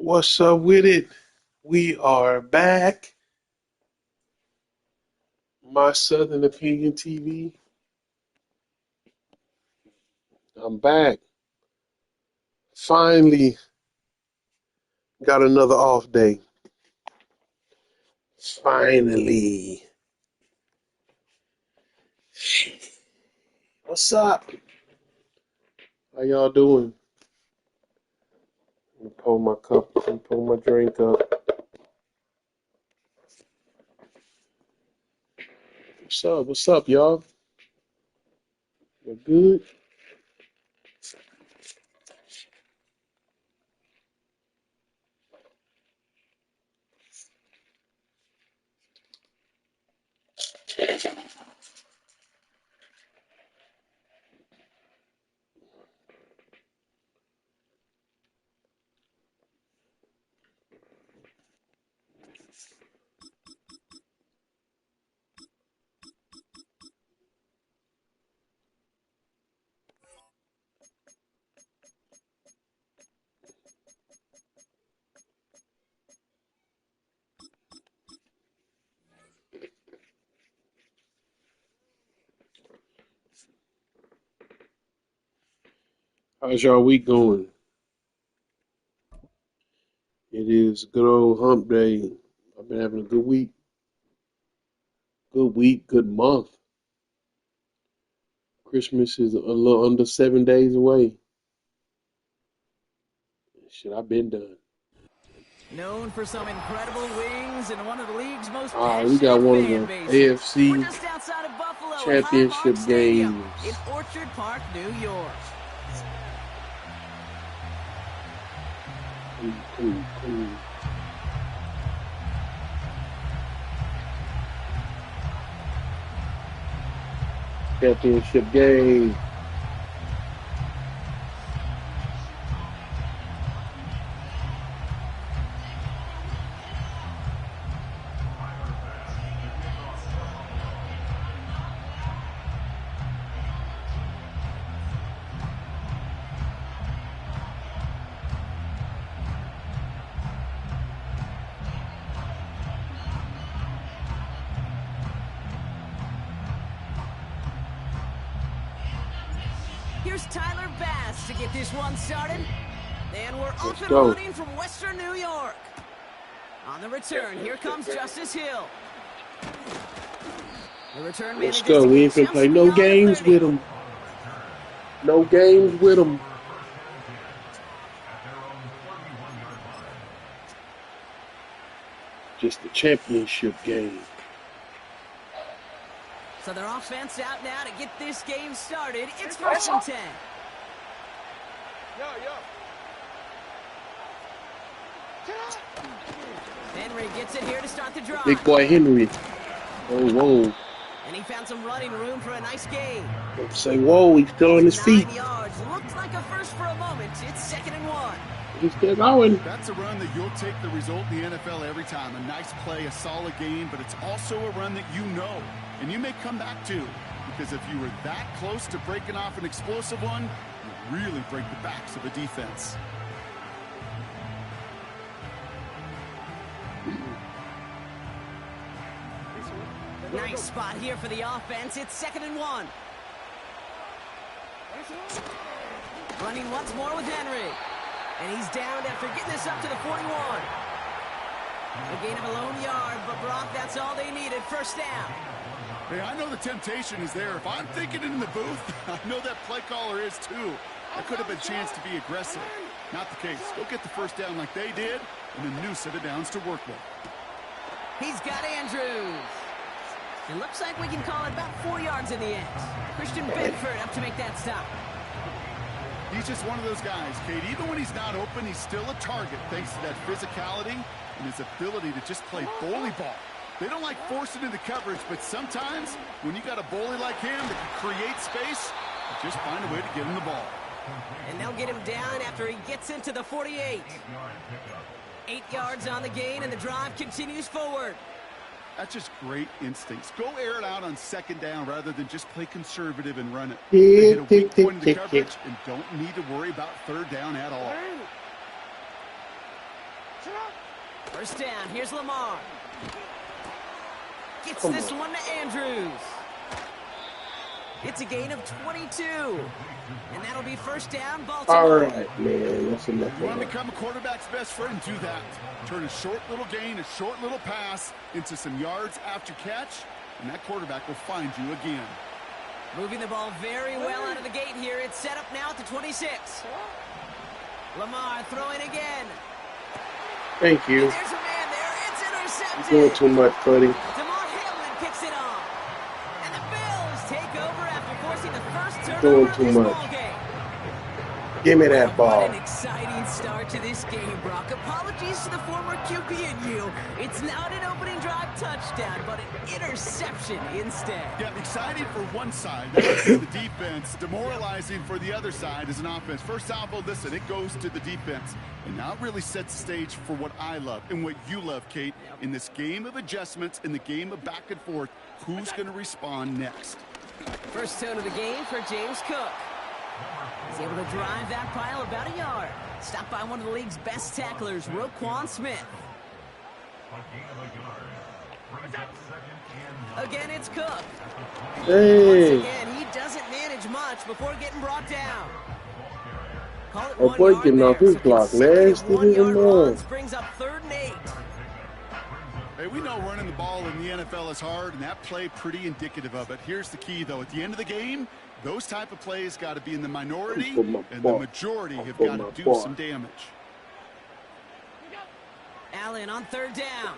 What's up with it? We are back. My Southern Opinion TV. I'm back. Finally got another off day. Finally. What's up? How y'all doing? Let me pull my cup. Let me pull my drink up. What's up? What's up, y'all? You good? How's y'all week going? It is good old hump day. I've been having a good week. Good week, good month. Christmas is a little under 7 days away. Shit, I've been done. Known for some incredible wings and one of the league's most All right, we got passionate one of fan the bases. We're AFC just outside of Buffalo at championship Highmark Stadium games. in Orchard Park, New York. Cool. Championship game. Here's Tyler Bass to get this one started. And we're off and go. running from Western New York. On the return, here comes Justice Hill. The return Let's manages go. to We get ain't finna jumps play no beyond the games 30. with them. No games with them. Just the championship game. So their offense out now to get this game started. It's 1st and 10. Henry gets it here to start the drive. Big boy Henry. Oh, whoa. And he found some running room for a nice gain. Don't say whoa, he's still on his feet. 9 yards. Looked like a first for a moment. It's 2nd and 1. He's still going. That's a run that you'll take the result in the NFL every time. A nice play, a solid game, but it's also a run that you know, and you may come back to. Because if you were that close to breaking off an explosive one, you really break the backs of a defense. Nice spot here for the offense. It's 2nd and 1. Running once more with Henry. And he's down after getting this up to the 41. A gain of a lone yard, but Brock, that's all they needed. 1st down. Hey, I know the temptation is there. If I'm thinking it in the booth, I know that play caller is too. That could have been a chance to be aggressive. Not the case. Go get the 1st down like they did, and a new set of downs to work with. He's got Andrews. It looks like we can call it about 4 yards in the end. Christian Bedford up to make that stop. He's just one of those guys, Kate. Even when he's not open, he's still a target thanks to that physicality and his ability to just play bully ball. They don't like forcing into coverage, but sometimes when you got a bully like him that can create space, you just find a way to get him the ball. And they'll get him down after he gets into the 48. 8 yards on the gain, and the drive continues forward. That's just great instincts. Go air it out on 2nd down rather than just play conservative and run it. Yeah, They hit a weak point in the tick. coverage and don't need to worry about 3rd down at all. First down. Here's Lamar. Gets Come this on. one to Andrews. It's a gain of 22. And that'll be first down, All Baltimore. right, man. That's enough You of want to that. become a quarterback's best friend, do that. Turn a short little gain, a short little pass into some yards after catch, and that quarterback will find you again. Moving the ball very well out of the gate here. It's set up now at the 26. Lamar throwing again. Thank you. There's a man there. It's intercepted. You're doing too much, buddy. DeMar Hamlin picks it off. And the Bills take over after forcing the first Doing turnover of too this much. ballgame. Give me that What ball. an exciting start to this game, Brock. Apologies to the former QB and you. It's not an opening drive touchdown, but an interception instead. Yeah, exciting for one side, the defense, demoralizing for the other side as an offense. First salvo, listen, it goes to the defense. And now it really sets the stage for what I love and what you love, Kate. In this game of adjustments, in the game of back and forth, who's going to respond next? First tone of the game for James Cook. He's able to drive that pile about a yard. Stopped by one of the league's best tacklers, Roquan Smith. Again, it's Cook. Once Hey. again, he doesn't manage much before getting brought down. Call it Oh, 1 boy, yard getting there. off his So block. consecutive Nasty as a 1-yard mug. runs brings up 3rd and 8. Hey, we know running the ball in the NFL is hard, and that play pretty indicative of it. Here's the key, though. At the end of the game, those type of plays got to be in the minority, For my and boy. the majority have For got my to do boy. some damage. Allen on 3rd down.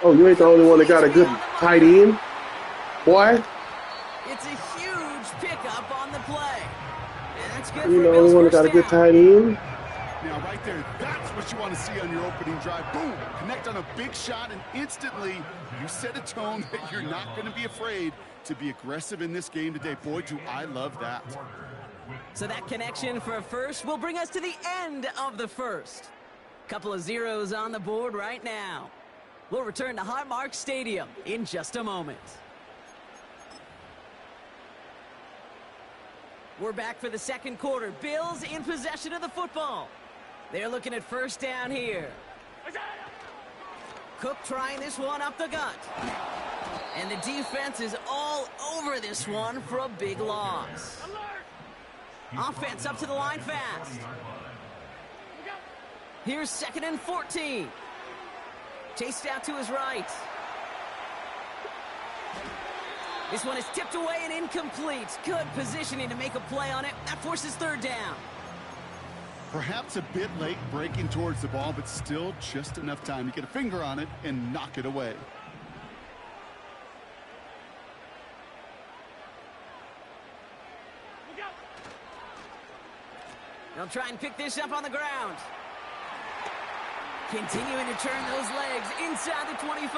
Oh, you ain't the only one that got a good tight end, boy. It's a huge pickup on the play. And that's good You for know, a the Bills one that first got a good down. tight end. Now, right there, that's what you want to see on your opening drive. Boom! Connect on a big shot, and instantly you set a tone that you're not going to be afraid to be aggressive in this game today. Boy, do I love that. So that connection for a first will bring us to the end of the first. Couple of zeros on the board right now. We'll return to Highmark Stadium in just a moment. We're back for the second quarter. Bills in possession of the football. They're looking at first down here. Cook trying this one up the gut. And the defense is all over this one for a big loss. Offense up to the line fast. Here's 2nd and 14. Chased out to his right. This one is tipped away and incomplete. Good positioning to make a play on it. That forces 3rd down. Perhaps a bit late breaking towards the ball, but still just enough time to get a finger on it and knock it away. They'll try and pick this up on the ground. Continuing to turn those legs inside the 25.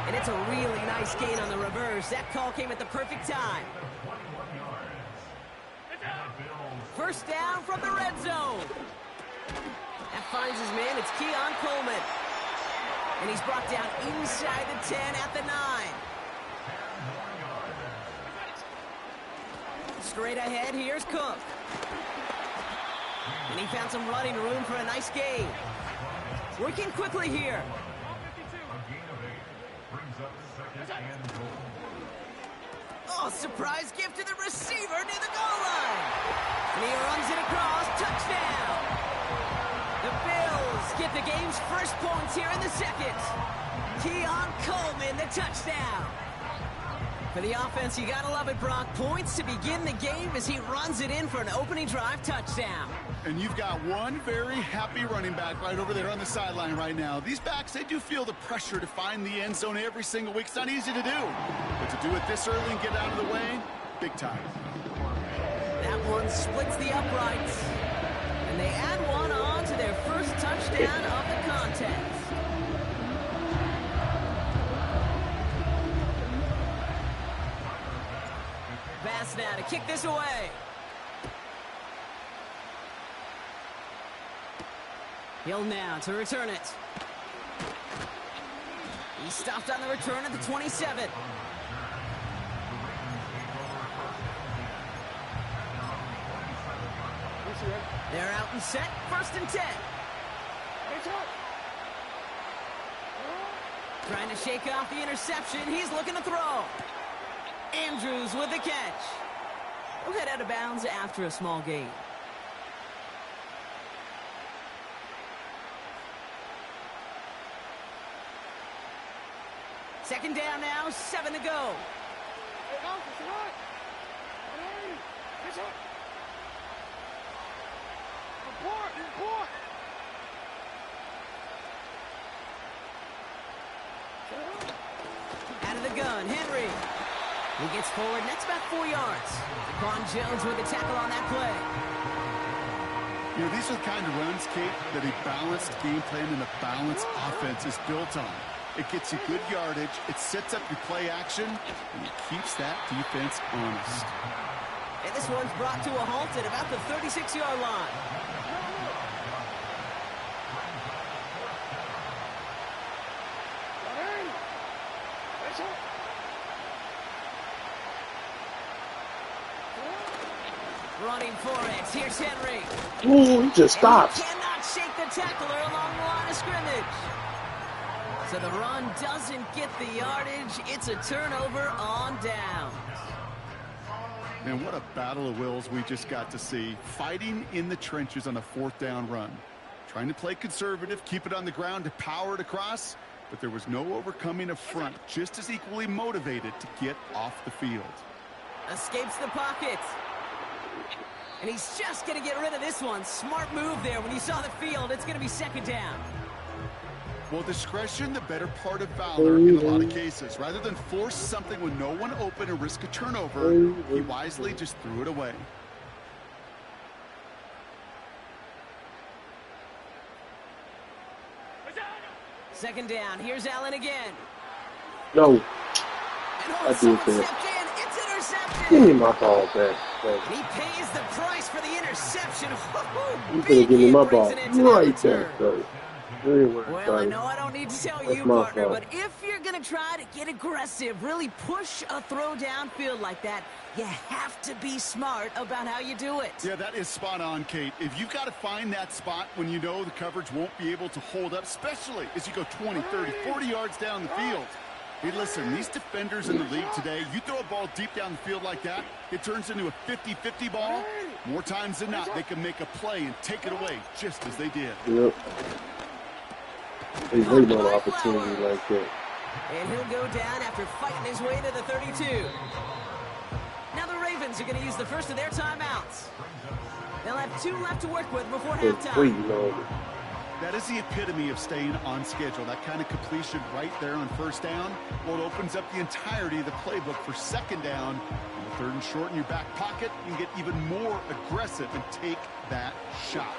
And it's a really nice gain on the reverse. That call came at the perfect time. First down from the red zone. That finds his man. It's Keon Coleman. And he's brought down inside the 10 at the 9. Straight ahead, here's Cook. And he found some running room for a nice gain. Working quickly here. Oh, surprise gift to the receiver near the goal line. And he runs it across. Touchdown. The Bills get the game's first points here in the second. Keon Coleman, the touchdown. For the offense, you gotta love it, Brock. Points to begin the game as he runs it in for an opening drive touchdown. And you've got one very happy running back right over there on the sideline right now. These backs, they do feel the pressure to find the end zone every single week. It's not easy to do. But to do it this early and get out of the way, big time. That one splits the uprights. And they add one on to their first touchdown of the contest. Pass now to kick this away. Hill now to return it. He stopped on the return at the 27. They're out and set. 1st and 10. Trying to shake off the interception. He's looking to throw. Andrews with the catch. He'll head out of bounds after a small gain. Second down now, 7 to go. Out of the gun, Henry. He gets forward, and that's about 4 yards. Quan Jones with the tackle on that play. You know, these are the kind of runs, Kate, that a balanced game plan and a balanced offense is built on. It gets you good yardage, it sets up your play action, and it keeps that defense honest. And this one's brought to a halt at about the 36-yard line. Running for it. Here's Henry. Ooh, he just stops. He cannot shake the tackler along the line of scrimmage. So the run doesn't get the yardage. It's a turnover on downs. Man, what a battle of wills we just got to see. Fighting in the trenches on a 4th down run. Trying to play conservative, keep it on the ground to power it across. But there was no overcoming a front just as equally motivated to get off the field. Escapes the pocket. And he's just going to get rid of this one. Smart move there. When you saw the field, it's going to be second down. Well, discretion, the better part of valor in a lot of cases. Rather than force something with no one open and risk a turnover, he wisely just threw it away. Second down. Here's Allen again. No. And I do someone think. stepped in. It's intercepted. Give me my ball back. And he pays the price for the interception. You gonna give me my ball right back, back, though. Well, I know I don't need to tell you, partner, fault. but if you're going to try to get aggressive, really push a throw downfield like that, you have to be smart about how you do it. Yeah, that is spot on, Kate. If you've got to find that spot when you know the coverage won't be able to hold up, especially as you go 20, 30, 40 yards down the field. Hey, listen, these defenders in the league today, you throw a ball deep down the field like that, it turns into a 50-50 ball. More times than not, they can make a play and take it away just as they did. Yep. They waiting on an opportunity like that. And he'll go down after fighting his way to the 32. Now the Ravens are going to use the first of their timeouts. They'll have 2 left to work with before They're halftime. waiting on it. That is the epitome of staying on schedule. That kind of completion right there on first down. Well, it opens up the entirety of the playbook for second down. On the 3rd and short in your back pocket, you can get even more aggressive and take that shot.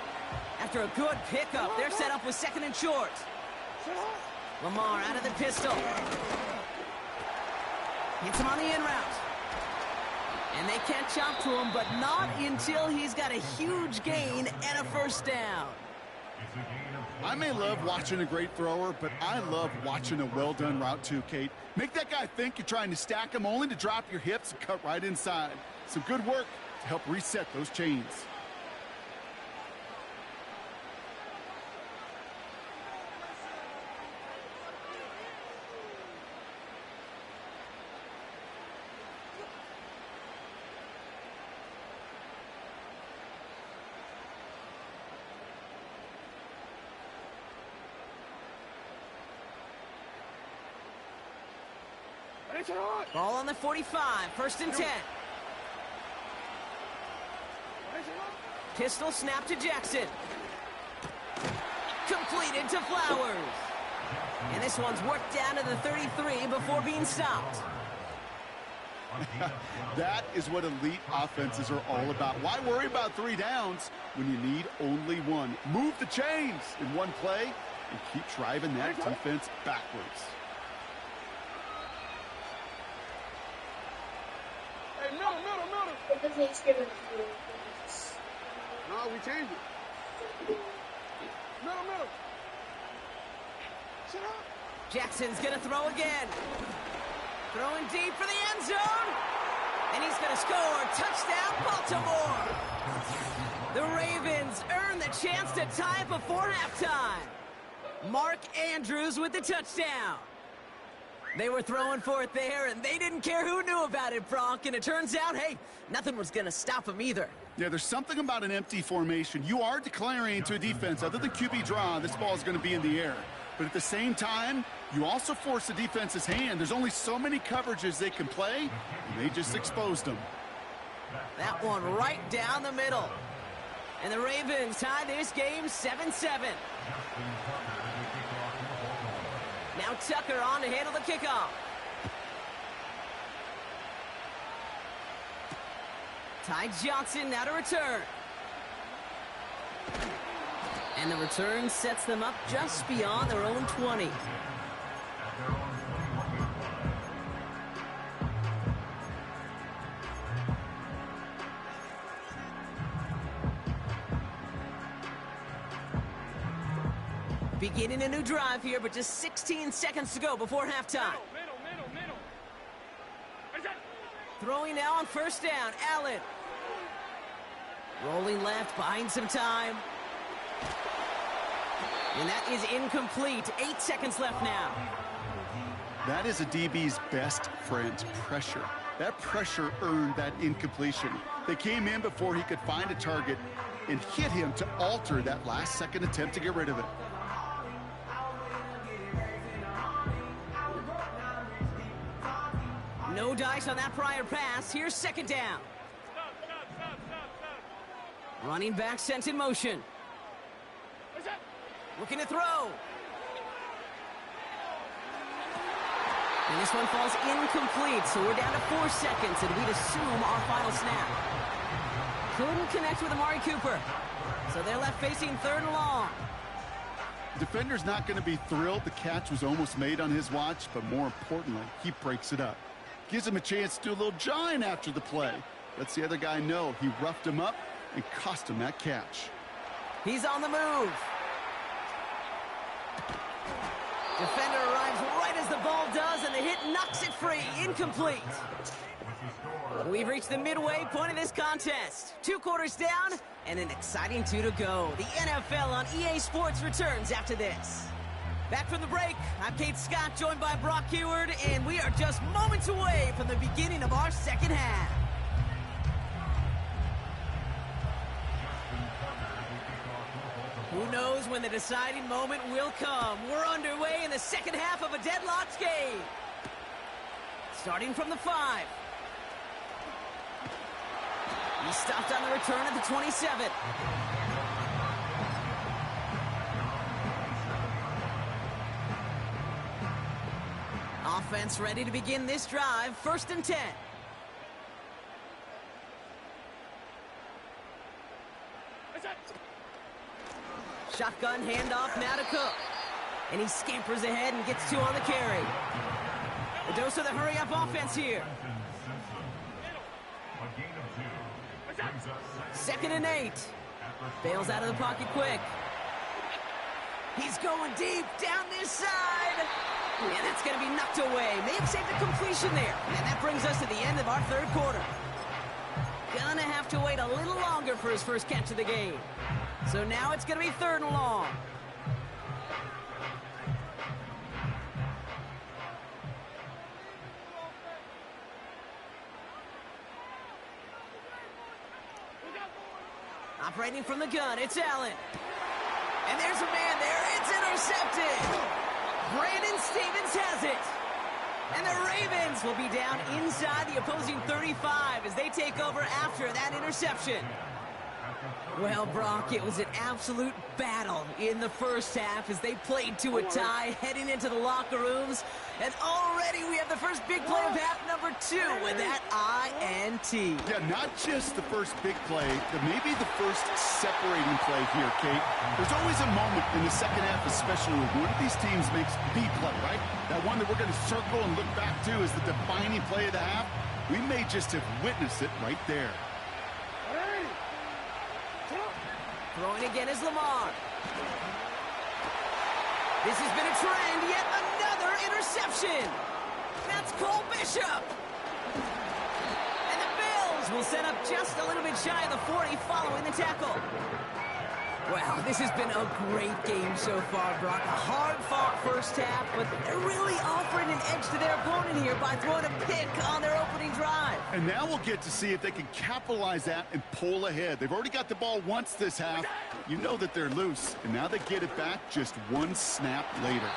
After a good pickup, they're set up with 2nd and short. Lamar out of the pistol. Hits him on the in route. And they catch up to him, but not until he's got a huge gain and a first down. I may love watching a great thrower, but I love watching a well-done route too, Kate. Make that guy think you're trying to stack him only to drop your hips and cut right inside. Some good work to help reset those chains. Ball on the 45, 1st and 10. Pistol snap to Jackson. Completed to Flowers. And this one's worked down to the 33 before being stopped. That is what elite offenses are all about. Why worry about 3 downs when you need only 1? Move the chains in one play and keep driving that defense backwards. Hey, middle. No, we changed it. Middle. Shut up. Jackson's going to throw again. Throwing deep for the end zone. And he's going to score. Touchdown, Baltimore. The Ravens earn the chance to tie it before halftime. Mark Andrews with the touchdown. They were throwing for it there, and they didn't care who knew about it, Bronk. And it turns out, hey, nothing was going to stop them either. Yeah, there's something about an empty formation. You are declaring to a defense, other than QB draw, this ball is going to be in the air. But at the same time, you also force the defense's hand. There's only so many coverages they can play, and they just exposed them. That one right down the middle. And the Ravens tie this game 7-7. Now Tucker on to handle the kickoff. Ty Johnson now to return. And the return sets them up just beyond their own 20. Beginning a new drive here, but just 16 seconds to go before halftime. Middle. Throwing now on first down, Allen. Rolling left, buying some time. And that is incomplete. 8 seconds left now. That is a DB's best friend, pressure. That pressure earned that incompletion. They came in before he could find a target and hit him to alter that last-second attempt to get rid of it. No dice on that prior pass. Here's second down. Stop. Running back sent in motion. Looking to throw. And this one falls incomplete, so we're down to 4 seconds, and we'd assume our final snap. Couldn't connect with Amari Cooper, so they're left facing third and long. Defender's not going to be thrilled the catch was almost made on his watch, but more importantly, he breaks it up. Gives him a chance to do a little jawing after the play. Lets the other guy know he roughed him up and cost him that catch. He's on the move. Defender arrives right as the ball does, and the hit knocks it free. Incomplete. We've reached the midway point of this contest. 2 quarters down, and an exciting 2 to go. The NFL on EA Sports returns after this. Back from the break, I'm Kate Scott, joined by Brock Heward, and we are just moments away from the beginning of our second half. Who knows when the deciding moment will come? We're underway in the second half of a deadlocked game. Starting from the 5. He stopped on the return at the 27. Offense ready to begin this drive. 1st and 10. Shotgun handoff now to Cook. And he scampers ahead and gets 2 on the carry. A dose of the hurry-up offense here. 2nd and 8. Bails out of the pocket quick. He's going deep down this side. And that's going to be knocked away. May have saved a completion there. And that brings us to the end of our 3rd quarter. Gonna have to wait a little longer for his first catch of the game. So now it's going to be 3rd and long. Operating from the gun, it's Allen. And there's a man there. It's intercepted. Brandon Stevens has it. And the Ravens will be down inside the opposing 35 as they take over after that interception. Well, Brock, it was an absolute battle in the first half as they played to a tie heading into the locker rooms. And already we have the first big play of half number 2 with that INT. Yeah, not just the first big play, but maybe the first separating play here, Kate. There's always a moment in the second half, especially when one of these teams makes the play, right? That one that we're going to circle and look back to as the defining play of the half. We may just have witnessed it right there. Throwing again is Lamar. This has been a trend, yet another interception. That's Cole Bishop. And the Bills will set up just a little bit shy of the 40 following the tackle. Well, this has been a great game so far, Brock. A hard-fought first half, but they're really offering an edge to their opponent here by throwing a pick on their opening drive. And now we'll get to see if they can capitalize that and pull ahead. They've already got the ball once this half. You know that they're loose, and now they get it back just one snap later.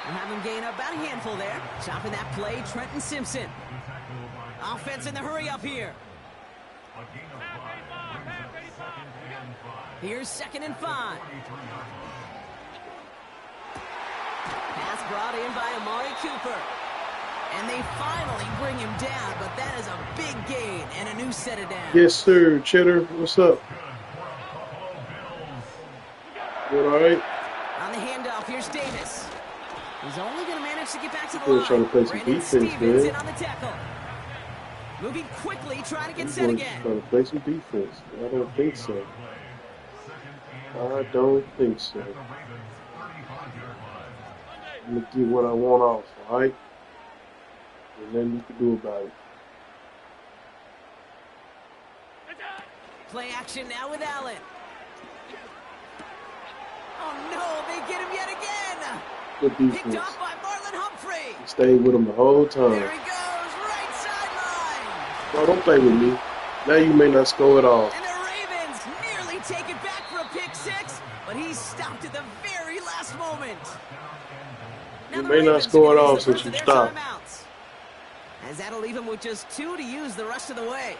We'll have them gain about a handful there. Chopping that play, Trenton Simpson. Offense in the hurry up here. Here's 2nd and 5. Pass brought in by Amari Cooper. And they finally bring him down, but that is a big gain and a new set of downs. Yes, sir. Cheddar, what's up? You all right? On the handoff, here's Davis. He's only going to manage to get back to the Still trying line. to play some Brandon defense, Stevens man. in on the tackle. Moving quickly, trying to get He's set going again. trying to play some defense. I don't think so. I don't think so. I'm going to get what I want off, all right? And then you can do about it. Play action now with Allen. Oh, no, they get him yet again. Good Picked defense. off by Marlon Humphrey. Stayed with him the whole time. There he goes, right sideline. Bro, don't play with me. Now you may not score at all. And the Ravens nearly take it back for a pick six, but he stopped at the very last moment. Now You the may not Ravens score are at gonna all use the since first you of their stopped. timeouts. As that'll leave him with just 2 to use the rest of the way.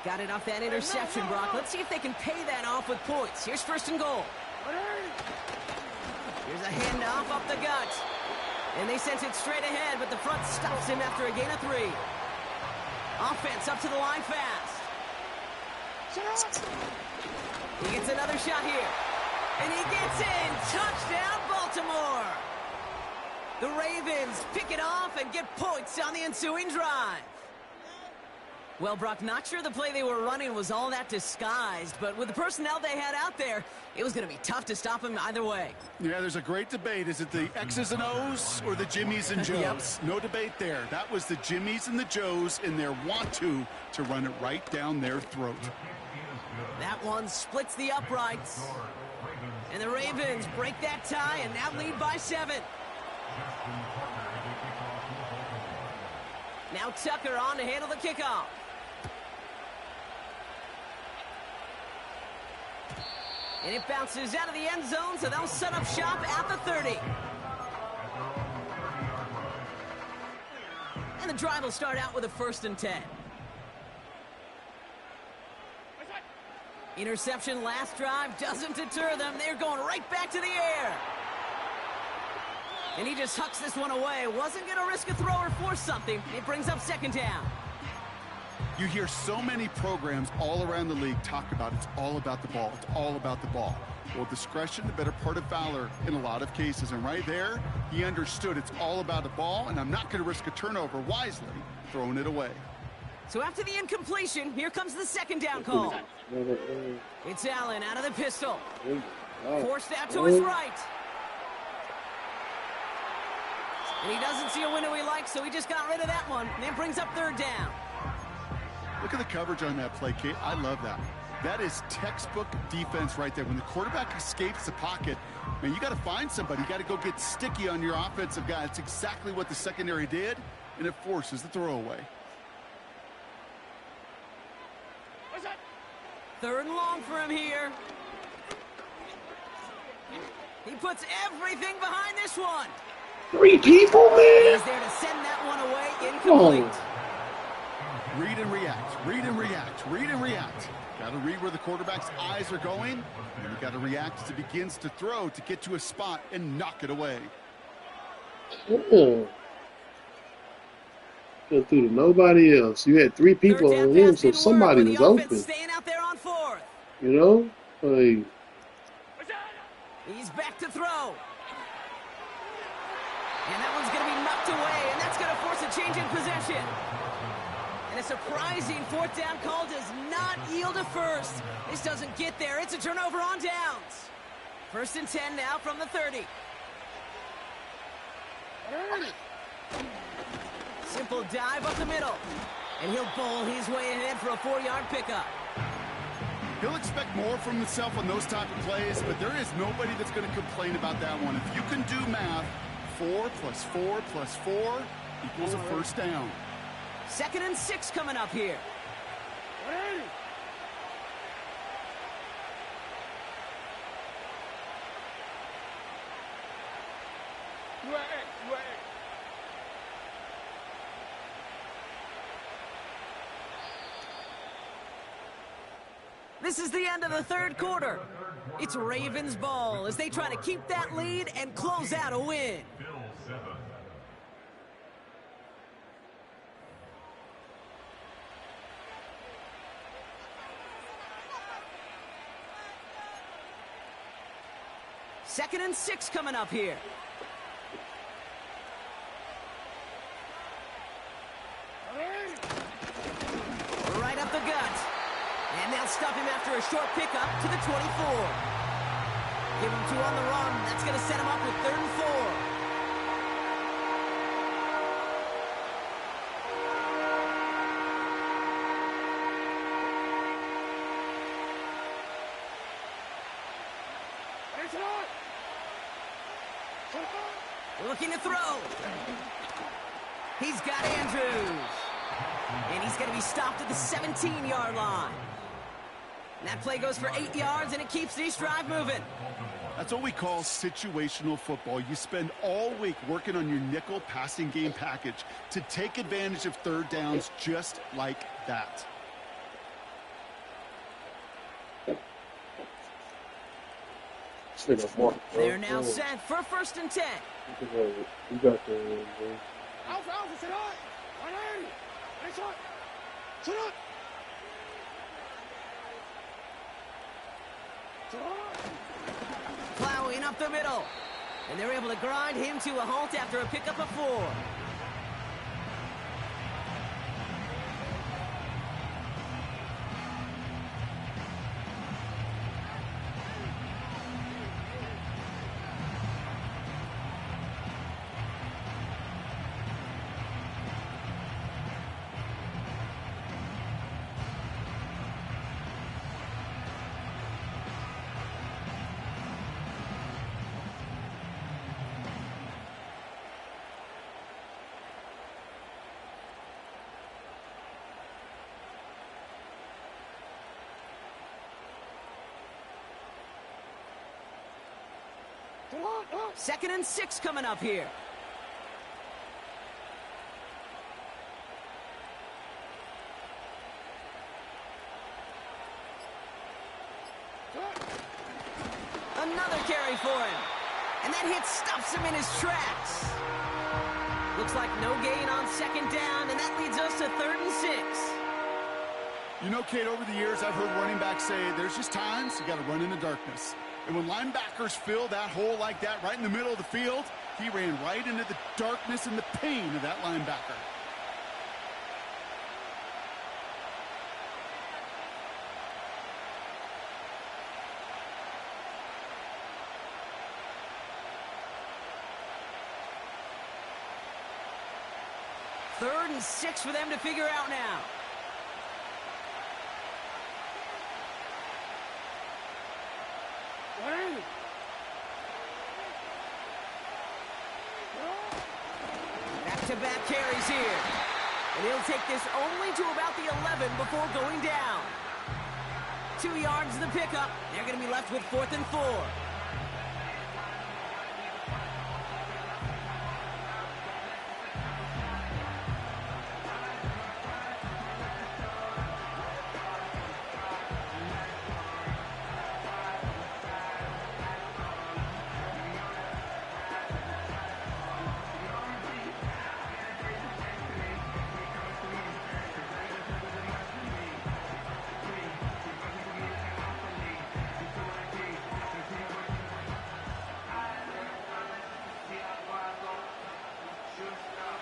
Got it off that interception, Brock. Let's see if they can pay that off with points. Here's 1st and goal. Here's a handoff up the gut. And they sent it straight ahead, but the front stops him after a gain of 3. Offense up to the line fast. He gets another shot here. And he gets in. Touchdown, Baltimore. The Ravens pick it off and get points on the ensuing drive. Well, Brock, not sure the play they were running was all that disguised, but with the personnel they had out there, it was going to be tough to stop him either way. Yeah, there's a great debate. Is it the X's and O's or the Jimmies and Joes? No debate there. That was the Jimmies and the Joes in their want-to run it right down their throat. That one splits the uprights. And the Ravens break that tie and now lead by 7. Now Tucker on to handle the kickoff. And it bounces out of the end zone, so they'll set up shop at the 30. And the drive will start out with a 1st and 10. Interception last drive doesn't deter them. They're going right back to the air. And he just hucks this one away. Wasn't going to risk a throw or force something. It brings up 2nd down. You hear so many programs all around the league talk about it's all about the ball. It's all about the ball. Well, discretion, the better part of valor in a lot of cases. And right there, he understood it's all about the ball, and I'm not going to risk a turnover wisely, throwing it away. So after the incompletion, here comes the 2nd down call. It's Allen out of the pistol. Forced out to his right. And he doesn't see a window he likes, so he just got rid of that one. And it brings up 3rd down. Look at the coverage on that play, Kate. I love that. That is textbook defense right there. When the quarterback escapes the pocket, man, you got to find somebody. You got to go get sticky on your offensive guy. It's exactly what the secondary did, and it forces the throwaway. 3rd and long for him here. He puts everything behind this one. 3 people, man. He's there to send that one away incomplete. Read and react, read and react, read and react. Got to read where the quarterback's eyes are going, and you got to react as it begins to throw to get to a spot and knock it away. Go through to nobody else. You had 3 people on him, so somebody was open. Staying out there on 4th. You know? Like, He's back to throw. And that one's going to be knocked away, and that's going to force a change in possession. And a surprising fourth down call does not yield a first. This doesn't get there. It's a turnover on downs. 1st and 10 now from the 30. Simple dive up the middle. And he'll bowl his way ahead for a 4-yard pickup. He'll expect more from himself on those type of plays, but there is nobody that's going to complain about that one. If you can do math, 4 + 4 + 4 equals a first down. 2nd and 6 coming up here. This is the end of the 3rd quarter. It's Ravens ball as they try to keep that lead and close out a win. Second and 6 coming up here. Right up the gut. And they'll stop him after a short pickup to the 24. Give him 2 on the run. That's going to set him up with 3rd and 4. Looking to throw. He's got Andrews. And he's going to be stopped at the 17-yard line. And that play goes for 8 yards, and it keeps this drive moving. That's what we call situational football. You spend all week working on your nickel passing game package to take advantage of 3rd downs just like that. They're now set for 1st and 10. You got the Plowing up the middle. And they're able to grind him to a halt after a pickup of 4. Second and 6 coming up here. Another carry for him. And that hit stops him in his tracks. Looks like no gain on 2nd down, and that leads us to 3rd and 6. You know, Kate, over the years, I've heard running backs say there's just times you got to run in the darkness. And when linebackers fill that hole like that right in the middle of the field, he ran right into the darkness and the pain of that linebacker. Third and 6 for them to figure out now. Back-to-back carries here. And he'll take this only to about the 11 before going down. 2 yards to the pickup. They're going to be left with 4th and 4.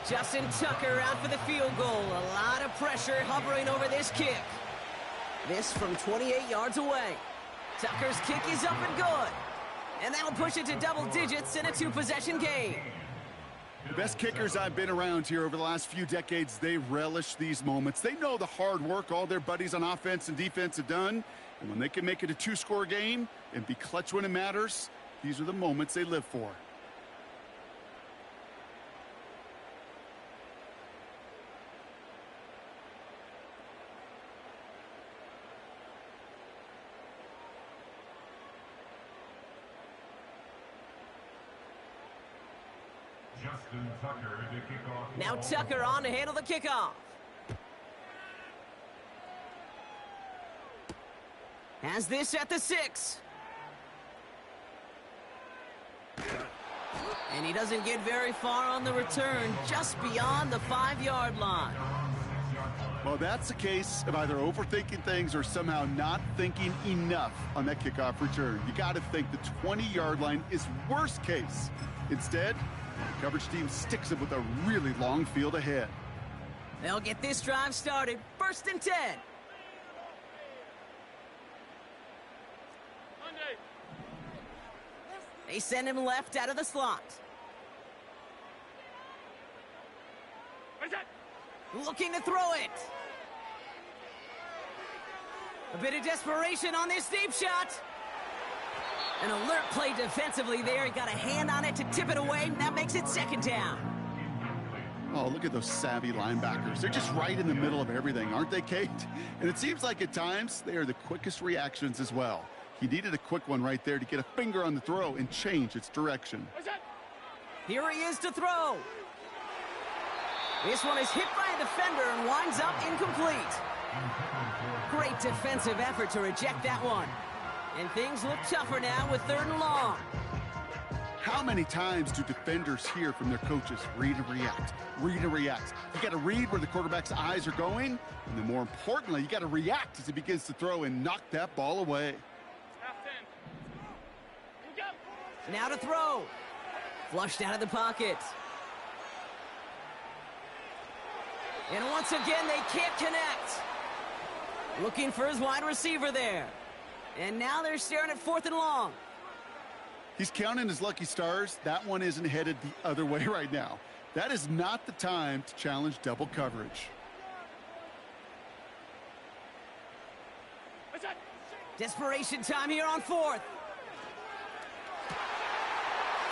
Justin Tucker out for the field goal. A lot of pressure hovering over this kick. This from 28 yards away. Tucker's kick is up and good. And that'll push it to double digits in a two-possession game. The best kickers I've been around here over the last few decades, they relish these moments. They know the hard work all their buddies on offense and defense have done. And when they can make it a two-score game and be clutch when it matters, these are the moments they live for. Justin Tucker to kick off. Now Tucker on to handle the kickoff. Has this at the 6. And he doesn't get very far on the return, just beyond the 5-yard line. Well, that's the case of either overthinking things or somehow not thinking enough on that kickoff return. You got to think the 20-yard line is worst case. Instead, the coverage team sticks it with a really long field ahead. They'll get this drive started. 1st and 10. Monday. They send him left out of the slot. Where's that? Looking to throw it. A bit of desperation on this deep shot. An alert play defensively there. He got a hand on it to tip it away. That makes it 2nd down. Oh, look at those savvy linebackers. They're just right in the middle of everything, aren't they, Kate? And it seems like at times they are the quickest reactions as well. He needed a quick one right there to get a finger on the throw and change its direction. Where's that? Here he is to throw. This one is hit by a defender and winds up incomplete. Great defensive effort to reject that one. And things look tougher now with 3rd and long. How many times do defenders hear from their coaches, read and react, read and react? You got to read where the quarterback's eyes are going, and then more importantly, you got to react as he begins to throw and knock that ball away. Half 10. Here we go. Now to throw. Flushed out of the pocket. And once again, they can't connect. Looking for his wide receiver there. And now they're staring at 4th and long. He's counting his lucky stars. That one isn't headed the other way right now. That is not the time to challenge double coverage. Where's that? Desperation time here on 4th.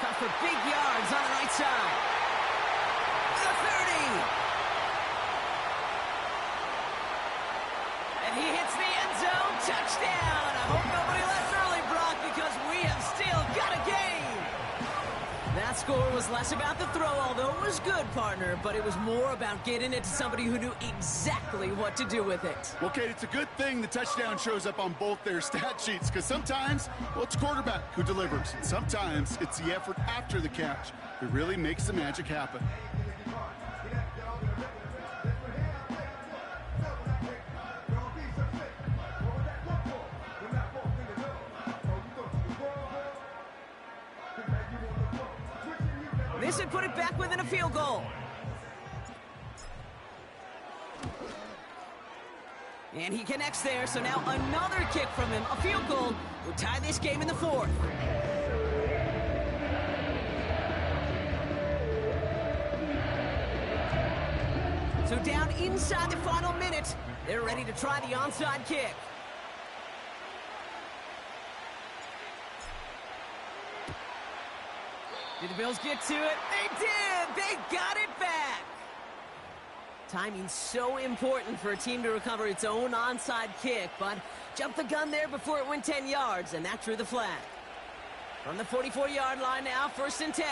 Cut for big yards on the right side. The 30. And he hits the end zone. Touchdown. I hope nobody left early, Brock, because we have still got a game. That score was less about the throw, although it was good, partner, but it was more about getting it to somebody who knew exactly what to do with it. Well, Kate, it's a good thing the touchdown shows up on both their stat sheets, because sometimes, well, it's quarterback who delivers. And sometimes it's the effort after the catch that really makes the magic happen. This would put it back within a field goal. And he connects there, so now another kick from him. A field goal would tie this game in the 4th. So down inside the final minute, they're ready to try the onside kick. Did the Bills get to it? They did! They got it back! Timing's so important for a team to recover its own onside kick, but jumped the gun there before it went 10 yards, and that drew the flag. From the 44-yard line now, 1st and 10.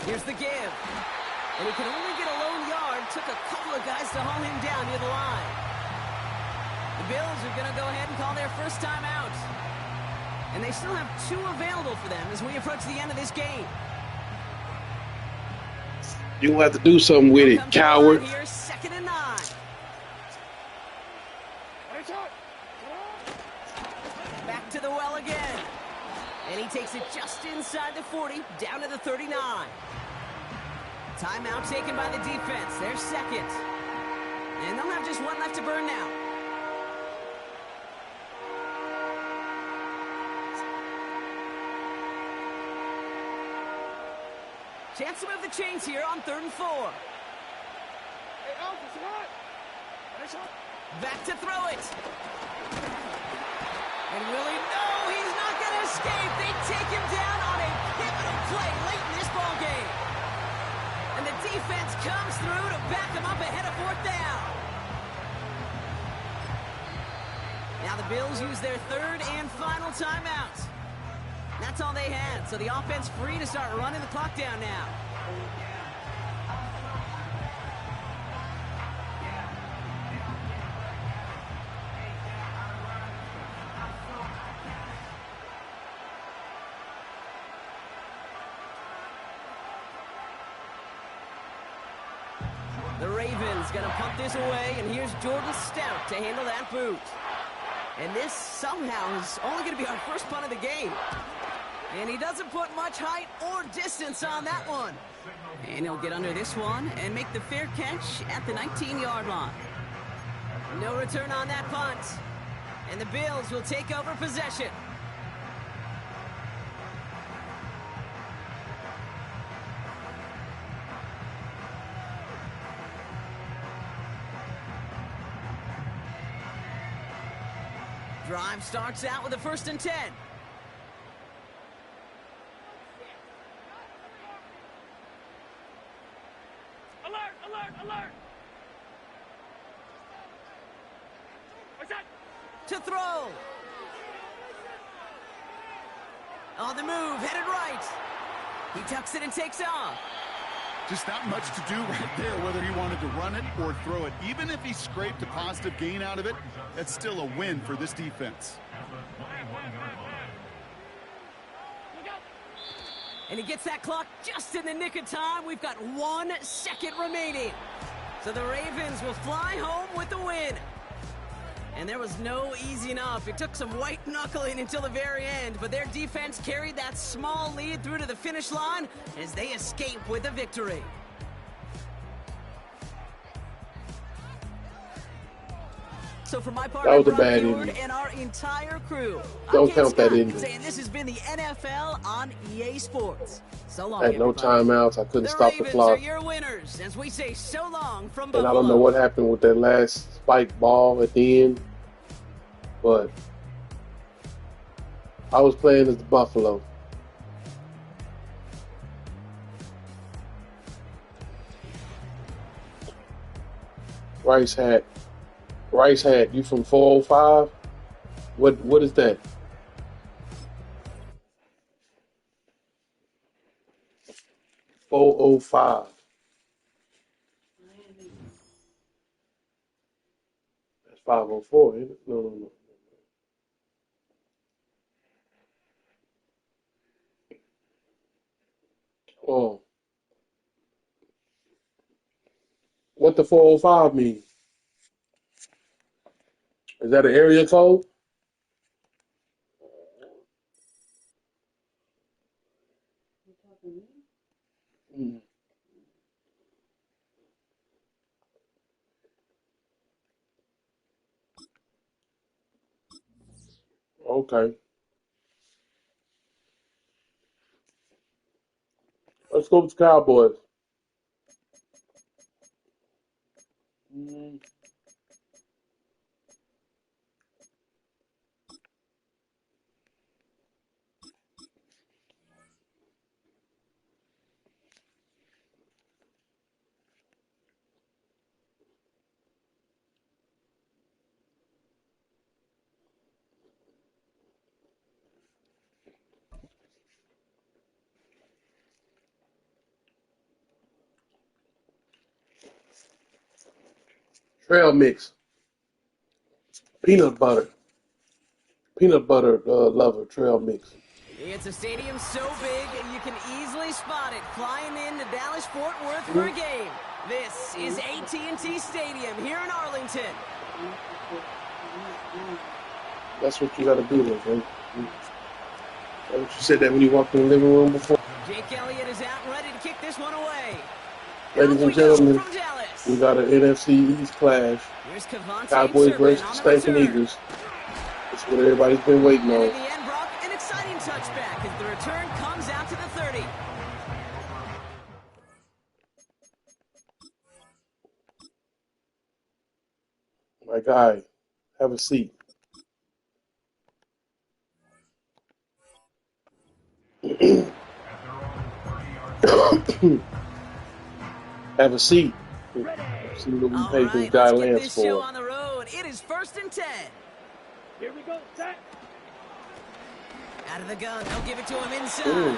Here's the give. And he could only get a lone yard. Took a couple of guys to haul him down near the line. The Bills are going to go ahead and call their first timeout. And they still have 2 available for them as we approach the end of this game. You'll have to do something with it, coward. Here, 2nd and 9. Back to the well again. And he He takes it just inside the 40, down to the 39. Timeout taken by the defense. Their second. And they'll have just one left to burn now. Chance to move the chains here on 3rd and 4. Hey, Elvis, what? Back to throw it. And will he? No, he's not going to escape. They take him down on a pivotal play late in this ball game. And the defense comes through to back him up ahead of 4th down. Now the Bills use their 3rd and final timeout. That's all they had, so the offense free to start running the clock down now. The Ravens gonna punt this away, and here's Jordan Stout to handle that boot. And this somehow is only gonna be our first punt of the game. And he doesn't put much height or distance on that one. And he'll get under this one and make the fair catch at the 19-yard line. No return on that punt. And the Bills will take over possession. Drive starts out with a 1st and 10. Alert, alert, alert! What's that? To throw. On the move, headed right. He tucks it and takes off. Just not much to do right there, whether he wanted to run it or throw it. Even if he scraped a positive gain out of it, that's still a win for this defense. And he gets that clock just in the nick of time. We've got 1 second remaining. So the Ravens will fly home with the win. And there was no easing up. It took some white knuckling until the very end, but their defense carried that small lead through to the finish line as they escape with a victory. So for my part, That was a I'm bad Brock Huard inning. and our entire crew. Don't I'm Ken count that Scott, inning. saying this has been the NFL on EA Sports. So long, I had no everybody. timeouts. I couldn't The stop the Ravens clock. are your winners as we say so long from And Buffalo. I don't know what happened with that last spike ball at the end, but I was playing as the Buffalo. Rice hat, you from 405? What is that? .405. That's 504, ain't it? No. Oh, what the 405 mean? Is that an area code? Mm, okay. Let's go with the Cowboys. Mm, trail mix. Peanut butter. Peanut butter lover trail mix. It's a stadium so big you can easily spot it flying into Dallas-Fort Worth for a game. This is AT&T Stadium here in Arlington. That's what you got to do, man. What you said that when you walked in the living room before? Jake Elliott is out ready to kick this one away. And Ladies off and we go gentlemen, from Dallas. we got an NFC East clash. Here's Kavontae Cowboys Serban versus the on the Stinking return. Eagles. That's what everybody's been waiting And on. in the end, Brock, an exciting touchback as the return comes out to the 30. My guy, have a seat. Have a seat. See what we All paid this right, guy let's get Lance this show for. on the road. It is 1st and 10. Here we go, set. Out of the gun, they'll give it to him inside. Ooh.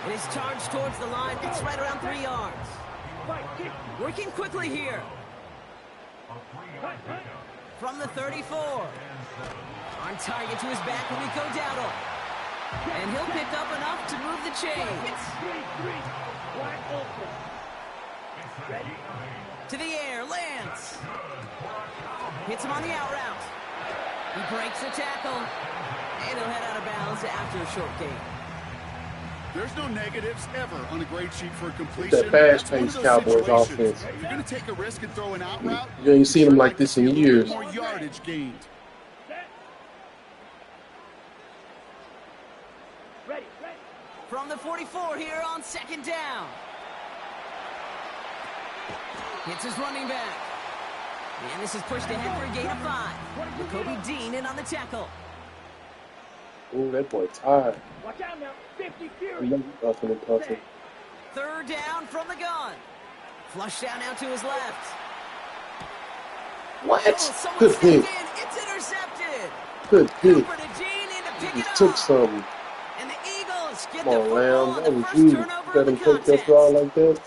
It is charged towards the line. It's right around 3 yards. Fight, kick. Working quickly here. Cut, cut. From the 34. On target to his back, Rico Dowdle. And he'll pick up enough to move the chains. 3-3. Wide open. Ready? To the air, Lance. Hits him on the out route. He breaks the tackle. And he'll head out of bounds after a short gain. There's no negatives ever on a grade sheet for completion. That fast-paced Cowboys offense. If you're going to take a risk and throw an out route, You ain't seen them like this in years. more yardage gained. Set. Ready, ready. From the 44 here on 2nd down. Hits his running back. And this is pushed ahead for a gain of 5. Jacoby Dean in on the tackle. Ooh, that boy tired. Watch out now. 50 Fury. Another puffing and puffing. 3rd down from the gun. Flush down now to his left. What? Someone Good stepped pick. in. It's intercepted. Good pick. Cooper to Dean in to pick He it took up. something. And the Eagles get Come the on, football Lamb. on That the was first you. turnover Let of him the take that draw contest. like that.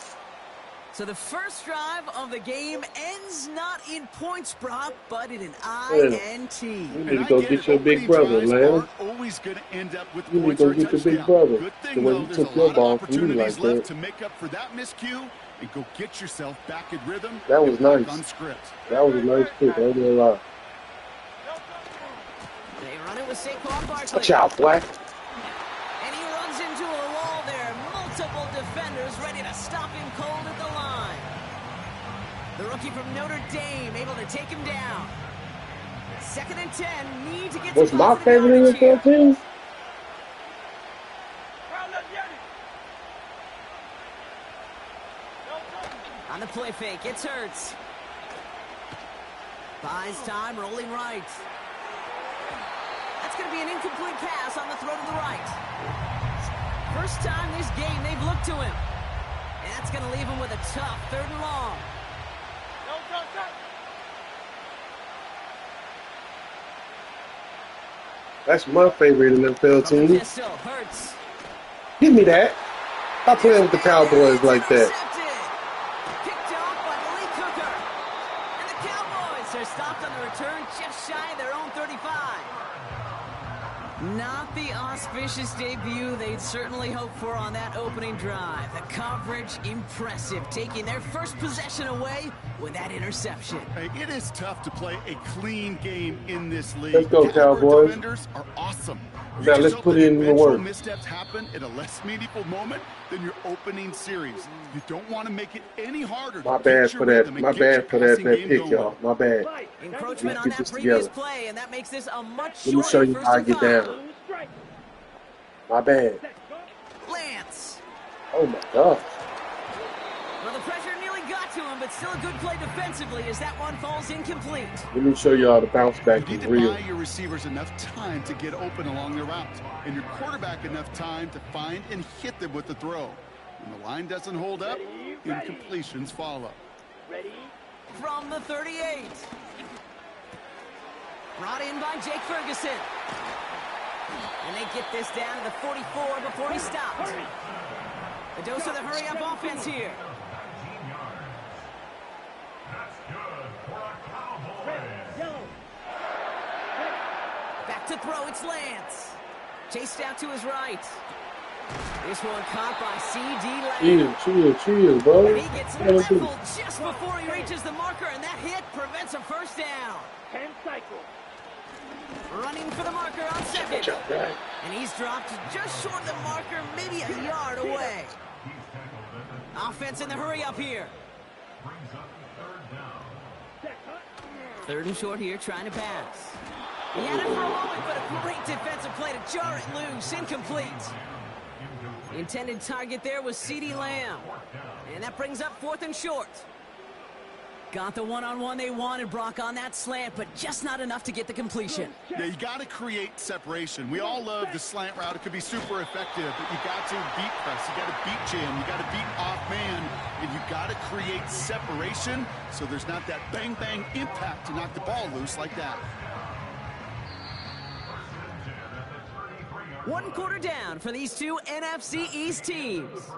So the first drive of the game ends not in points, Brock, but in an Yeah. INT. You need And to I go get get it. your big Opening brother, drives Lamb. aren't always going to end up with You need points to or go a get your big touchdown. brother. Good The thing, way though, you there's took a your lot of ball from me opportunities like left that. to make up for that miscue and go get yourself back in rhythm. That was and back nice. on script. That was a nice pick. I ain't gonna lie. They run it with Saquon Barkley. Watch out, Black. And he runs into a wall there. Multiple defenders ready to stop him cold at the line. The rookie from Notre Dame able to take him down. 2nd and 10. Need to get What's some my positive favorite yardage here. NFL team? Round up, Yanni. On the play fake, it's Hurts. Buys time, rolling right. That's going to be an incomplete pass on the throw to the right. First time this game they've looked to him. And that's going to leave him with a tough 3rd and long. Go. That's my favorite NFL From the team. pistol, Hurts. Give me that. Stop playing with the Cowboys like that. Picked off by Malik Hooker. And the Cowboys are stopped on the return just shy of their own 35. Not the auspicious debut they'd certainly hoped for on that opening drive. The coverage impressive, taking their first possession away with that interception. Hey, it is tough to play a clean game in this league. Let's go, Caliber Cowboys. Defenders are awesome. You Now just let's hope put that in the eventual work. missteps happen in a less meaningful moment than your opening series. You don't want to make it any harder. My to bad get for your that. rhythm and My get your bad for that passing game pick, going. y'all. My bad. Fight. Encroachment Let's on get that this previous together. play, and that makes this a much Let me shorter show you first how I and get 5. down. Strike. My bad. Set. Go. Lance. Oh my gosh. Well, the pressure nearly got to him, but still a good play defensively as that one falls incomplete. Let me show y'all the bounce back You need is to real. buy your receivers enough time to get open along the route, and your quarterback enough time to find and hit them with the throw. When the line doesn't hold up, Ready. incompletions follow. Ready. From the 38. Brought in by Jake Ferguson. And they get this down to the 44 before he stopped. Hurry. A dose of the hurry-up offense here. That's good for a Cowboy. Red. Yellow. Back to throw, it's Lance. Chased out to his right. This one caught by C.D. Lamb. Chill, bro. He gets What you do? leveled just before he reaches the marker, and that hit prevents a first down. 10 cycles. Running for the marker on second. And he's dropped just short of the marker, maybe a yard away. Offense in the hurry up here. Brings up third down. Third and short here, trying to pass. He had it for a moment, but a great defensive play to jar it loose. Incomplete. The intended target there was CeeDee Lamb. And that brings up fourth and short. Got the one-on-one they wanted, Brock, on that slant, but just not enough to get the completion. Yeah, you got to create separation. We all love the slant route. It could be super effective, but you got to beat press. You got to beat jam. You got to beat off man, and you got to create separation so there's not that bang-bang impact to knock the ball loose like that. 1 quarter down for these two NFC East teams.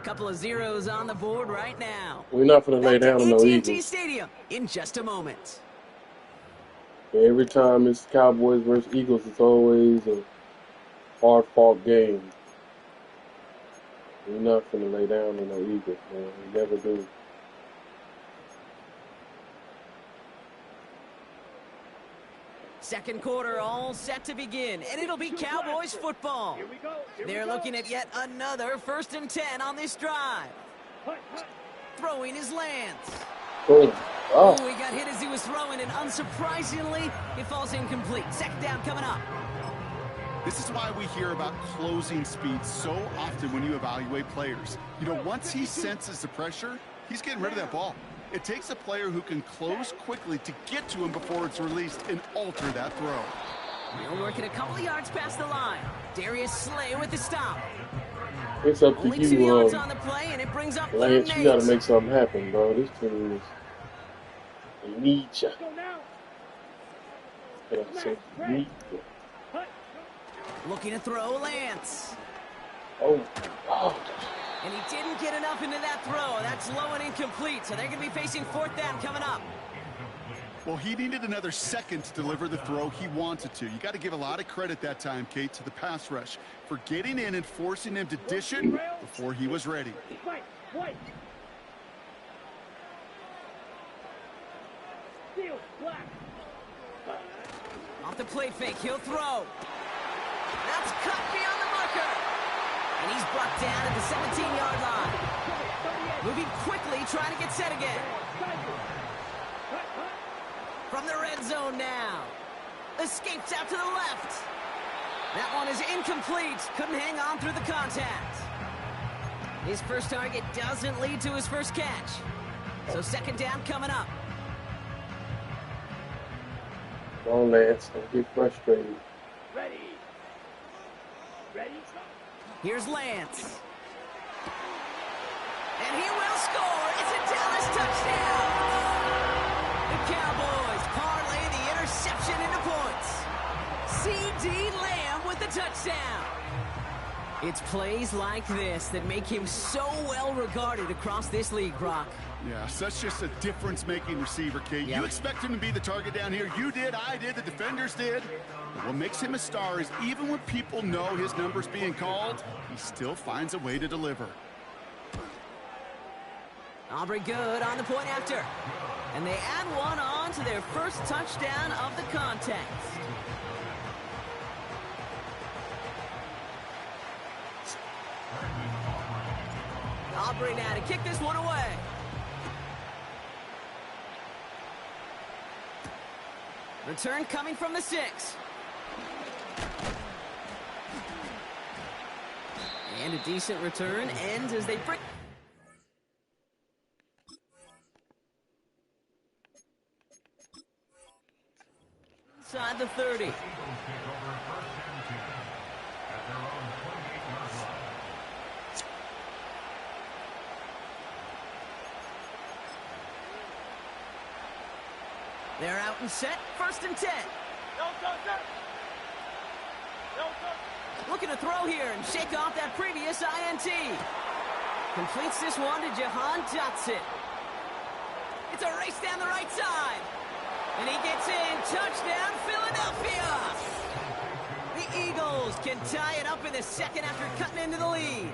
Couple of zeros on the board right now. We're not going to lay down on no AT&T Eagles. Stadium in just a moment. Every time it's Cowboys versus Eagles, it's always a hard-fought game. We're not going to lay down on no Eagles, man. We never do. Second quarter all set to begin, and it'll be Cowboys football. Here we go. They're looking at yet another 1st and 10 on this drive. Throwing his Lance. Boom. Oh, Oh, he got hit as he was throwing, and unsurprisingly, it falls incomplete. Second down coming up. This is why we hear about closing speed so often when you evaluate players. You know, once he senses the pressure, he's getting rid of that ball. It takes a player who can close quickly to get to him before it's released and alter that throw. He'll work it a couple of yards past the line. Darius Slay with the stop. it's up to Only 2 you, yards on the play, and it brings up third Lance. and You got to 8. make something happen, bro. This team is. They need you. Go now. What I say, need you. Looking to throw Lance. Oh, oh. And he didn't get enough into that throw. That's low and incomplete, so they're going to be facing 4th down coming up. Well, he needed another second to deliver the throw he wanted to. You got to give a lot of credit that time, Kate, to the pass rush for getting in and forcing him to dish it before he was ready. White. Steel. Black. Off the play fake, he'll throw. That's cut beyond the marker. And he's brought down at the 17-yard line. Moving quickly, trying to get set again. From the red zone now. Escapes out to the left. That one is incomplete. Couldn't hang on through the contact. His first target doesn't lead to his first catch. So second down coming up. Come on, Lance. Don't get frustrated. Ready. Here's Lance. And he will score. It's a Dallas touchdown. The Cowboys parlay the interception into points. CeeDee Lamb with the touchdown. It's plays like this that make him so well regarded across this league, Brock. Yeah, such just a difference-making receiver, Kate. Yep. You expect him to be the target down here. You did, I did, the defenders did. But what makes him a star is even when people know his number's being called, he still finds a way to deliver. Aubrey good on the point after. And they add one on to their first touchdown of the contest. Aubrey now to kick this one away. Return coming from the 6. And a decent return ends as they bring... inside the 30. They're out and set, 1st and 10. Looking to throw here and shake off that previous INT. Completes this one to Jahan Dotson. It's a race down the right side. And he gets in. Touchdown, Philadelphia. The Eagles can tie it up in the second after cutting into the lead.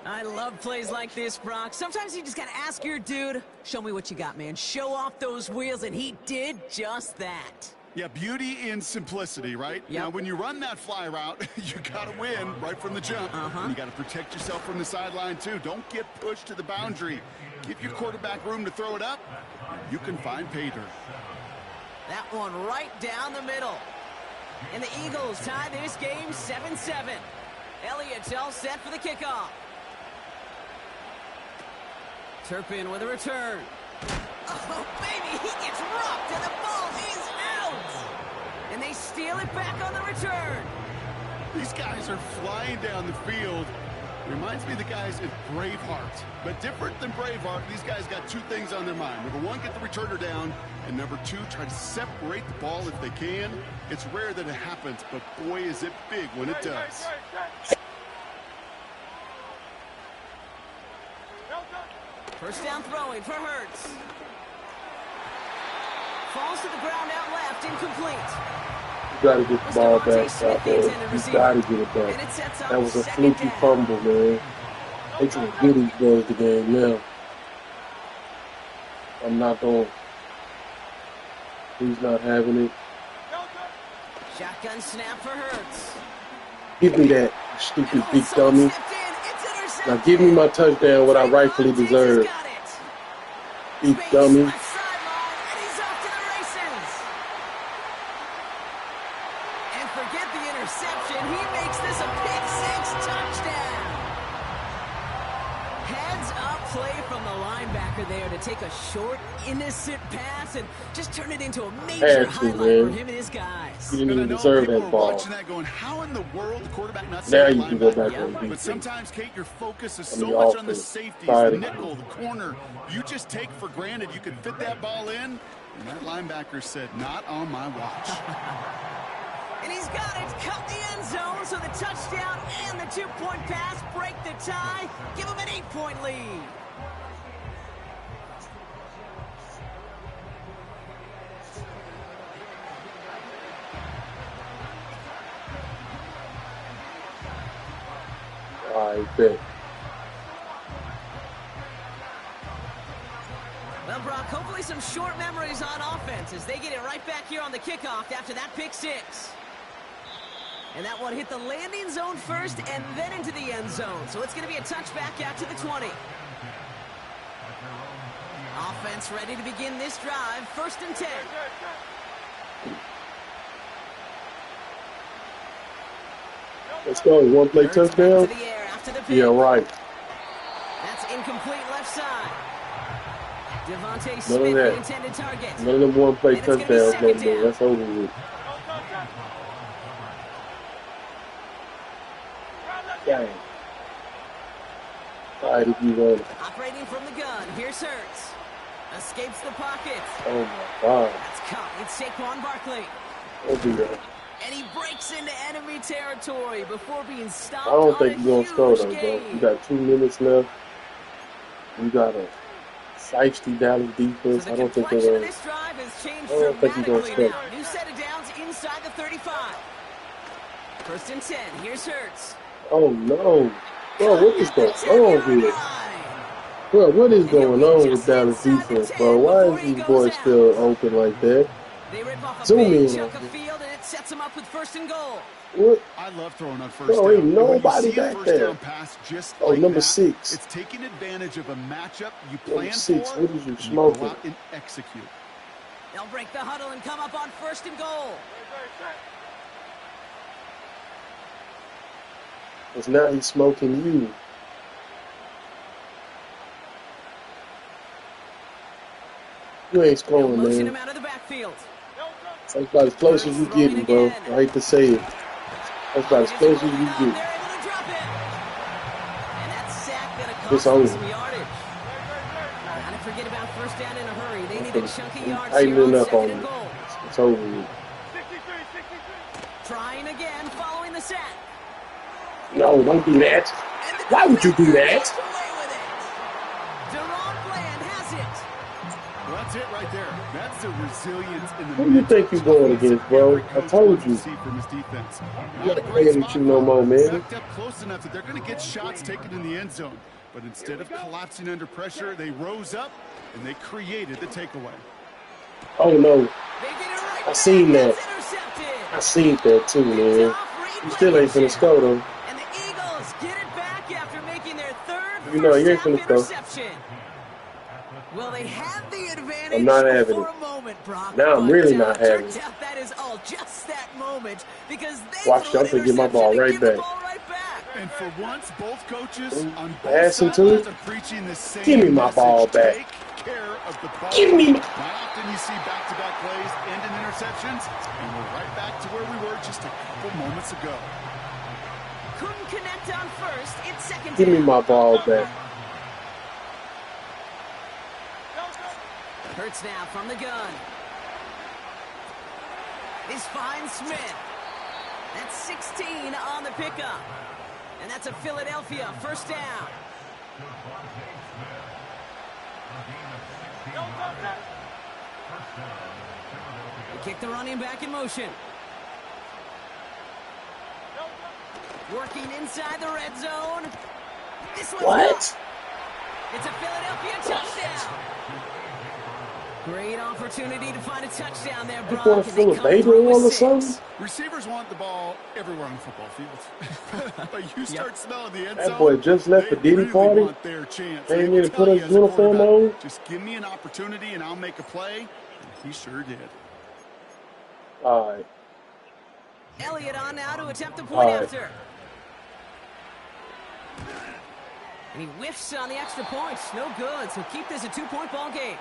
I love plays like this, Brock. Sometimes you just got to ask your dude, show me what you got, man. Show off those wheels, and he did just that. Yeah, beauty in simplicity, right? Yep. Now, when you run that fly route, you got to win right from the jump. And you got to protect yourself from the sideline, too. Don't get pushed to the boundary. Give your quarterback room to throw it up. You can find pay dirt. That one right down the middle. And the Eagles tie this game 7-7. Elliott's all set for the kickoff. Turpin with a return. Oh, baby, he gets rocked, and the ball is out. And they steal it back on the return. These guys are flying down the field. Reminds me of the guys in Braveheart. But different than Braveheart, these guys got two things on their mind. Number one, get the returner down. And number two, try to separate the ball if they can. It's rare that it happens, but boy, is it big when it does. First down throwing for Hurts. Falls to the ground out left, incomplete. You got to get the ball back out there. You got to get it back. That was a fluky fumble, man. They can get these boys the game now. I'm not going. He's not having it. Shotgun snap for Hurts. Give me that, you stupid big dummy. Now give me my touchdown, what I rightfully deserve. Big dummy. And forget the interception. He makes this a pick-six touchdown. Heads-up play from the linebacker there to take a short, innocent pass and just turn it into a major highlight for him and his guys. You didn't even deserve that ball. Watching that going, how in the world the quarterback not now seeing you can go back on But defense. sometimes, Kate, your focus is so much on the safeties, the nickel, the corner. You just take for granted you can fit that ball in. And that linebacker said, not on my watch. And he's got it. Cut the end zone, so the touchdown and the 2-point pass break the tie. Give him an 8-point lead. I bet. Well, Brock, hopefully some short memories on offense as they get it right back here on the kickoff after that pick six. And that one hit the landing zone first and then into the end zone. So it's going to be a touchback out to the 20. Offense ready to begin this drive. 1st and 10. Let's go. One play touchdown. Yeah, right. That's incomplete left side. Devontae None Smith, of that. the intended target. None of them one play And it's gonna be touchdowns no second more. down. That's over with. Dang. Tired if you want it. Operating from the gun. Here's Hurts. Escapes the pocket. Oh my God. That's caught. It's Saquon Barkley. Don't do that. And he breaks into enemy territory before being stopped. I don't think you're gonna score though, bro. You got 2 minutes left. You got a feisty Dallas defense. So I the don't think they're complexion of gonna. this drive has changed I don't think he's gonna dramatically score. now. New set of downs inside the 35. 1st and 10. Here's Hurts. Oh no, bro! What is going on here? Bro, what is going on with Dallas defense, bro? Why is these boys still open like that? They rip off a Zoom big in chunk on of me. field, and it sets them up with 1st and goal. What? I love throwing on first Bro, down. ain't And when you nobody see a back first there. down pass just Oh, like number that, 6. It's taking advantage of a matchup you Number plan 6, for. what is you and smoking? go out and execute. They'll break the huddle and come up on 1st and goal. Cause now he's smoking you. You ain't They'll scoring, motion man. him out of the backfield. That's about as close as you getting, bro. I hate to say it. That's about as close as you They're get. able to drop it. And that sack gonna It's cost them over. some yardage. Gotta forget about 1st down in a hurry. They need a chunky yards Tightening here on up 2nd on and it. goal. It's over with. Trying again, following the sack. No, don't do that. And the Why would you do defender that? gets away with it. Deron Bland has it. Well, that's it right there. That's the resilience in the Who do you think you're going against, bro? I told you. From his defense. I'm not playing with you no more, man. Backed up close enough that they're going to get shots taken in the end zone. But instead of collapsing under pressure, they rose up and they created the takeaway. Oh no. They get it right I seen that. That's intercepted. I seen that too, Picked man. off, read You play still ain't finna action. score though. And the Eagles get it back after making their third You know first you ain't half finna score. interception. Well, they had the I'm advantage not having for it. a moment, Brock, Now I'm but really not having turns it. out that is all just that moment because they Watch, threw I'm an finna get my interception ball to right give the back. ball right back. And for once, both coaches Ooh, on both passing to sidelines it. are preaching the Give me same my message. ball back. Take care of the ball. Give me. Not often you see back-to-back plays end in interceptions, and we're right back to where we were just a couple moments ago. Couldn't connect on first. It's second Give me down. my ball back. Hurts now from the gun. This finds Smith. That's 16 on the pickup. And that's a Philadelphia first down. They kick the running back in motion. Working inside the red zone. This one's What? up. It's a Philadelphia touchdown. Great opportunity to find a touchdown there, That Brock. boy And they full of come baby through with oil or something? 6. Receivers want the ball everywhere on the football field. But you start smelling the end That boy zone, just left they the Diddy really party. want their chance. Ain't They will need to tell put you his as a uniform quarterback, on. just give me an opportunity and I'll make a play. And he sure did. All right. Elliott on now to attempt the point All right. after. And he whiffs on the extra points. No good. So keep this a 2-point ball game.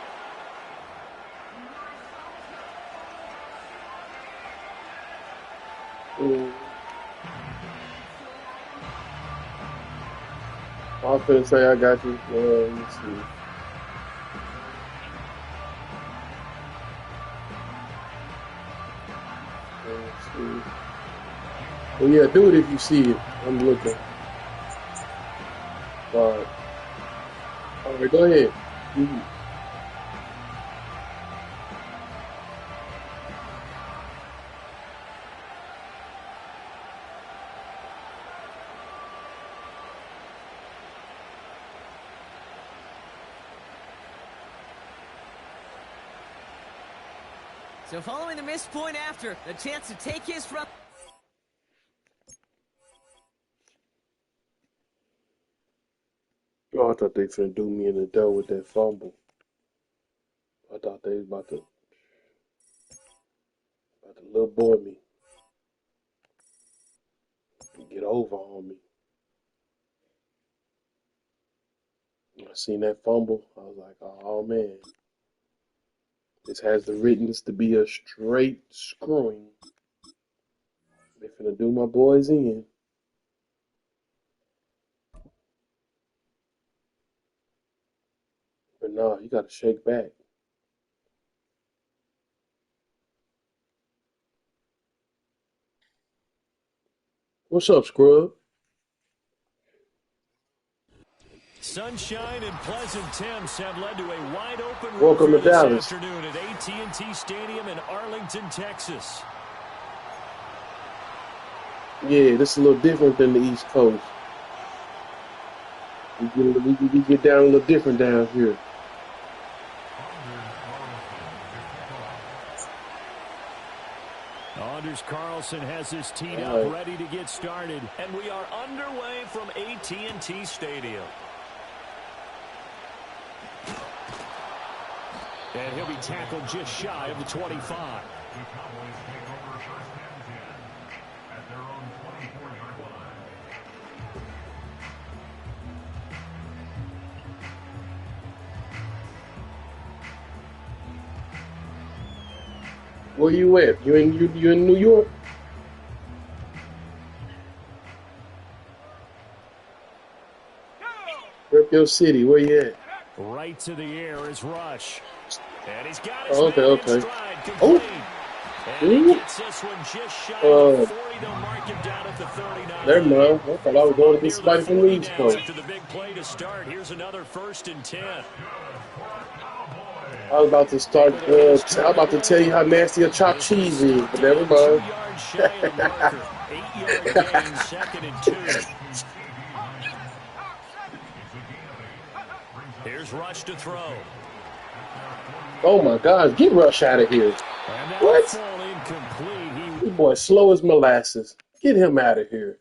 I was finna say I got you. Let me see. Let's see. Well, yeah, do it if you see it. I'm looking. All right. All right, go ahead. So following the missed point after, the chance to take his front. Oh, I thought they finna do me in the dough with that fumble. I thought they was about to little boy me. Get over on me. I seen that fumble. I was like, oh man. This has the writtenness to be a straight screwing. They finna do my boys in. But nah, you gotta shake back. What's up, Scrub? Sunshine and pleasant temps have led to a wide-open road Welcome to fair this Dallas. afternoon at AT&T Stadium in Arlington, Texas. Yeah, this is a little different than the East Coast. We get down a little different down here. Anders Carlson has his teed All up, right. ready to get started. And we are underway from AT&T Stadium. And he'll be tackled just shy of the 25. The Cowboys take over first and 10 at their own 24-yard line. Where you at? You in New York? Rep your city. Where you at? Right to the air is Rush. And he's got his Oh, okay, man in okay. stride, Oh. complete. And he Ooh. gets this one just shy of the 40. They'll mark him down at the 39. Never mind. I thought I was From going up to get near the somebody from the 40 East now Coast. after the big play to start. Here's another 1st and 10. I was about to start. I was about to tell you how nasty a chopped cheese is, but never mind. 2 yards shy of the marker. 8-yard gain, 2nd and 2. Here's Rush to throw. Oh my gosh, get Rush out of here. And now What? full incomplete. This boy slow as molasses. Get him out of here.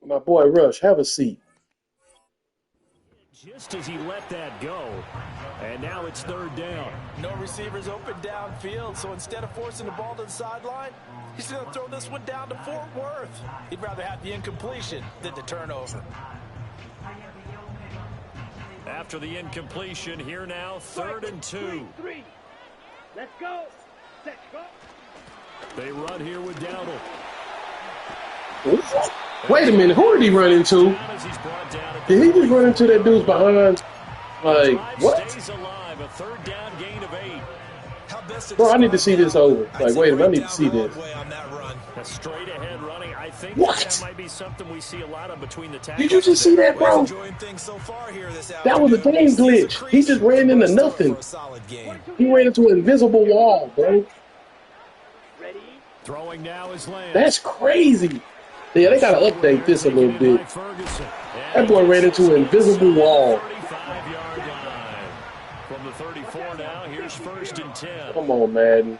My boy Rush, have a seat. Just as he let that go, and now it's third down. No receivers open downfield, so instead of forcing the ball to the sideline, he's going to throw this one down to Fort Worth. He'd rather have the incompletion than the turnover. After the incompletion, here now, 3rd and 2. Three. Let's go. Set, go. They run here with Dowdle. Wait a minute, who did he run into? Did he just run into that dude's behind? Like, what? Stays alive, a 3rd down gain of 8. Bro, I need to see this over. Like, wait a minute, I need to see this. A straight ahead running. I think What? that might be something we see a lot of between the tackles. Did you just see that, bro? That was a game glitch. He just ran into nothing. He ran into an invisible wall, bro. Ready. Throwing now is Lance. That's crazy. Yeah, they gotta update this a little bit. That boy ran into an invisible wall. 35-yard line. From the 34 now, here's 1st and 10. Come on, Madden.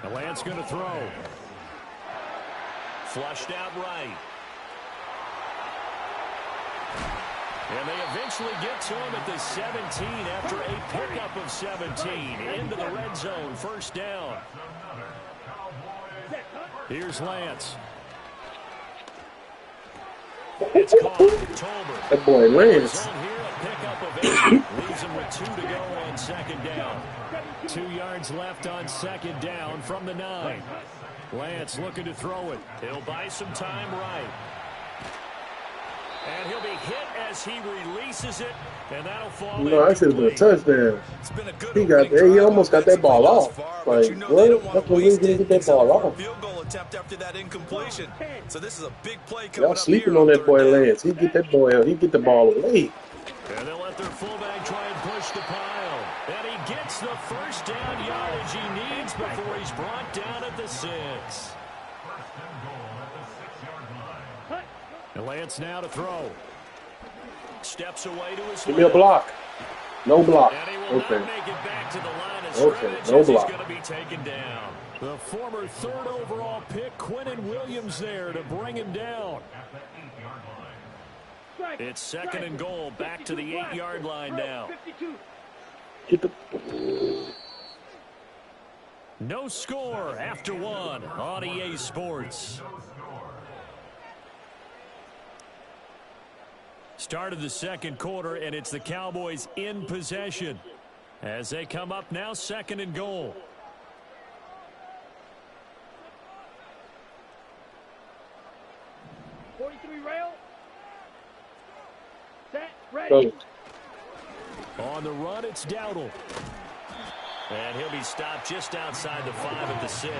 The Lance going to throw. Flushed out right. And they eventually get to him at the 17 after a pickup of 17 into the red zone. 1st down. Here's Lance. It's caught. Tolbert. That boy Lance. Zone here, a pickup of 8. Leaves him with 2 to go on 2nd down. 2 yards left on 2nd down from the 9. Lance looking to throw it. He'll buy some time right. And he'll be hit as he releases it, and that'll fall. You know, I said it was a touchdown. He almost got that ball off. Like, what? That's when we didn't get that ball off. Field goal attempt after that incompletion. So this is a big play coming Y'all up sleeping here on that 3rd boy down. Lance. He get that boy out. He get the ball away. And they'll let their fullback try and push the pile. And he gets the 1st down yardage he needs before he's brought down at the 6. And Lance now to throw. Steps away to his Give me a block. No block. And he will Okay. not make it back to the line of Okay, scrimmage no as block. he's going to be taken down. The former 3rd overall pick, Quinnen Williams, there to bring him down. It's 2nd and goal, back to the 8-yard line now. 52. Get the. No score after 1 on EA Sports. Start of the 2nd quarter, and it's the Cowboys in possession as they come up now 2nd and goal. Rail. Set. Ready. On the run, it's Dowdle. And he'll be stopped just outside the 5 at the 6.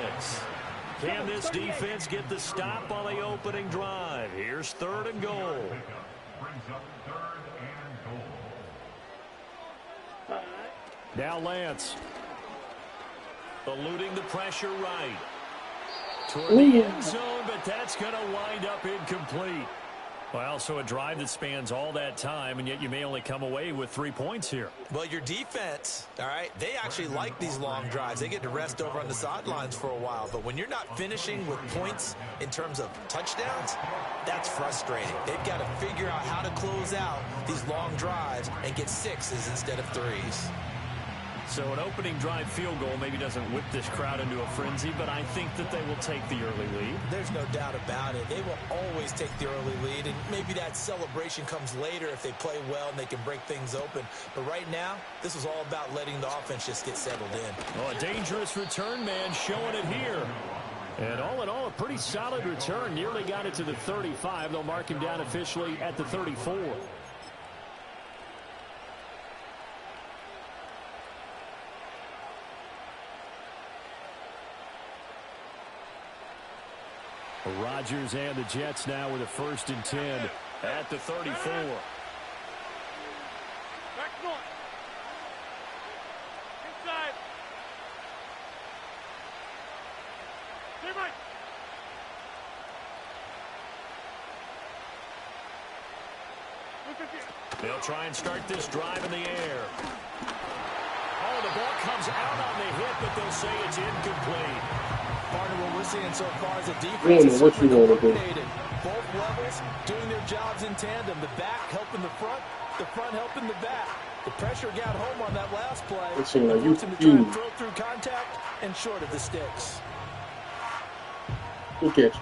Can this defense get the stop on the opening drive? Here's 3rd and goal. Now Lance. Eluding the pressure right. Toward the end zone, but that's going to wind up incomplete. Well, so a drive that spans all that time, and yet you may only come away with 3 points here. Well, your defense, all right, they actually like these long drives. They get to rest over on the sidelines for a while. But when you're not finishing with points in terms of touchdowns, that's frustrating. They've got to figure out how to close out these long drives and get 6s instead of 3s. So an opening drive field goal maybe doesn't whip this crowd into a frenzy, but I think that they will take the early lead. There's no doubt about it. They will always take the early lead, and maybe that celebration comes later if they play well and they can break things open. But right now, this is all about letting the offense just get settled in. Oh, a dangerous return man showing it here. And all in all, a pretty solid return. Nearly got it to the 35. They'll mark him down officially at the 34. Rodgers and the Jets now with a 1st and 10 at the 34. Back north. Inside. Stay right. They'll try and start this drive in the air. Oh, the ball comes out on the hit, but they'll say it's incomplete. Partner, what we're seeing so far is a I defense don't is know what you want to do. coordinated. Both levels doing their jobs in tandem. The back helping the front helping the back. The pressure got home on that last play. It seemed like you Forced him to try and confused. throw through contact and short of the sticks. Look at you.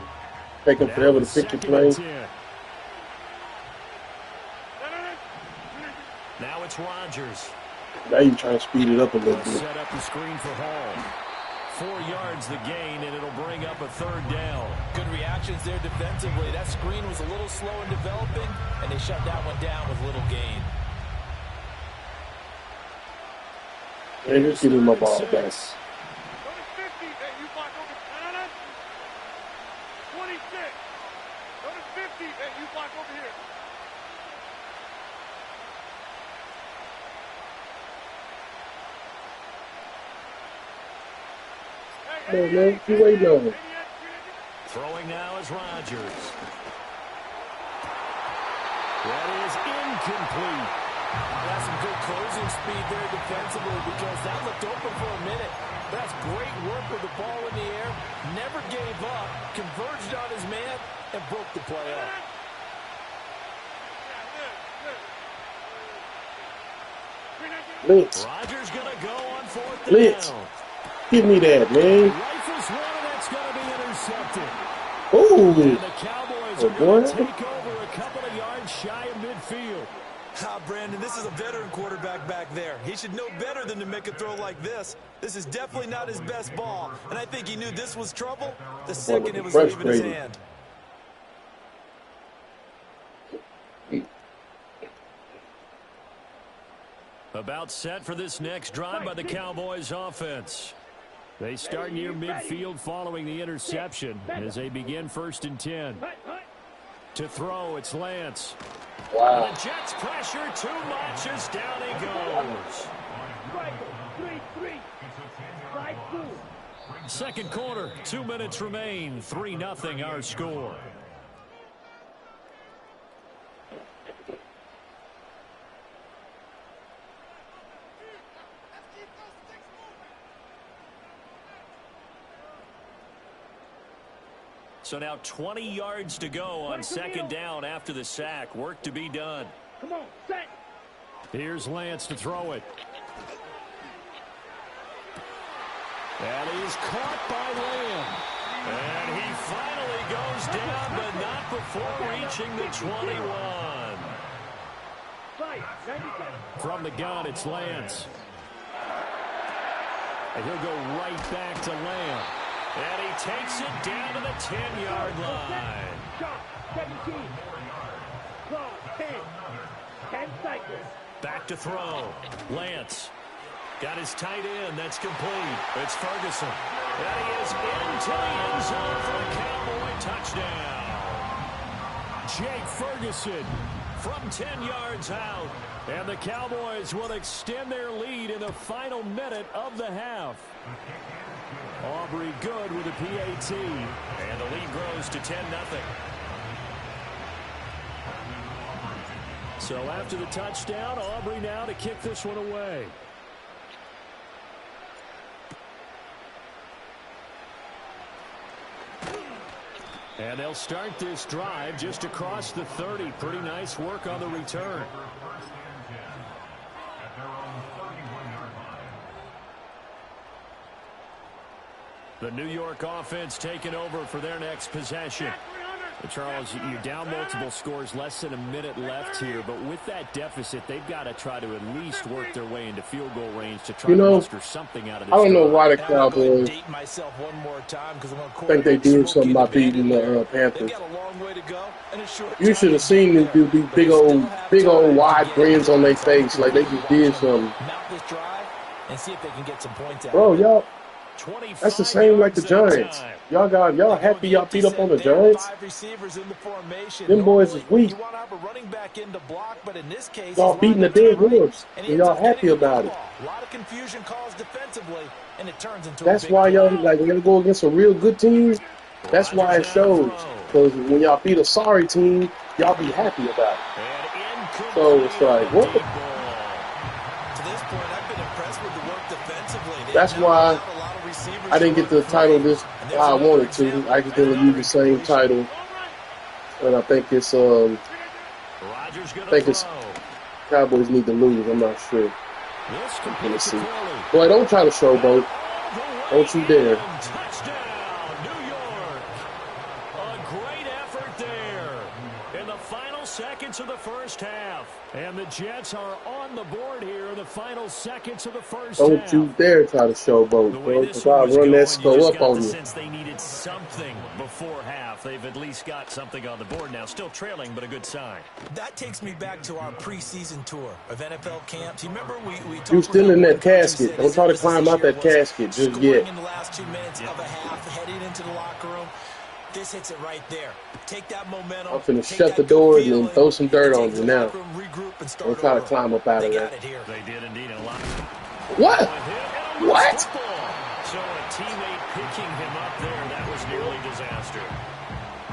Taking forever to pick your plane. Now it's Rodgers. Now you trying to speed it up a little bit. Set up the screen for Hall. 4 yards the gain, and it'll bring up a third down. Good reactions there defensively. That screen was a little slow in developing, and they shut that one down with little gain. Hey, just give me my ball back. Go to 50, hey, you block over. No. 26. Go to 50, hey, you block over here. Come on, man. What you waiting on? Throwing now is Rodgers. That is incomplete. That's some good closing speed there defensively because that looked open for a minute. That's great work with the ball in the air. Never gave up. Converged on his man and broke the play up. Blitz. Rodgers going to go on fourth Blitz. down. Give me that, man. Rifles one, and that's going to be intercepted. Ooh. And the Cowboys are going to take over a couple of yards shy of midfield. Brandon, this is a veteran quarterback back there. He should know better than to make a throw like this. This is definitely not his best ball, and I think he knew this was trouble the second it was leaving his hand. About set for this next drive by the Cowboys offense. They start near midfield following the interception as they begin 1st and 10. To throw, it's Lance. Wow. And the Jets pressure too much as down he goes. Second quarter, 2 minutes remain. 3-0 our score. So now 20 yards to go on second down after the sack. Work to be done. Come on, set. Here's Lance to throw it. That is caught by Lamb. And he finally goes down, but not before reaching the 21. From the gun, it's Lance. And he'll go right back to Lamb. And he takes it down to the 10-yard line. 17. 12, 10. 10 seconds. Back to throw. Lance. Got his tight end. That's complete. It's Ferguson. And he is into the end zone for a Cowboy touchdown. Jake Ferguson from 10 yards out. And the Cowboys will extend their lead in the final minute of the half. Aubrey good with a PAT. And the lead grows to 10-0. So after the touchdown, Aubrey now to kick this one away. And they'll start this drive just across the 30. Pretty nice work on the return. The New York offense taking over for their next possession. And Charles, you're down multiple scores, less than a minute left here. But with that deficit, they've got to try to at least work their way into field goal range to try to muster something out of this. I don't know why the Cowboys think they do something by beating the Panthers. You should have seen them do these big old wide grins on their face like they just did something. Bro, y'all. That's the same like the Giants. Y'all happy y'all beat up on the Giants? Them boys is weak. Y'all beating the dead horse, and y'all happy about it. That's why y'all like when you go against a real good team. That's why it shows. Because when y'all beat a sorry team, y'all be happy about it. And So it's like, what? To this point, I've been impressed with the work defensively. They That's have not allowed why a lot of receivers I didn't to get the run title free. this And there's how I another wanted to. example I of accidentally another used the same incompletion. title, and I think it's Rodgers gonna throw. Cowboys need to lose. I'm not sure. This Let's completes to see. Curley. Boy, don't try to showboat. Don't you dare. Touchdown, New York. A great effort there in the final seconds of the first half. And the Jets are on the board here in the final seconds of the first half. Don't you dare try to showboat, The way bro. this Because one I'll was run going, that you score just up got on the you. sense they needed something before half. They've at least got something on the board now. Still trailing, but a good sign. That takes me back to our preseason tour of NFL camps. You remember we talked You still in that about one coach who casket. said Don't his try to emphasis climb this out year that was casket just scoring yet. in the last 2 minutes of a half, heading into the locker room. This hits it right there. Take that momentum. I'm finna take shut that the good door and then feeling, throw some dirt and on take you the now. locker room, regroup, and start Don't try to over. climb up out They of got that. it here. They did indeed a lot. What? What? So a teammate picking him up there, that was nearly disaster.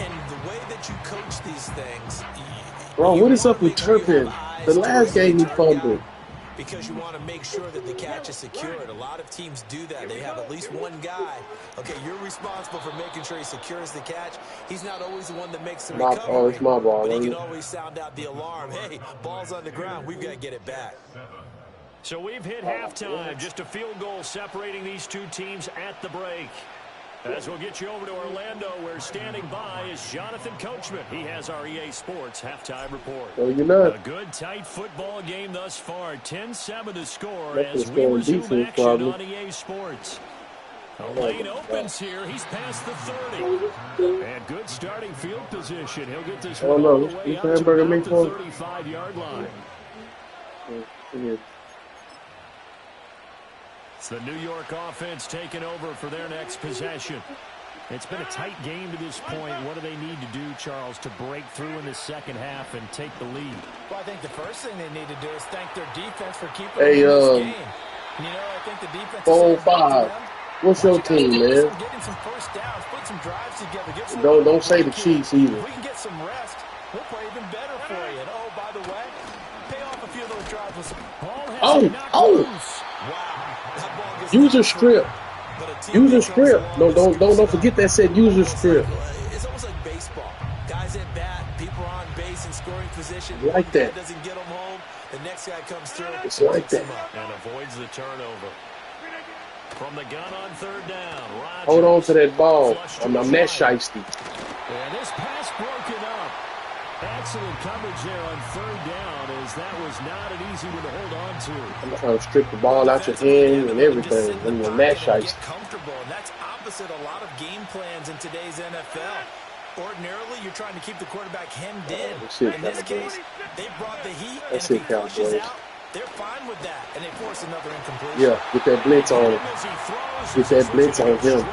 And the way that you coach these things, Bro, you what is wanna up with make sure you have Turpin? eyes The towards last the game he return fumbled. guy, because you want to make sure that the catch is secured. A lot of teams do that. They have at least one guy. Okay, you're responsible for making sure he secures the catch. He's not always the one that makes the Oh, recovery, it's my ball, but he ain't can it? always sound out the alarm. Hey, ball's on the ground. We've got to get it back. So we've hit halftime. Just a field goal separating these two teams at the break. As we'll get you over to Orlando, where standing by is Jonathan Coachman. He has our EA Sports halftime report. No, you're not. A good, tight football game thus far. 10-7 to score That's as what's we going resume defense, action probably. on EA Sports. The lane opens here. He's past the 30. And good starting field position. He'll get this I one don't all know. the way This out to hamburger about meat the for 35-yard line. Yeah. It's the New York offense taking over for their next possession. It's been a tight game to this point. What do they need to do, Charles, to break through in the second half and take the lead? Well, I think the first thing they need to do is thank their defense for keeping Hey, them in this game. You know, I think the defense is 4-5. What's your team, man? getting some first downs, put some drives together, get some Don't say the Chiefs either. If we can get some rest, we'll play even better for you. And, oh, by the way, pay off a few of those drives with some... Oh! User strip. User strip. Don't forget that said user strip. It's almost like baseball. Guys at bat, people are on base in scoring position. Like that. Doesn't get them home. The next guy comes through. It's like that. And avoids the turnover. From the gun on third down. Rodgers. Hold on to that ball. I'm that shiesty. And this pass broken up. Excellent coverage there on third down, as that was not an easy one to hold on to. I'm trying to strip the ball out your hand and everything. I'm that shiesty. Comfortable, and that's opposite a lot of game plans in today's NFL. Ordinarily, you're trying to keep the quarterback hemmed in. In this case, they brought the heat, and if he pushes out, they're fine with that, and they force another incompletion. Yeah, get that blitz on him. Get that blitz on him.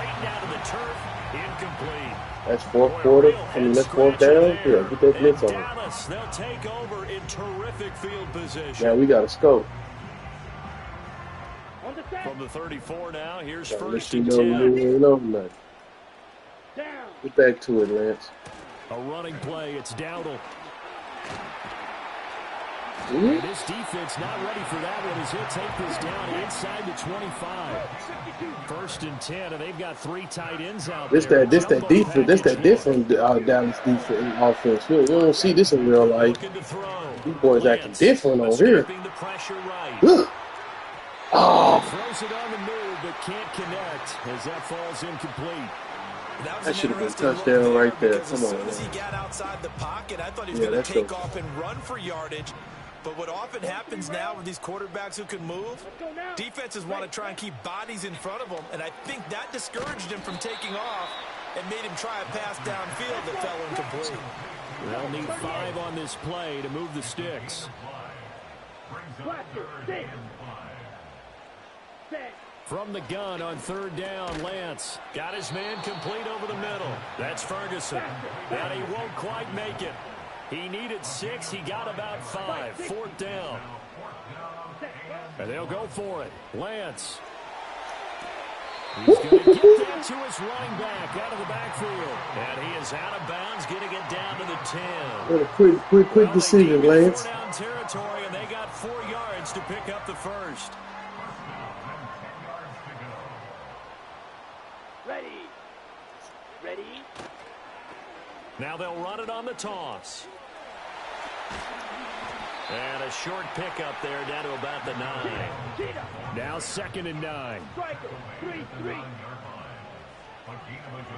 That's fourth quarter. That's fourth down. Yeah, get that blitz on him. They'll take over in terrific field position. Now we got to scope. From the 34 now, here's Yeah, first you and know, 10. you know nothing. Get back to it, Lance. A running play. It's Dowdle. Mm-hmm. This defense not ready for that one as he'll take this down inside the 25. First and 10, and they've got three tight ends out there. This that defense. This that different Dallas defense offense. You don't see this in real life. These boys acting different on here. Oh. Throws it on the move, but can't connect as that falls incomplete. That should have been a touchdown right there. Come on, man. As he got outside the pocket, I thought he was going to take off and run for yardage. But what often happens now with these quarterbacks who can move, defenses want to try and keep bodies in front of them, and I think that discouraged him from taking off and made him try a pass downfield that fell incomplete. They'll need 5 on this play to move the sticks. From the gun on third down, Lance got his man complete over the middle. That's Ferguson, and he won't quite make it. He needed 6. He got about 5. Fourth down. And they'll go for it. Lance. He's going to get that to his running back out of the backfield. And he is out of bounds, getting it down to the 10. What a quick decision, They gave it Lance. 4 down territory, and they got 4 yards to pick up the first. Ready. Now they'll run it on the toss. And a short pickup there down to about the 9. Now 2nd and 9. Striker, 3-3.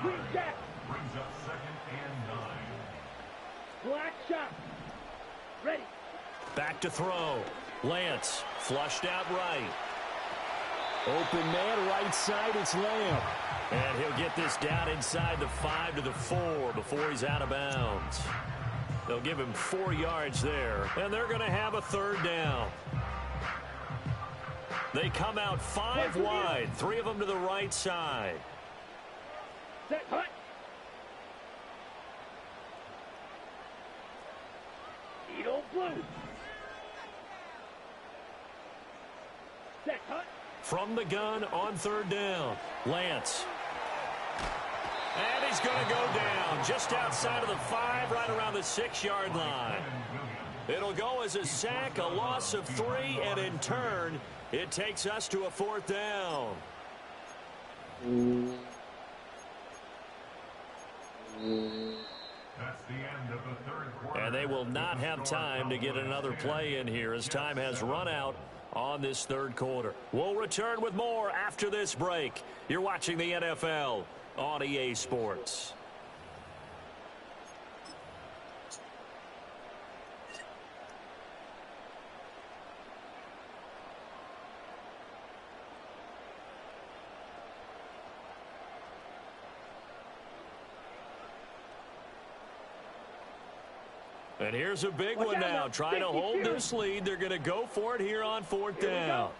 Green jack. Brings up 2nd and 9. Black shot. Ready. Back to throw. Lance flushed out right. Open man, right side, it's Lamb. And he'll get this down inside the 5 to the 4 before he's out of bounds. They'll give him 4 yards there, and they're going to have a 3rd down. They come out 5 wide, 3 of them to the right side. Set, hut. Edo blue. Set, hut. From the gun on 3rd down, Lance. And he's going to go down just outside of the 5, right around the 6-yard line. It'll go as a sack, a loss of 3, and in turn, it takes us to a 4th down. That's the end of the 3rd quarter. And they will not have time to get another play in here as time has run out on this 3rd quarter. We'll return with more after this break. You're watching the NFL on EA Sports. And here's a big one now. Trying to hold this lead. They're going to go for it here on 4th down.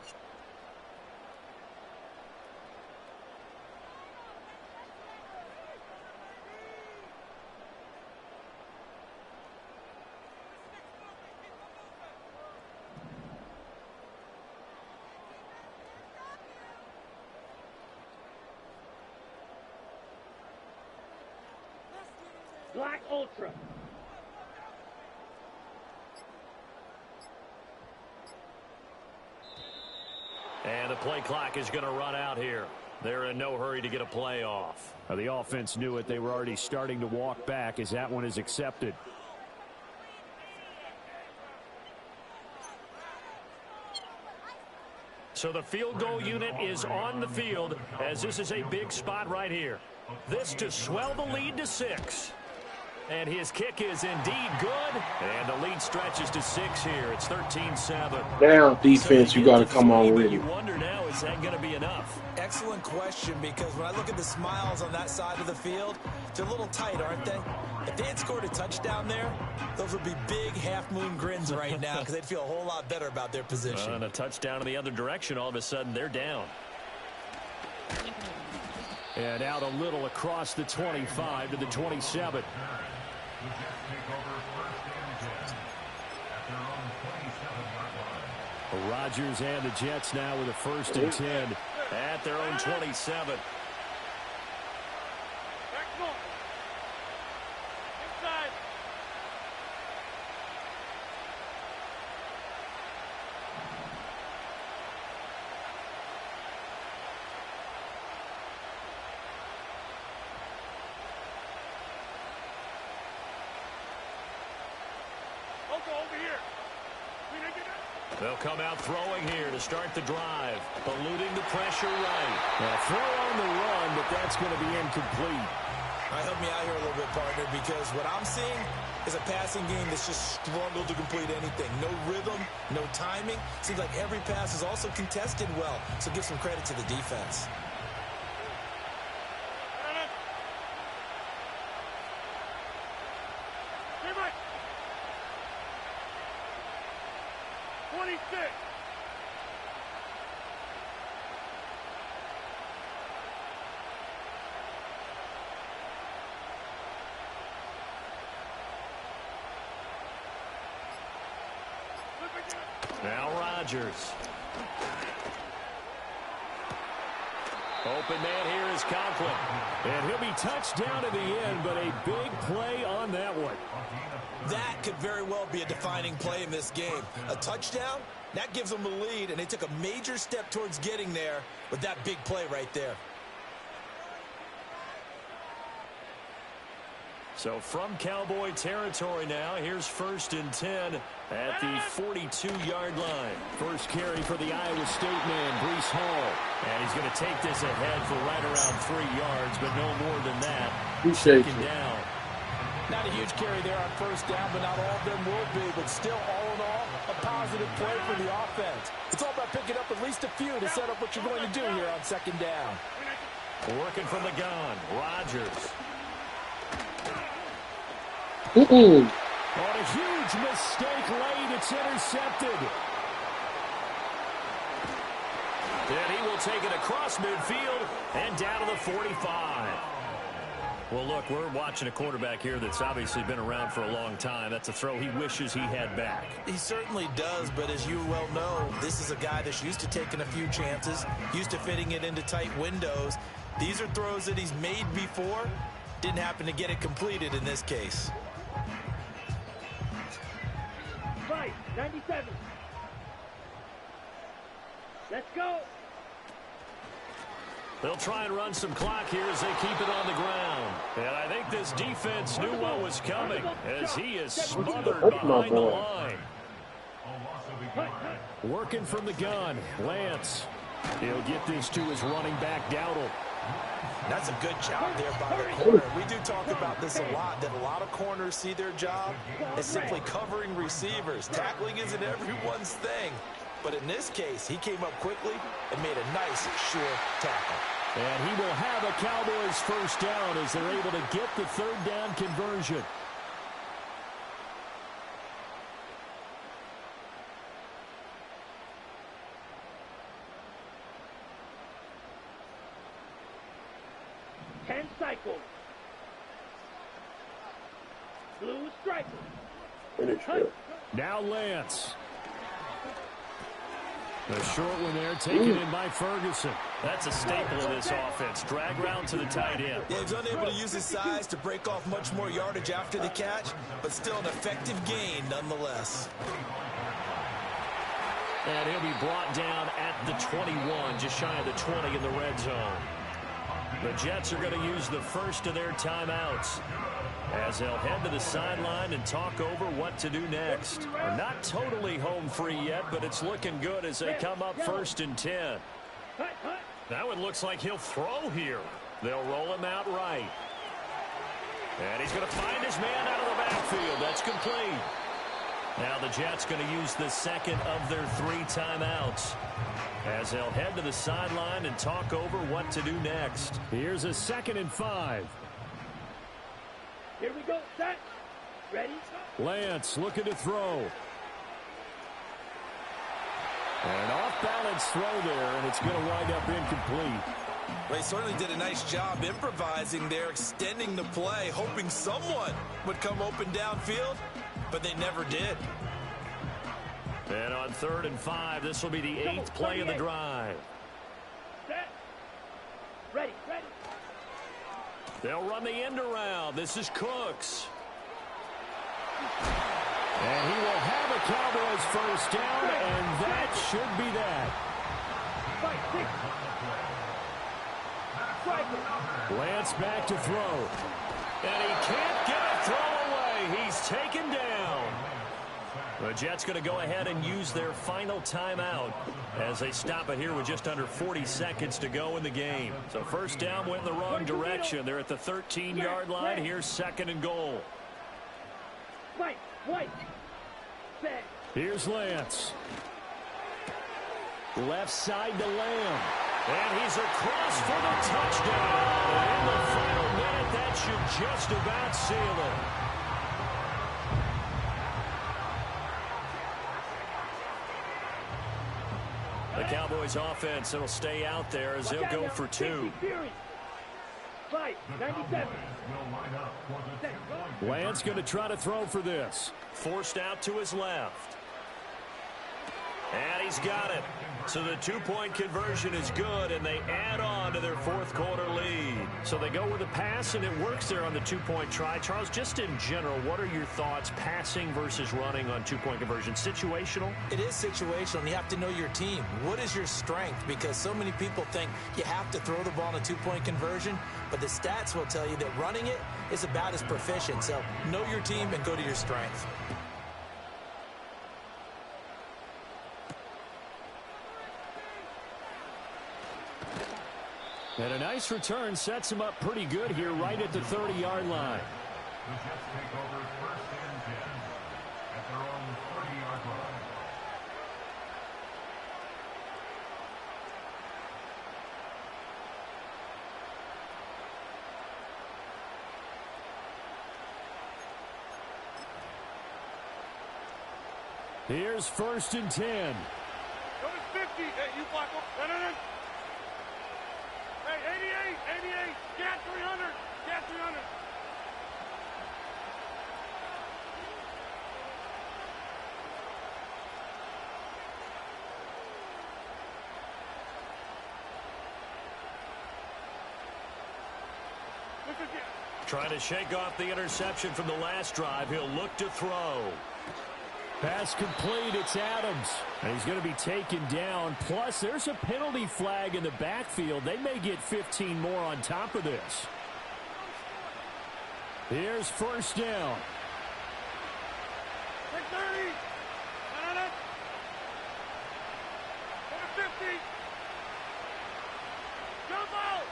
Black Ultra. And the play clock is going to run out here. They're in no hurry to get a play off. The offense knew it. They were already starting to walk back as that one is accepted. So the field goal unit is on the field as this is a big spot right here. This to swell the lead to 6. And his kick is indeed good. And the lead stretches to 6 here. It's 13-7. Down defense, you got to come on with You it. wonder now, is that going to be enough? Excellent question, because when I look at the smiles on that side of the field, they're a little tight, aren't they? If they had scored a touchdown there, those would be big half-moon grins right now because they'd feel a whole lot better about their position. And a touchdown in the other direction, all of a sudden they're down. And out a little across the 25 to the 27. Rodgers and the Jets now with a 1st and 10 at their own 27. Back north. Inside. Over here. They'll come out throwing here to start the drive, eluding the pressure right. Now throw on the run, but that's going to be incomplete. All right, help me out here a little bit, partner, because what I'm seeing is a passing game that's just struggled to complete anything. No rhythm, no timing. Seems like every pass is also contested well, so give some credit to the defense. Now Rodgers. Open man here is Conklin. And he'll be touched down in the end, but a big play on that one. That could very well be a defining play in this game. A touchdown, that gives them the lead, and they took a major step towards getting there with that big play right there. So from Cowboy territory now, here's 1st and 10 at the 42-yard line. First carry for the Iowa State man, Breece Hall. And he's going to take this ahead for right around 3 yards, but no more than that. Second down. Not a huge carry there on first down, but not all of them will be. But still, all in all, a positive play for the offense. It's all about picking up at least a few to set up what you're going to do here on second down. Working from the gun, Rodgers. Mm-mm. On a huge mistake late, it's intercepted. And he will take it across midfield and down to the 45. Well, look, we're watching a quarterback here that's obviously been around for a long time. That's a throw he wishes he had back. He certainly does, but as you well know, this is a guy that's used to taking a few chances, used to fitting it into tight windows. These are throws that he's made before. Didn't happen to get it completed in this case. Right, 97. Let's go. They'll try and run some clock here as they keep it on the ground. And I think this defense knew what was coming as he is smothered behind the line. Working from the gun, Lance. He'll get this to his running back, Dowdle. That's a good job there by the corner. We do talk about this a lot, that a lot of corners see their job as simply covering receivers. Tackling isn't everyone's thing. But in this case, he came up quickly and made a nice, sure tackle. And he will have a Cowboys first down as they're able to get the third down conversion. Cycle. Blue striker. Finish it. Now Lance. The short one there taken in by Ferguson. That's a staple of this offense. Drag route to the tight end. Yeah, he's unable to use his size to break off much more yardage after the catch, but still an effective gain nonetheless. And he'll be brought down at the 21, just shy of the 20 in the red zone. The Jets are going to use the first of their timeouts as they'll head to the sideline and talk over what to do next. They're not totally home free yet, but it's looking good as they come up 1st and 10. That one looks like he'll throw here. They'll roll him out right. And he's going to find his man out of the backfield. That's complete. Now the Jets going to use the second of their 3 timeouts as they'll head to the sideline and talk over what to do next. Here's a 2nd and 5. Here we go. Set. Ready. Lance looking to throw. An off-balance throw there, and it's going to wind up incomplete. They certainly did a nice job improvising there, extending the play, hoping someone would come open downfield, but they never did. And on 3rd and 5, this will be the 8th play of the drive. Set. Ready. They'll run the end around. This is Cooks. And he will have a Cowboys first down, and that should be that. Lance back to throw. And he can't get a throw away. He's taken down. The Jets going to go ahead and use their final timeout as they stop it here with just under 40 seconds to go in the game. So first down went in the wrong direction. They're at the 13-yard line. Here's 2nd and goal. Here's Lance. Left side to Lamb. And he's across for the touchdown. And in the final minute, that should just about seal it. The Cowboys offense will stay out there as they'll go for 2. Lance going to try to throw for this. Forced out to his left. And he's got it. So the two-point conversion is good, and they add on to their fourth-quarter lead. So they go with a pass, and it works there on the two-point try. Charles, just in general, what are your thoughts passing versus running on two-point conversion? Situational? It is situational, and you have to know your team. What is your strength? Because so many people think you have to throw the ball in a two-point conversion, but the stats will tell you that running it is about as proficient. So know your team and go to your strength. And a nice return sets him up pretty good here right at the 30-yard line. The Jets take over 1st and 10 at their own 30-yard line. Here's 1st and 10. Go to 50. Hey, you block up. No. Hey, 88. Cat 300. Cat 300. Look again. Trying to shake off the interception from the last drive. He'll look to throw. Pass complete. It's Adams. And he's going to be taken down. Plus, there's a penalty flag in the backfield. They may get 15 more on top of this. Here's 1st down. Take 30. No. Go to 50. Jump out.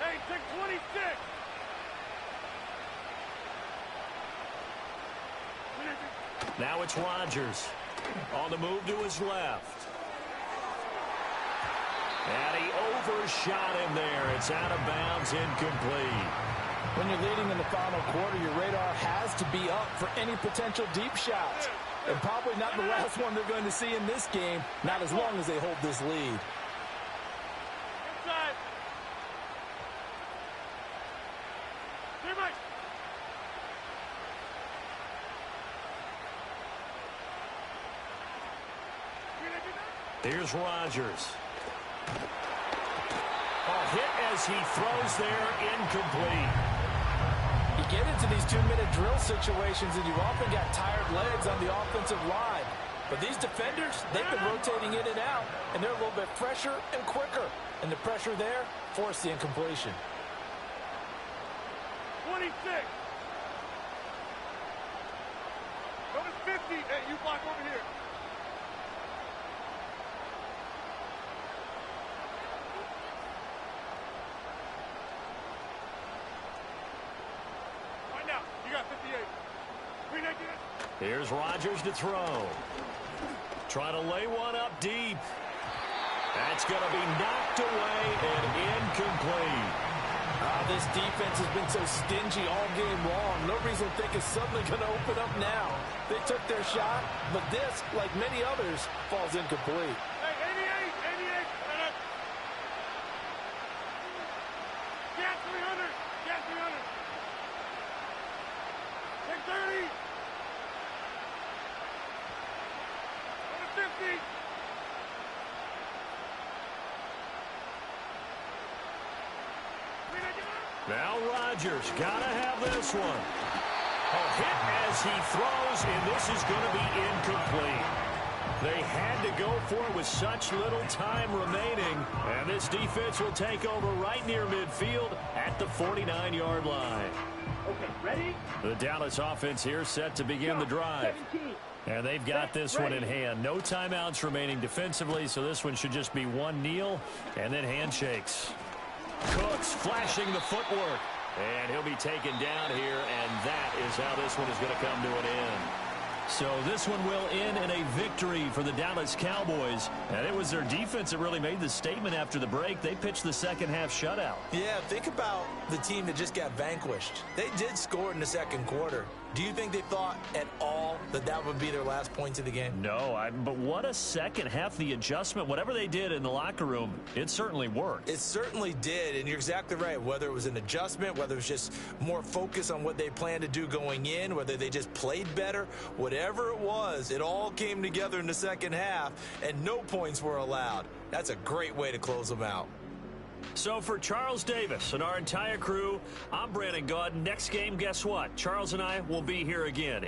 Hey, take 26. Now it's Rodgers on the move to his left. And he overshot him there. It's out of bounds, incomplete. When you're leading in the final quarter, your radar has to be up for any potential deep shots. And probably not the last one they're going to see in this game, not as long as they hold this lead. Inside. Here's Rodgers. Hit as he throws there, incomplete. You get into these 2-minute drill situations and you've often got tired legs on the offensive line. But these defenders, they've been rotating in and out, and they're a little bit fresher and quicker. And the pressure there forced the incompletion. 26. Go to 50. Hey, you block over here. You got 58. Here's Rodgers to throw. Trying to lay one up deep. That's going to be knocked away and incomplete. This defense has been so stingy all game long. No reason to think it's suddenly going to open up now. They took their shot, but this, like many others, falls incomplete. Hey, 88. Get 300. Get 300. Take 30. Go to 50. Now Rodgers got to have this one. Hit as he throws, and this is going to be incomplete. They had to go for it with such little time remaining, and this defense will take over right near midfield at the 49-yard line. Okay, ready? The Dallas offense here set to begin the drive. 17. And they've got this one in hand. No timeouts remaining defensively, so this one should just be one kneel and then handshakes. Cooks flashing the footwork. And he'll be taken down here, and that is how this one is going to come to an end. So this one will end in a victory for the Dallas Cowboys. And it was their defense that really made the statement after the break. They pitched the second-half shutout. Yeah, think about the team that just got vanquished. They did score in the second quarter, Do you think they thought at all that that would be their last points of the game? No, but what a second half. The adjustment, whatever they did in the locker room, it certainly worked. It certainly did, and you're exactly right. Whether it was an adjustment, whether it was just more focus on what they planned to do going in, whether they just played better, whatever it was, it all came together in the second half, and no points were allowed. That's a great way to close them out. So for Charles Davis and our entire crew, I'm Brandon Gaud. Next game, guess what? Charles and I will be here again.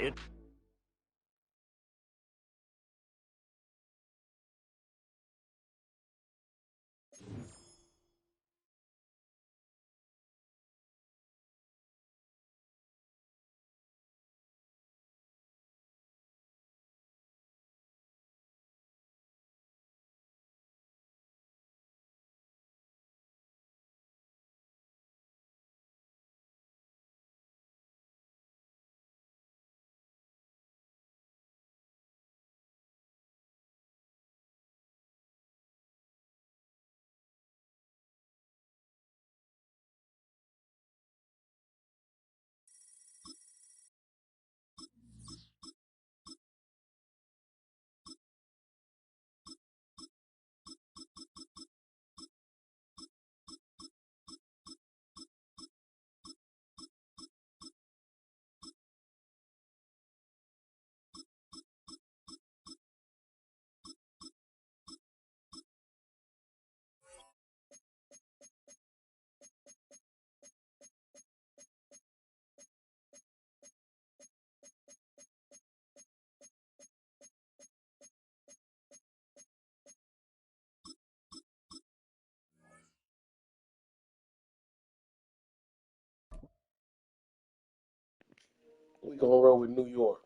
We gonna roll with New York.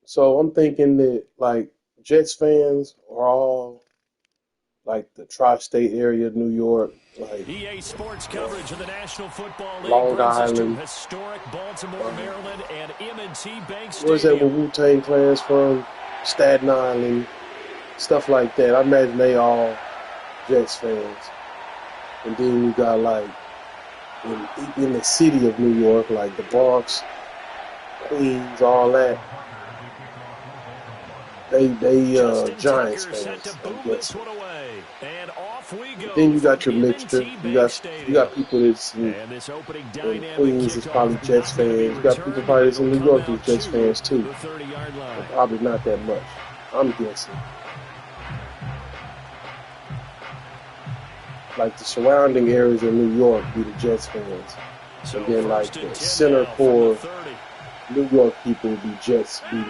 So I'm thinking that like Jets fans are all like the tri-state area of New York, like EA Sports coverage of the National Football League Long brings us to Island. historic Baltimore, Maryland, and M&T Bank Where's that where Stadium. Wu-Tang Clan's from? Staten Island, stuff like that. I imagine they all Jets fans. And then you got like in the city of New York, like the Bronx, Queens, all that. They Justin Giants Tucker set fans, to I boom guess. this one away. And off we go. Then you got your from mixture. M&T You Bank got people that's and this opening in dynamic Queens is probably kickoff Jets not gonna be fans. You got people returned. probably that's in It'll New come York out that's Jets to fans too. the 30-yard line. But probably not that much. I'm guessing. Like the surrounding areas of New York be the Jets fans. So And then like first and the 10 center now from the core 30. New York people be Jets, be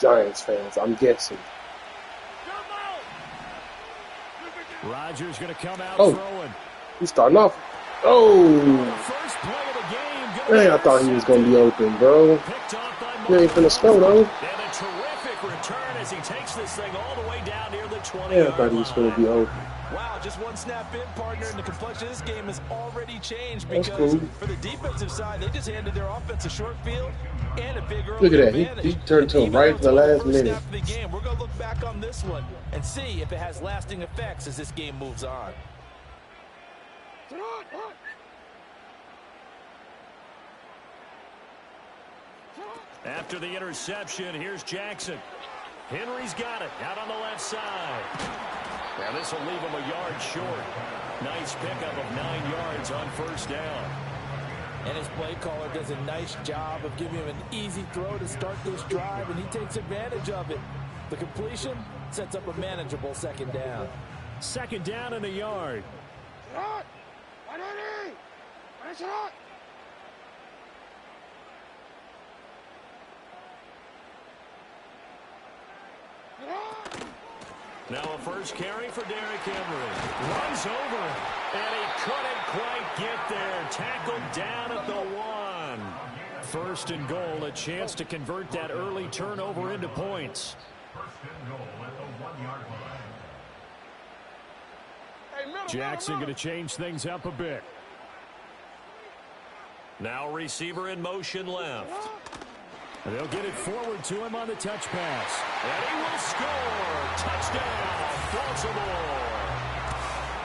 Giants fans. I'm guessing. Rodgers going to come out Oh, throwing. he's starting off. Oh, First play of the game. man, I thought he was gonna be open, bro. Picked off by He ain't finna score though. And a terrific return as he takes this thing all the way down near the 20-yard Man, I thought he was line. gonna be open. Wow, just one snap in, partner, and the complexion of this game has already changed That's because cool. for the defensive side, they just handed their offense a short field and a big early Look at that. advantage. He turned to him Even right though in the it's only last first minute. snap of the game, we're going to look back on this one and see if it has lasting effects as this game moves on. After the interception, here's Jackson. Henry's got it out on the left side. Now this will leave him a yard short. Nice pickup of 9 yards on first down. And his play caller does a nice job of giving him an easy throw to start this drive, and he takes advantage of it. The completion sets up a manageable second down. Second down in a yard. Now a first carry for Derrick Henry. Runs over, and he couldn't quite get there. Tackled down at the 1. First and goal, a chance to convert that early turnover into points. First and goal at the 1-yard line. Jackson going to change things up a bit. Now receiver in motion left. And they'll get it forward to him on the touch pass. And he will score. Touchdown, Baltimore.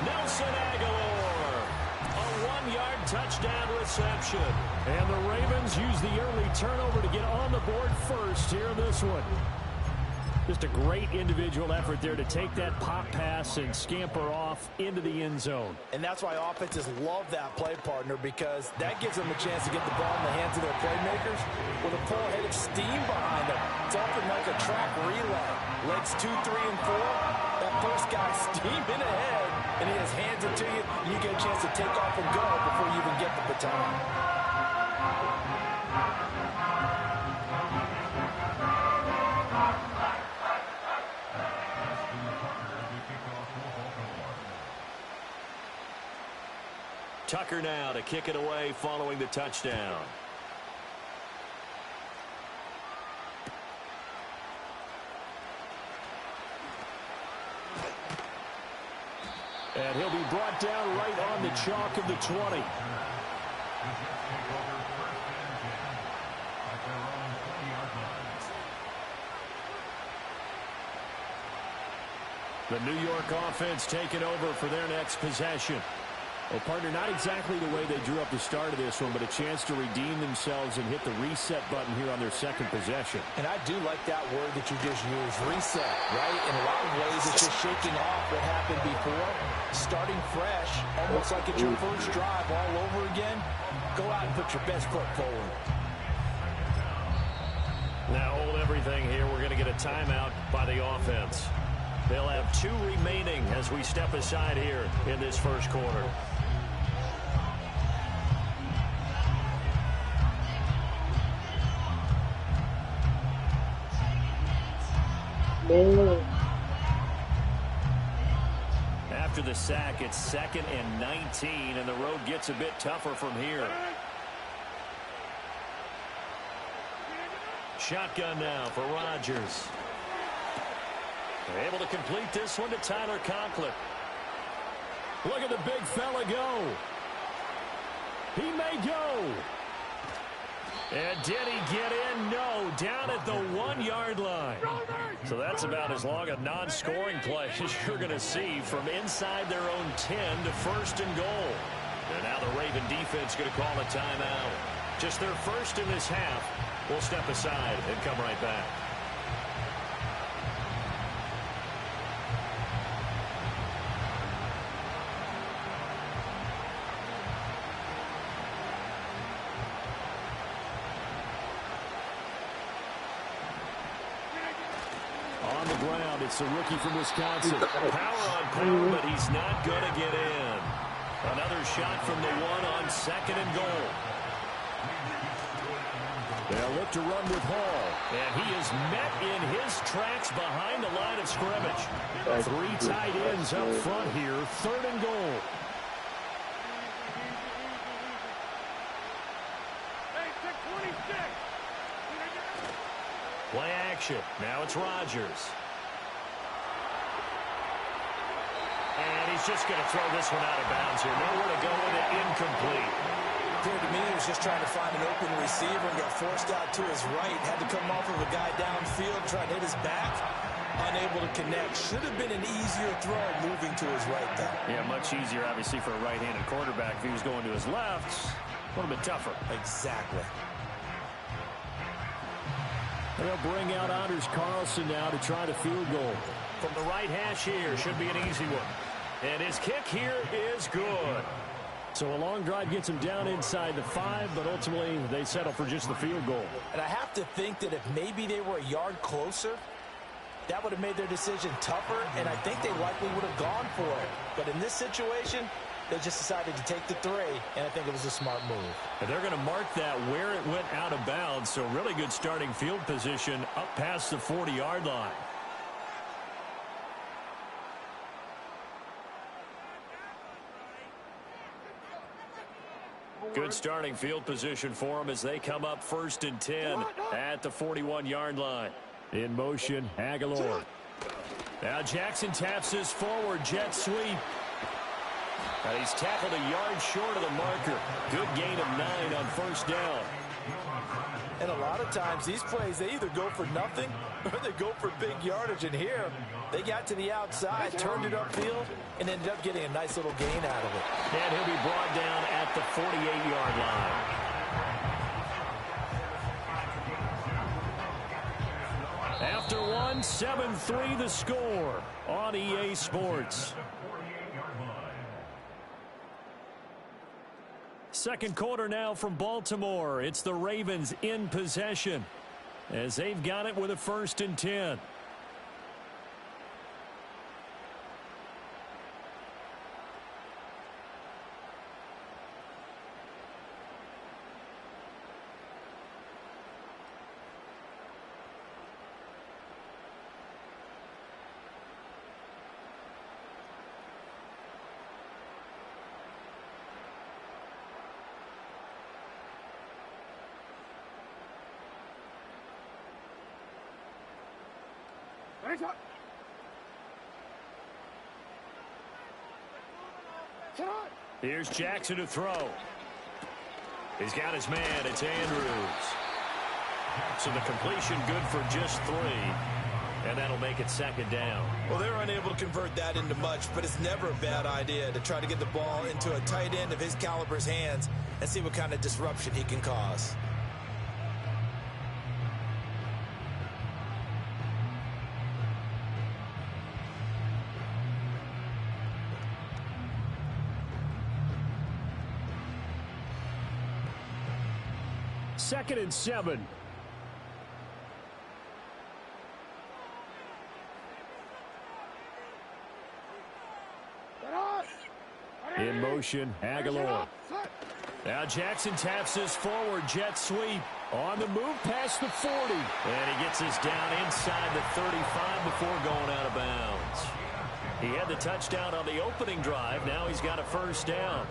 Nelson Aguilar. A one-yard touchdown reception. And the Ravens use the early turnover to get on the board first here in this one. Just a great individual effort there to take that pop pass and scamper off into the end zone. And that's why offenses love that play, partner, because that gives them a chance to get the ball in the hands of their playmakers with a full head of steam behind them. It's often like a track relay. Legs 2, 3, and 4. That first guy steaming ahead, and he has hands it to you, and you get a chance to take off and go before you even get the baton. Tucker now to kick it away following the touchdown. And he'll be brought down right on the chalk of the 20. The New York offense taking over for their next possession. Well, partner, not exactly the way they drew up the start of this one, but a chance to redeem themselves and hit the reset button here on their second possession. And I do like that word that you just used, reset, right? In a lot of ways, it's just shaking off what happened before, starting fresh, almost like it's your first drive all over again. Go out and put your best foot forward. Now hold everything here. We're going to get a timeout by the offense. They'll have 2 remaining as we step aside here in this first quarter. After the sack, it's 2nd and 19, and the road gets a bit tougher from here. Shotgun now for Rodgers. They're able to complete this one to Tyler Conklin. Look at the big fella go. He may go. And did he get in? No, down at the 1-yard line. So that's about as long a non-scoring play as you're going to see from inside their own 10 to 1st and goal. And now the Raven defense going to call a timeout. Just their first in this half. We'll step aside and come right back. On the ground, it's the rookie from Wisconsin. Power on power, but he's not going to get in. Another shot from the 1 on 2nd and goal. They'll look to run with Hall, and he is met in his tracks behind the line of scrimmage. 3 tight ends up front here, 3rd and goal. Play action. Now it's Rodgers. And he's just going to throw this one out of bounds here. Nowhere to go with it. Incomplete. Appeared to me he was just trying to find an open receiver and got forced out to his right. Had to come off of a guy downfield, trying to hit his back. Unable to connect. Should have been an easier throw moving to his right, though. Yeah, much easier, obviously, for a right-handed quarterback. If he was going to his left, a little bit tougher. Exactly. They'll bring out Anders Carlson now to try the field goal. From the right hash here, should be an easy one. And his kick here is good. So a long drive gets him down inside the 5, but ultimately they settle for just the field goal. And I have to think that if maybe they were a yard closer, that would have made their decision tougher, and I think they likely would have gone for it. But in this situation, they just decided to take the 3, and I think it was a smart move. And they're going to mark that where it went out of bounds, so really good starting field position up past the 40-yard line. Good starting field position for them as they come up 1st and 10 at the 41-yard line. In motion, Aguilar. Now Jackson taps his forward jet sweep. And he's tackled a yard short of the marker. Good gain of 9 on 1st down. And a lot of times these plays, they either go for nothing or they go for big yardage. And here, they got to the outside, turned it upfield, and ended up getting a nice little gain out of it. And he'll be brought down at the 48-yard line. After one, 7-3 the score on EA Sports. Second quarter now from Baltimore. It's the Ravens in possession as they've got it with a 1st and 10. Here's Jackson to throw. He's got his man. It's Andrews. So the completion good for just 3. And that'll make it 2nd down. Well, they were unable to convert that into much, but it's never a bad idea to try to get the ball into a tight end of his caliber's hands and see what kind of disruption he can cause. Second and 7. In motion, Aguilar. Now Jackson taps his forward jet sweep. On the move past the 40. And he gets us down inside the 35 before going out of bounds. He had the touchdown on the opening drive. Now he's got a 1st down.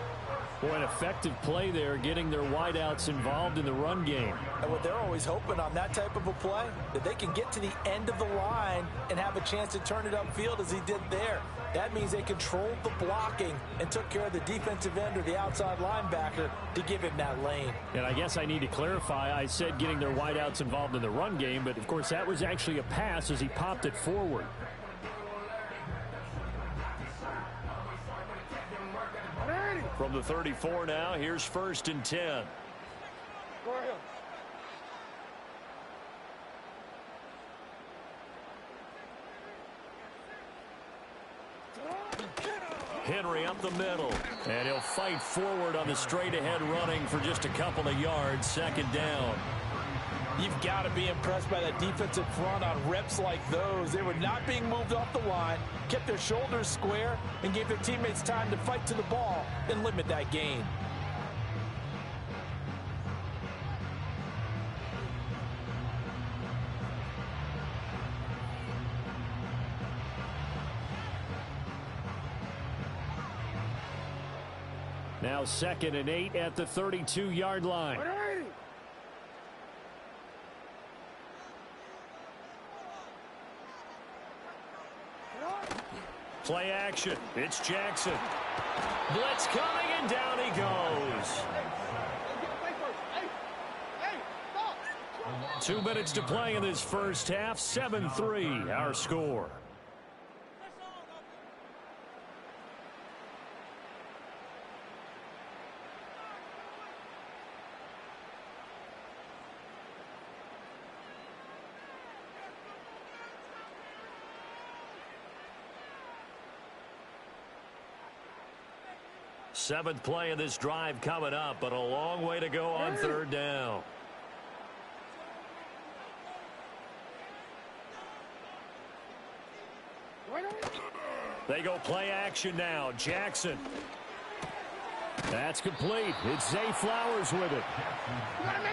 Boy, an effective play there, getting their wideouts involved in the run game. And what they're always hoping on that type of a play, that they can get to the end of the line and have a chance to turn it upfield as he did there. That means they controlled the blocking and took care of the defensive end or the outside linebacker to give him that lane. And I guess I need to clarify, I said getting their wideouts involved in the run game, but of course that was actually a pass as he popped it forward. From the 34 now, here's 1st and 10. Henry up the middle, and he'll fight forward on the straight-ahead running for just a couple of yards. 2nd down. You've got to be impressed by that defensive front on reps like those. They were not being moved off the line, kept their shoulders square, and gave their teammates time to fight to the ball and limit that gain. Now 2nd and 8 at the 32-yard line. Play action. It's Jackson. Blitz coming, and down he goes. 2 minutes to play in this first half. 7-3 our score. Seventh play of this drive coming up, but a long way to go on 3rd down. They go play action now. Jackson. That's complete. It's Zay Flowers with it.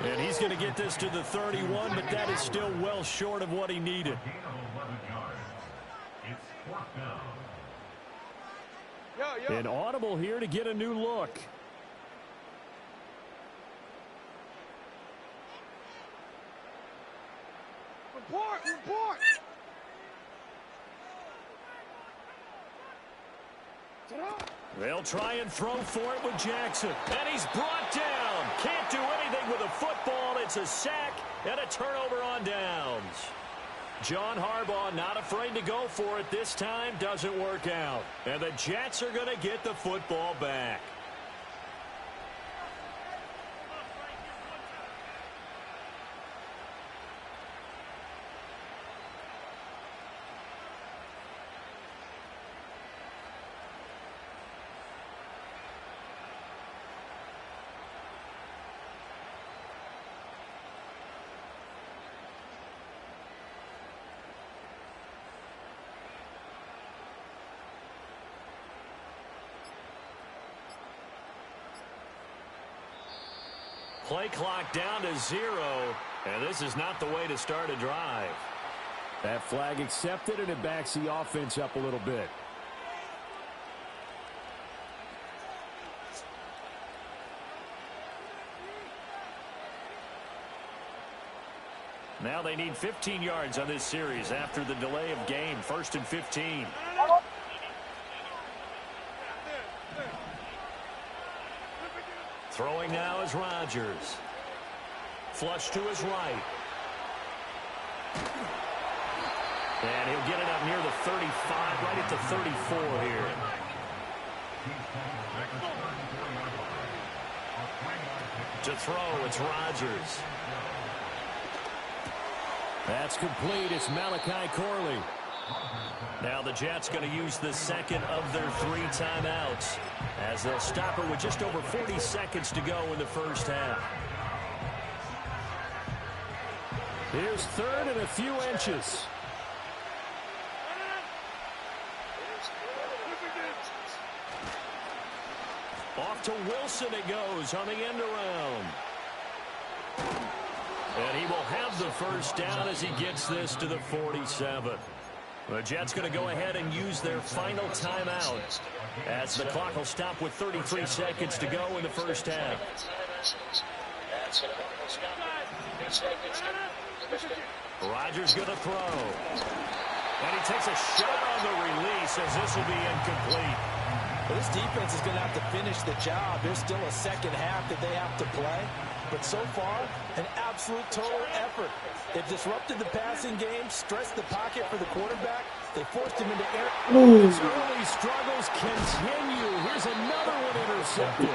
And he's going to get this to the 31, but that is still well short of what he needed. An audible here to get a new look. Report! They'll try and throw for it with Jackson. And he's brought down. Can't do anything with a football it's a sack and a turnover on downs. John Harbaugh not afraid to go for it this time. Doesn't work out. And the Jets are going to get the football back. Play clock down to 0, and this is not the way to start a drive. That flag accepted, and it backs the offense up a little bit. Now they need 15 yards on this series after the delay of game. 1st and 15. Throwing now is Rodgers. Flush to his right. And he'll get it up near the 35, right at the 34 here. To throw, it's Rodgers. That's complete. It's Malachi Corley. Now the Jets going to use the second of their 3 timeouts as they'll stop it with just over 40 seconds to go in the first half. Here's 3rd and a few inches. Off to Wilson it goes on the end around. And he will have the first down as he gets this to the 47. The Jets going to go ahead and use their final timeout as the clock will stop with 33 seconds to go in the first half. Rodgers going to throw. And he takes a shot on the release as this will be incomplete. Well, this defense is going to have to finish the job. There's still a second half that they have to play. But so far, an absolute total effort. They've disrupted the passing game, stressed the pocket for the quarterback. They forced him into air. His early struggles continue. Here's another one intercepted.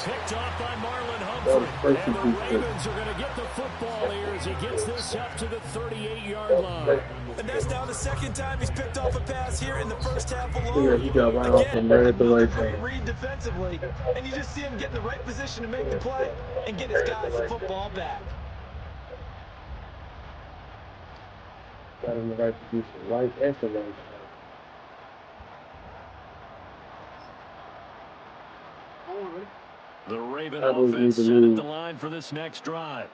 Picked off by Marlon Humphrey. And the Ravens are going to get the football here as he gets this up to the 38-yard line. And that's now the second time he's picked off a pass here in the first half alone. Yeah, he got right off and ran at the right Great time. read defensively, and you just see him get in the right position to make the play and get his guys the football back. Got in the right position, right at the right time. The Raven Cowboys offense need to set at lose. the line for this next drive.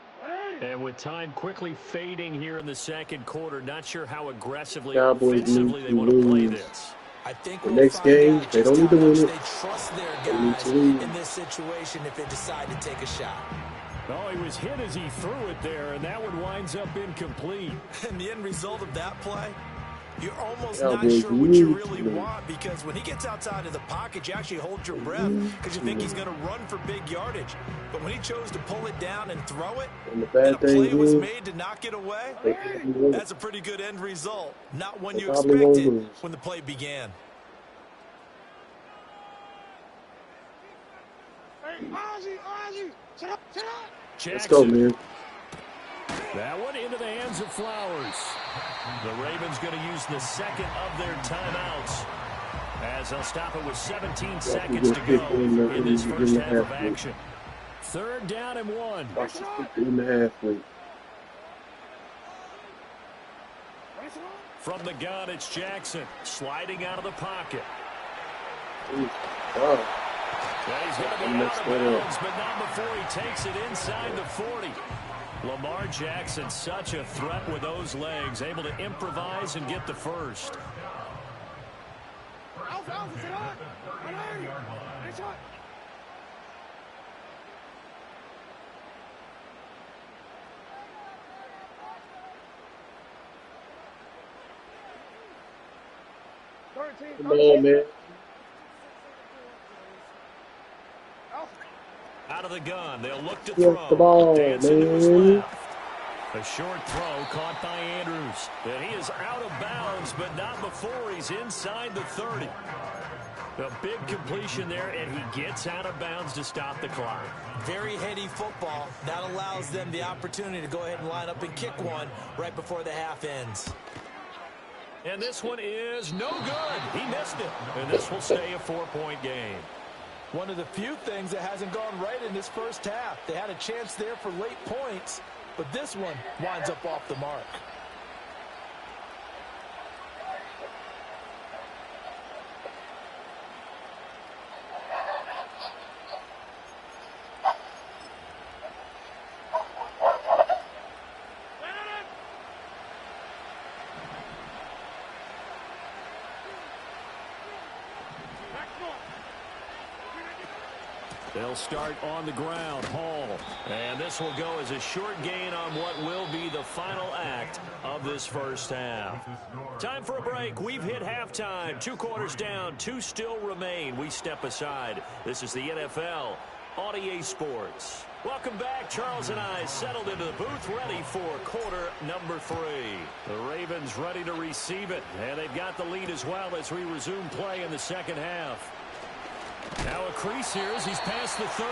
And with time quickly fading here in the second quarter, not sure how aggressively or Cowboys offensively need they to want to play lose. this. I think The we'll next find game, out they just don't need to how win much it. they trust their They need guys to lose. in this situation if they decide to take a shot. Oh, he was hit as he threw it there, and that one winds up incomplete. And the end result of that play, you're almost Cowboys not sure what you need really to lose. want, because when he gets outside of the pocket, you actually hold your breath because you think he's going to run for big yardage. But when he chose to pull it down and throw it, And the and bad a play thing was is, made to knock it away, they probably won't. that's a pretty good end result. Not one They you probably won't expected lose. when the play began. Hey, Ozzy, shut up. Let's go, man. That one into the hands of Flowers. The Ravens going to use the second of their timeouts as they'll stop it with 17 seconds to go in this first half of action. 3rd down and 1. Watch this 50.5 week. From the gun, it's Jackson sliding out of the pocket. Wow. Well, he's going to be out of bounds, but not before he takes it inside the 40. Lamar Jackson, such a threat with those legs, able to improvise and get the first. Come on, man. Out of of the gun. They'll look to Get the throw. ball, Dancing to his man. left. A short throw caught by Andrews. And he is out of bounds, but not before he's inside the 30. A big completion there, and he gets out of bounds to stop the clock. Very heady football. That allows them the opportunity to go ahead and line up and kick one right before the half ends. And this one is no good. He missed it. And this will stay a 4-point game. One of the few things that hasn't gone right in this first half. They had a chance there for late points, but this one winds up off the mark. They'll start on the ground. Hall. And this will go as a short gain on what will be the final act of this first half. Time for a break. We've hit halftime. 2 quarters down. 2 still remain. We step aside. This is the NFL on EA Sports. Welcome back. Charles and I settled into the booth, ready for quarter number 3. The Ravens ready to receive it. And they've got the lead as well as we resume play in the second half. Now a crease here as he's past the 30.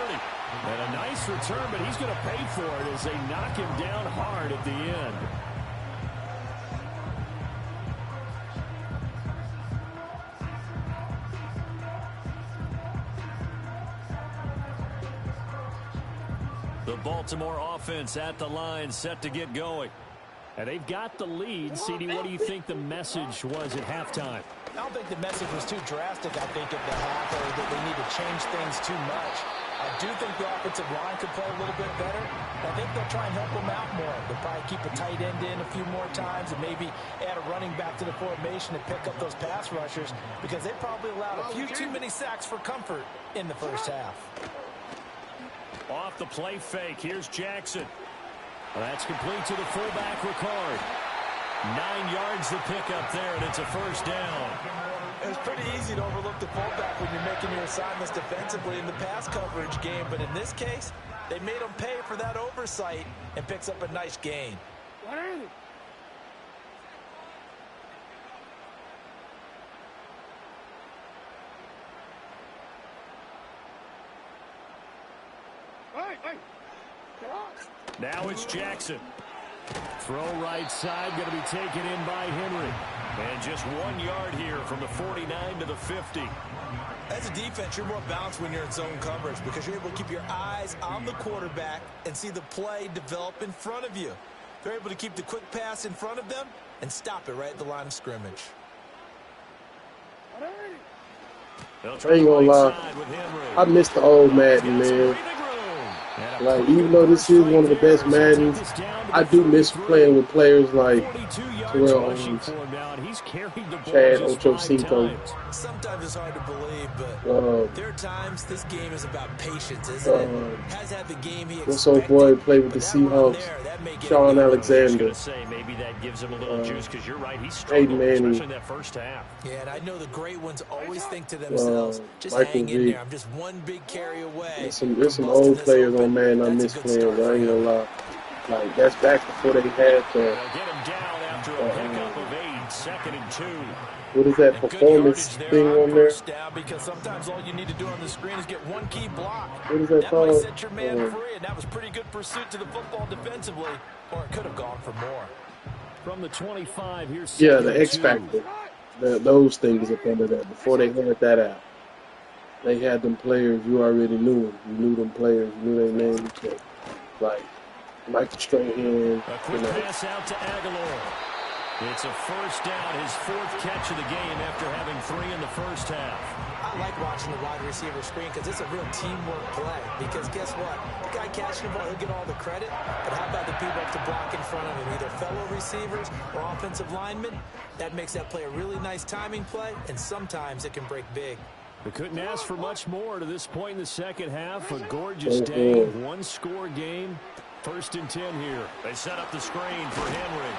And a nice return, but he's going to pay for it as they knock him down hard at the end. The Baltimore offense at the line, set to get going. And they've got the lead. CD, what do you think the message was at halftime? I don't think the message was too drastic, I think, at the half, or that they need to change things too much. I do think the offensive line could play a little bit better. I think they'll try and help them out more. They'll probably keep a tight end in a few more times and maybe add a running back to the formation and pick up those pass rushers, because they probably allowed a few too many sacks for comfort in the first half. Off the play fake, here's Jackson. That's complete to the fullback, Ricard. 9 yards to pick up there, and it's a first down. It's pretty easy to overlook the fullback when you're making your assignments defensively in the pass coverage game, but in this case, they made him pay for that oversight and picks up a nice gain. Now it's Jackson. Throw right side, going to be taken in by Henry. And just 1 yard here from the 49 to the 50. As a defense, you're more balanced when you're in zone coverage because you're able to keep your eyes on the quarterback and see the play develop in front of you. They're able to keep the quick pass in front of them and stop it right at the line of scrimmage. I ain't gonna lie. I miss the old Madden, man. Like, even though this is one of the best Maddens, I do miss playing with players like Terrell Owens, Chad Ochocinco. Sometimes it's hard to believe, but there are times this game is about patience, isn't it? Has had the game he what's old boy played with the Seahawks? Sean Alexander. Maybe that gives him a little juice, because you're right, he struggled, especially in that first half. Yeah, and I know the great ones always think to themselves, just Michael hang in there. I'm just one big carry away. There's some old players on Madden I miss playing. I ain't gonna lie. Like, that's back before they had the. They'll get him down after a pickup of 8, 2nd and 2. What is that performance thing on there? Down, because sometimes all you need to do on the screen is get one key block. What is that called? Might set your man free, and that was pretty good pursuit to the football defensively, or it could have gone for more. From the 25, here's the X Factor. Those things up under that. Before they had that out, they had them players. You already knew them. You knew them players. You knew their names. Like Michael Strahan. A quick pass out to Aguilar. It's a first down, his 4th catch of the game after having 3 in the first half. I like watching the wide receiver screen because it's a real teamwork play. Because guess what? The guy catching the ball, he'll get all the credit. But how about the people up to block in front of him, either fellow receivers or offensive linemen? That makes that play a really nice timing play, and sometimes it can break big. They couldn't ask for much more to this point in the second half. A gorgeous day, 1-score game. 1st and 10 here. They set up the screen for Henry.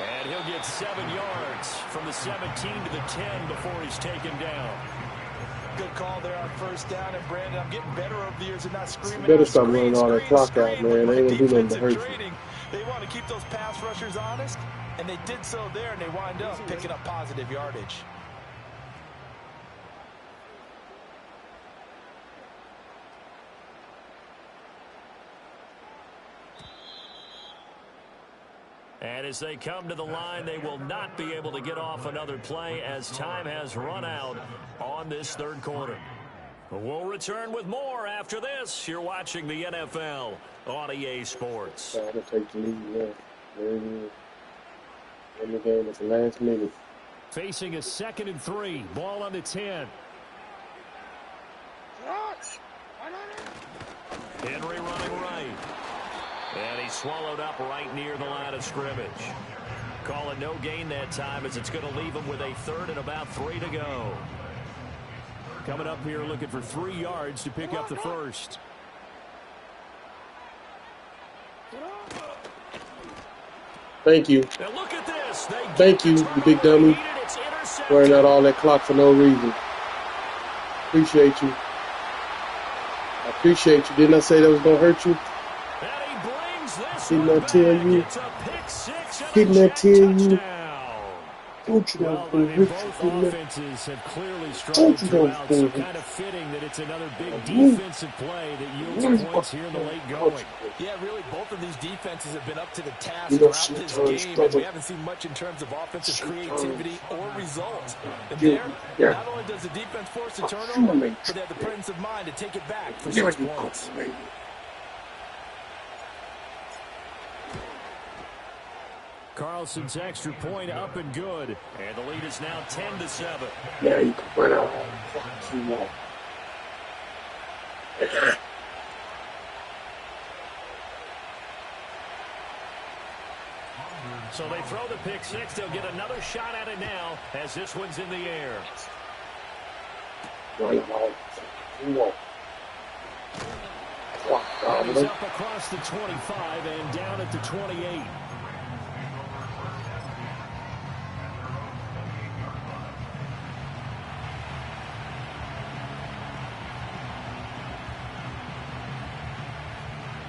And he'll get 7 yards from the 17 to the 10 before he's taken down. good call there on first down. And, Brandon, I'm getting better over the years and not screaming You better out, stop screen, running all that screen, clock out, screen. man. Look They at ain't the gonna do nothing to defensive hurt you. training. They want to keep those pass rushers honest, and they did so there, and they wind up picking up positive yardage. And as they come to the line, they will not be able to get off another play as time has run out on this third quarter. We'll return with more after this. You're watching the NFL on EA Sports. Trying to take the lead now. There it is. In the game at the last minute. Facing a 2nd and 3. Ball on the 10. Henry running right. And he's swallowed up right near the line of scrimmage. Call it no gain that time as it's going to leave him with a 3rd and about 3 to go. Coming up here looking for 3 yards to pick up the first. Thank you. Now look at this. Thank you, you big dummy. Wearing out all that clock for no reason. Appreciate you. I appreciate you. Didn't I say that was going to hurt you? Didn't I tell you? Didn't I tell you? Don't you know both offenses have clearly struggled throughout, so kind of fitting that it's another big defensive play that yields points here in the late going. Yeah, really, both of these defenses have been up to the task throughout this game, and we haven't seen much in terms of offensive creativity or results. And there, not only does the defense force a turnover, but they have the presence of mind to take it back for 6 points. Carlson's extra point up and good. And the lead is now 10-7. Yeah, you can run out. You want. So they throw the pick six. They'll get another shot at it now as this one's in the air. Run out. You want. And he's up across the 25 and down at the 28.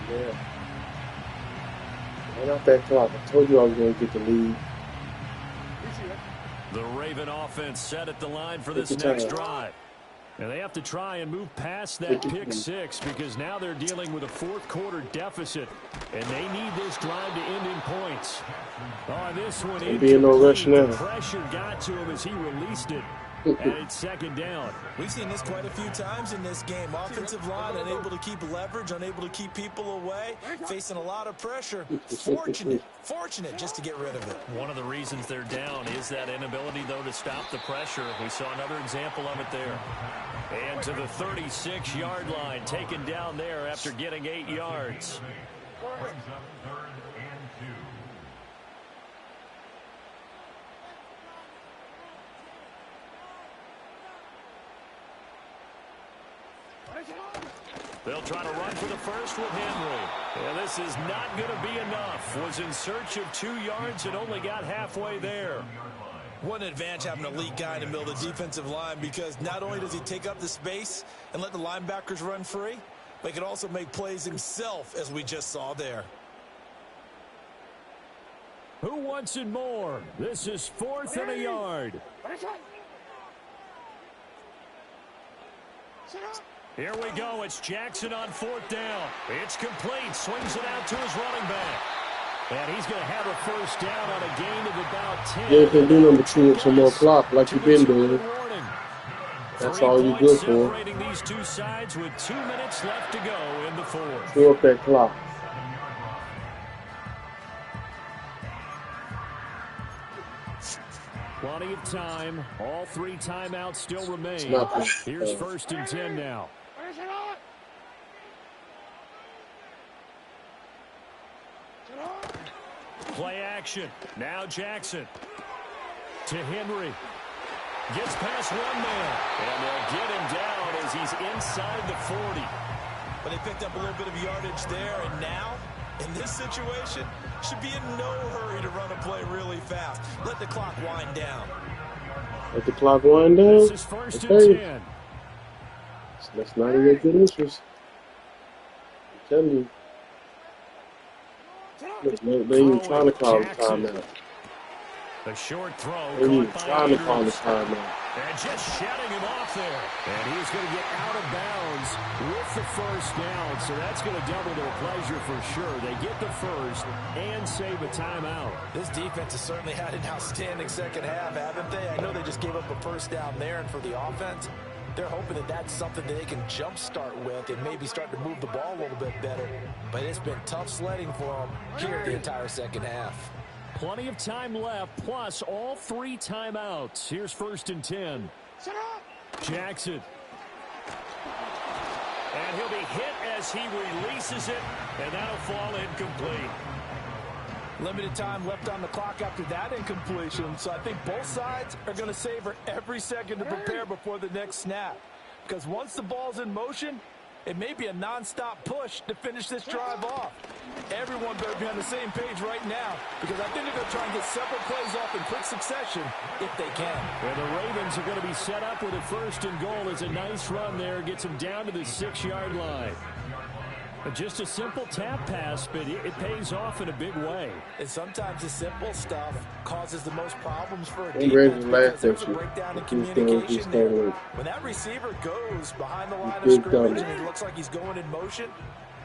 Yeah. Run out that clock. I told you I was going to get the lead. The Raven offense set at the line for this next drive. And they have to try and move past that pick six because now they're dealing with a fourth quarter deficit. And they need this drive to end in points. Oh, this one being no rush now. The pressure got to him as he released it. And it's second down. We've seen this quite a few times in this game. Offensive line unable to keep leverage, unable to keep people away, facing a lot of pressure. Fortunate just to get rid of it. One of the reasons they're down is that inability, though, to stop the pressure. We saw another example of it there. And to the 36-yard line, taken down there after getting 8 yards. They'll try to run for the first with Henry. And this is not going to be enough. Was in search of 2 yards and only got halfway there. What an advantage having an elite guy in the middle of the defensive line, because not only does he take up the space and let the linebackers run free, but he can also make plays himself, as we just saw there. Who wants it more? This is 4th and a yard. Here we go. It's Jackson on 4th down. It's complete. Swings it out to his running back. And he's going to have a first down on a gain of about 10. Yeah, can do number 2 with some more clock like you've been doing. That's all you're good for. Separating these two sides with 2 minutes left to go in the fourth. Fill up that clock. Plenty of time. All 3 timeouts still remain. Here's 1st and 10 now. Play action. Now Jackson. To Henry. Gets past one man. And they'll get him down as he's inside the 40. But they picked up a little bit of yardage there, and now, in this situation, should be in no hurry to run a play really fast. Let the clock wind down. Let the clock wind down? This is 1st and 10. That's not in your good interest. I'm telling you. They ain't even trying to call a timeout. A short throw. They ain't even Caught by trying to call a Andrews. timeout. And just shutting him off there. And he's going to get out of bounds with the first down. So that's going to double their pleasure for sure. They get the first and save a timeout. This defense has certainly had an outstanding second half, haven't they? I know they just gave up a first down there, and for the offense, they're hoping that that's something that they can jumpstart with and maybe start to move the ball a little bit better. But it's been tough sledding for them here the entire second half. Plenty of time left, plus all 3 timeouts. Here's 1st and 10. Jackson. And he'll be hit as he releases it, and that'll fall incomplete. Limited time left on the clock after that incompletion, so I think both sides are going to savor every second to prepare before the next snap. Because once the ball's in motion, it may be a non-stop push to finish this drive off. Everyone better be on the same page right now, because I think they're going to try and get several plays off in quick succession if they can. And the Ravens are going to be set up with a 1st and goal. It's a nice run there. Gets them down to the 6-yard line. Just a simple tap pass, but it pays off in a big way. And sometimes the simple stuff causes the most problems for a I'm defense ready to laugh because there's at a you. breakdown in He's communication there. going. When that receiver goes behind the line of Big scrimmage dummy. and it looks like he's going in motion,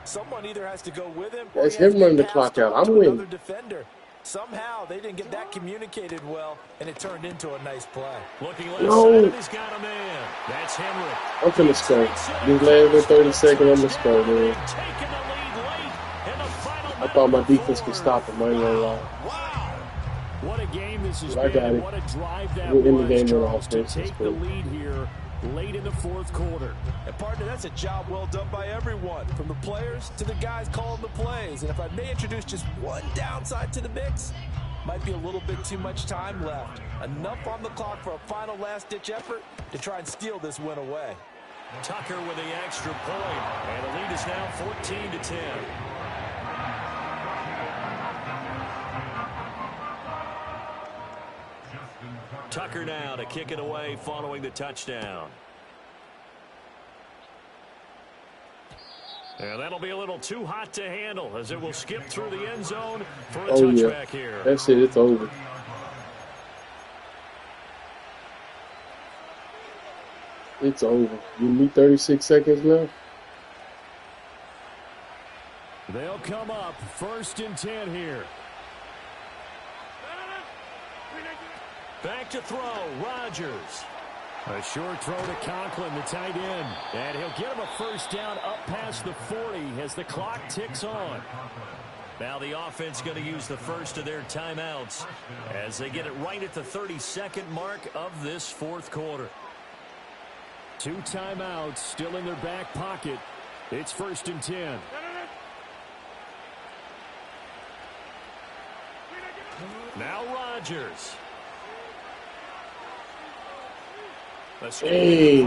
someone either has to go with him or That's he has him to running the get clock passed out. off I'm to winning. another defender. Somehow they didn't get that communicated well, and it turned into a nice play. Looking left No. side, and he's got a man. That's Henry. I'm finna score. These last 30 seconds, I'm gonna score, man. Taking the lead late in the final I thought my defense could stop him. I ain't gonna lie. What a game this has I got been. it. What a drive that We're in the was, game on Charles, to offense. That's take the cool. lead here late in the 4th quarter. And partner, that's a job well done by everyone, from the players to the guys calling the plays. And if I may introduce just one downside to the mix, might be a little bit too much time left. Enough on the clock for a final last-ditch effort to try and steal this win away. Tucker with the extra point, and the lead is now 14-10. Tucker now to kick it away following the touchdown. And that'll be a little too hot to handle as it will skip through the end zone for a touchback here. That's it. It's over. It's over. Give me 36 seconds left. They'll come up 1st and 10 here. Back to throw, Rodgers. A short throw to Conklin, the tight end. And he'll get him a 1st down up past the 40 as the clock ticks on. Now the offense going to use the first of their timeouts as they get it right at the 32nd mark of this 4th quarter. 2 timeouts still in their back pocket. It's 1st and 10. Now Rodgers. Hey,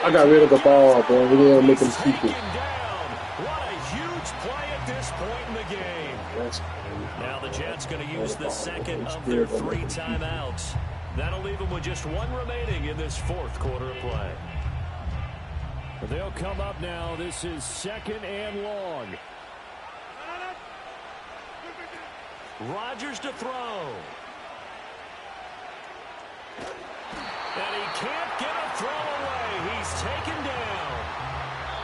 I got rid of the ball, bro. We didn't make him keep it. What a huge play at this point in the game. That's Now the Jets going to use the second of their 3 timeouts. That'll leave them with just 1 remaining in this 4th quarter of play. They'll come up now. This is 2nd and long. Rodgers to throw. And he can't get a throw away. He's taken down.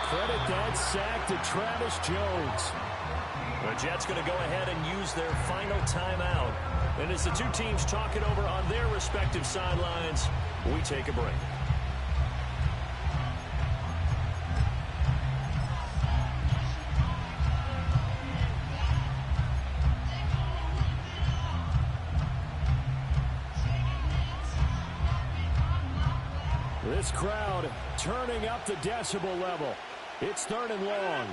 Credit that sack to Travis Jones. The Jets going to go ahead and use their final timeout. And as the 2 teams talk it over on their respective sidelines, we take a break. This crowd turning up the decibel level. It's 3rd and long.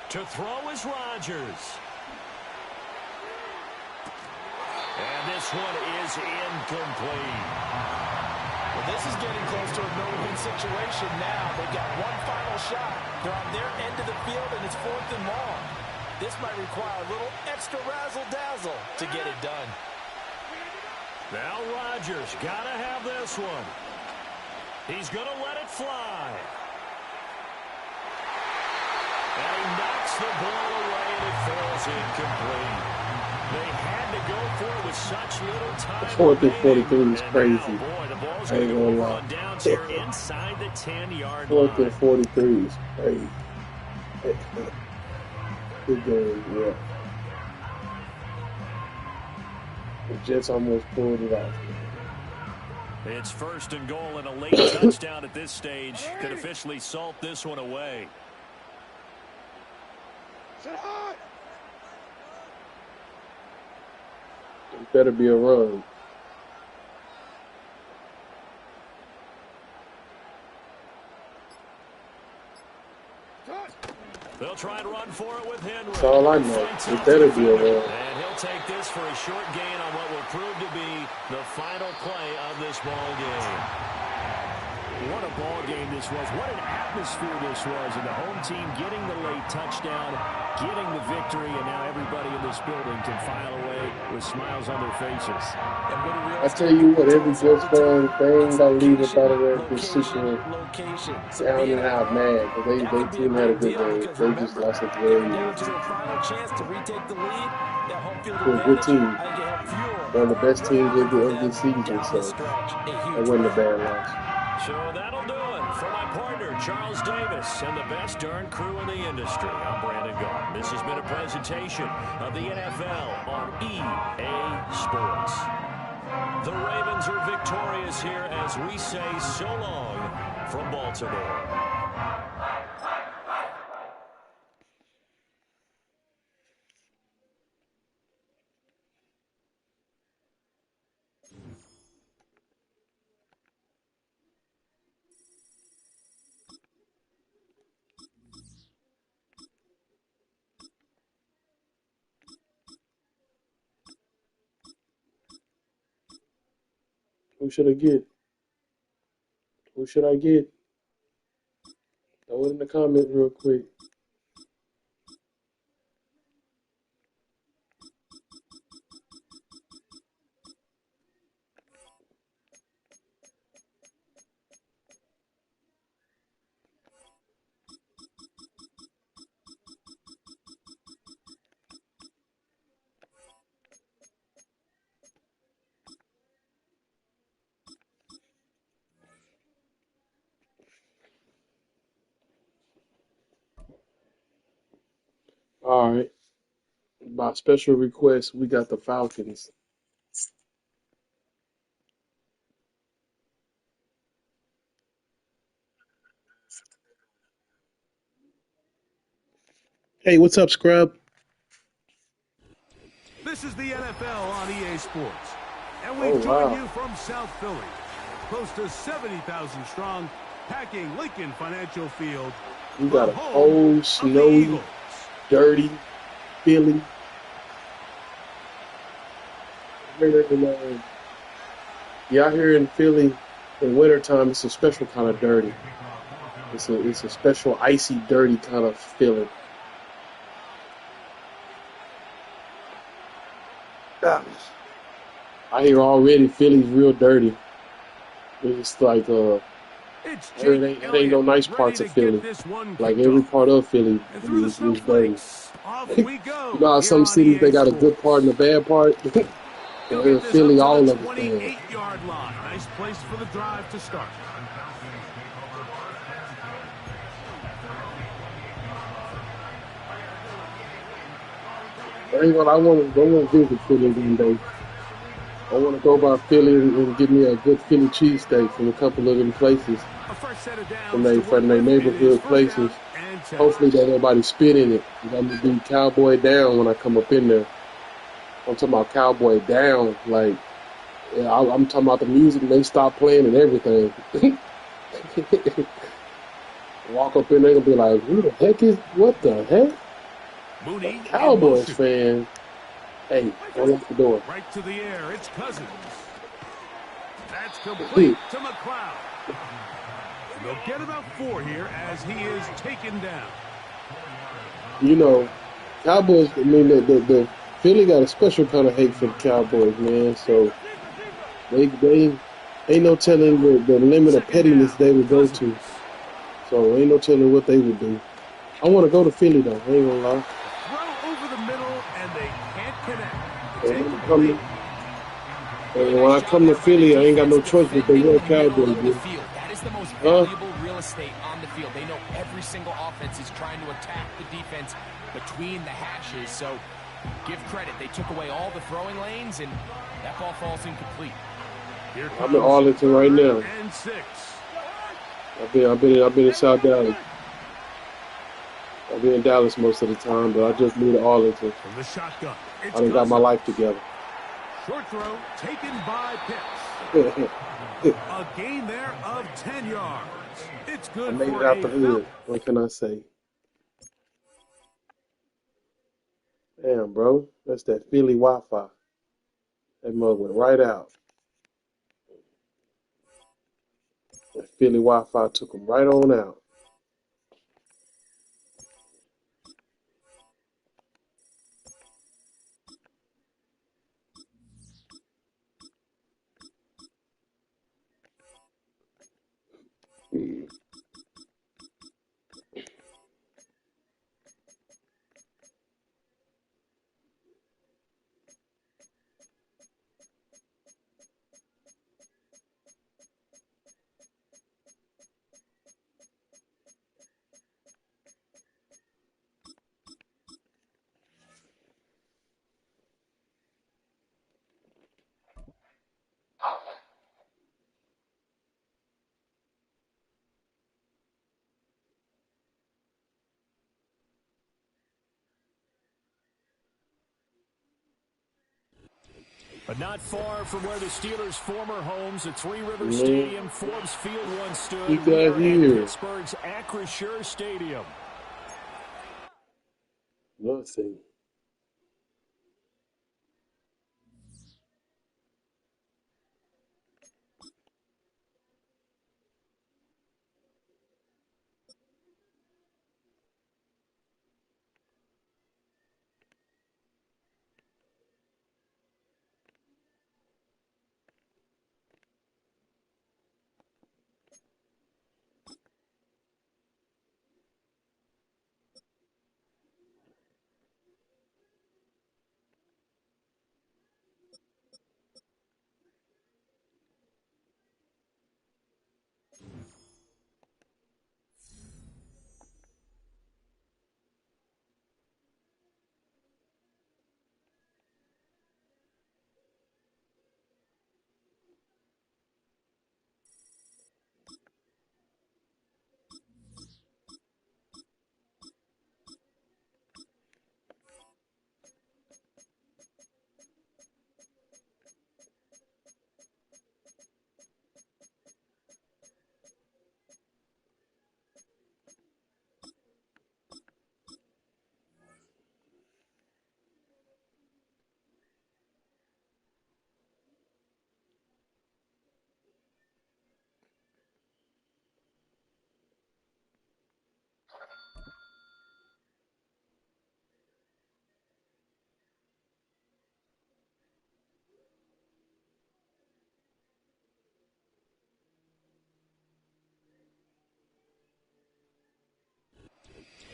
To throw is Rodgers. And this one is incomplete. Well, this is getting close to a no-win situation now. They've got one final shot. They're on their end of the field, and it's 4th and long. This might require a little extra razzle-dazzle to get it done. Now Rodgers got to have this one. He's going to let it fly. And he knocks the ball away, and it falls incomplete. They had to go for it with such little time. 4th and 43 is crazy. Now, boy, the ball's I going ain't to go gonna over lie. on downs here inside the 10-yard 4th line. and 43 is crazy. Good game, yeah. The Jets almost pulled it off. It's 1st and goal, and a late touchdown at this stage could officially salt this one away. It better be a run. They'll try and run for it with Henry. That's all I know. It better be a run. And he'll take this for a short gain on what will prove to be the final play of this ball game. What a ball game this was. What an atmosphere this was. And the home team getting the late touchdown, getting the victory, and now everybody in this building can file away with smiles on their faces. I tell you what, every Jets fan, they ain't gonna leave up out of there just super down and out mad. But they team had a good game. They just lost a very to a good team. One of the best teams of this season, so that wasn't a bad loss. So that'll do it for my partner, Charles Davis, and the best darn crew in the industry. I'm Brandon Gault. This has been a presentation of the NFL on EA Sports. The Ravens are victorious here as we say so long from Baltimore. Who should I get? Who should I get? Throw it in the comments real quick. All right. By special request, we got the Falcons. Hey, what's up, Scrub? This is the NFL on EA Sports. And we join you from South Philly. Close to 70,000 strong, packing Lincoln Financial Field. We got a cold, snowy, dirty Philly. Out here in Philly in wintertime, it's a special kind of dirty. It's a special icy, dirty kind of feeling. I hear already Philly's real dirty. It's like it ain't no nice parts of Philly. Like every part of Philly is dirty. You know how some cities they got a good part and a bad part? In Philly, all of it. 28-yard line. Nice place for the drive to start. I want to visit Philly one day. I want to go by Philly and get me a good Philly cheesesteak from a couple of them places, from their neighborhood places. Hopefully that nobody spit in it. I'm going to be Cowboy down when I come up in there. I'm talking about Cowboy down. Like, I'm talking about the music, and they stop playing and everything. Walk up in there and be like, who the heck is, what the heck? Mooney, Cowboys fan. Hey, don't lock the door. Right to the air, it's Cousins. That's complete to McLeod. They'll get about 4 here as he is taken down. You know, Cowboys, I mean, the Philly got a special kind of hate for the Cowboys, man. So they Ain't no telling the limit of pettiness they would go to. So ain't no telling what they would do. I want to go to Philly though. I ain't gonna lie. Throw over the middle, and they can't connect. It's And incomplete. when I come to Philly, I ain't got no choice but to wear Cowboys. The field. That is the most Huh? valuable real estate on the field. They know every single offense is trying to attack the defense between the hashes. So give credit. They took away all the throwing lanes, and that ball falls incomplete. Here I'm in Arlington right now. And 6. I've been in South Dallas. I've been in Dallas most of the time, but I just moved to Arlington. From the shotgun. I done got my life together. Short throw taken by Pitts. A gain there of 10 yards. It's good I made for it out the hood. What can I say? Damn, bro. That's that Philly Wi-Fi. That mug went right out. That Philly Wi-Fi took them right on out. But not far from where the Steelers' former homes at Three Rivers Stadium, Forbes Field once stood. You We got are here. at Pittsburgh's Acrisure Stadium. Nothing.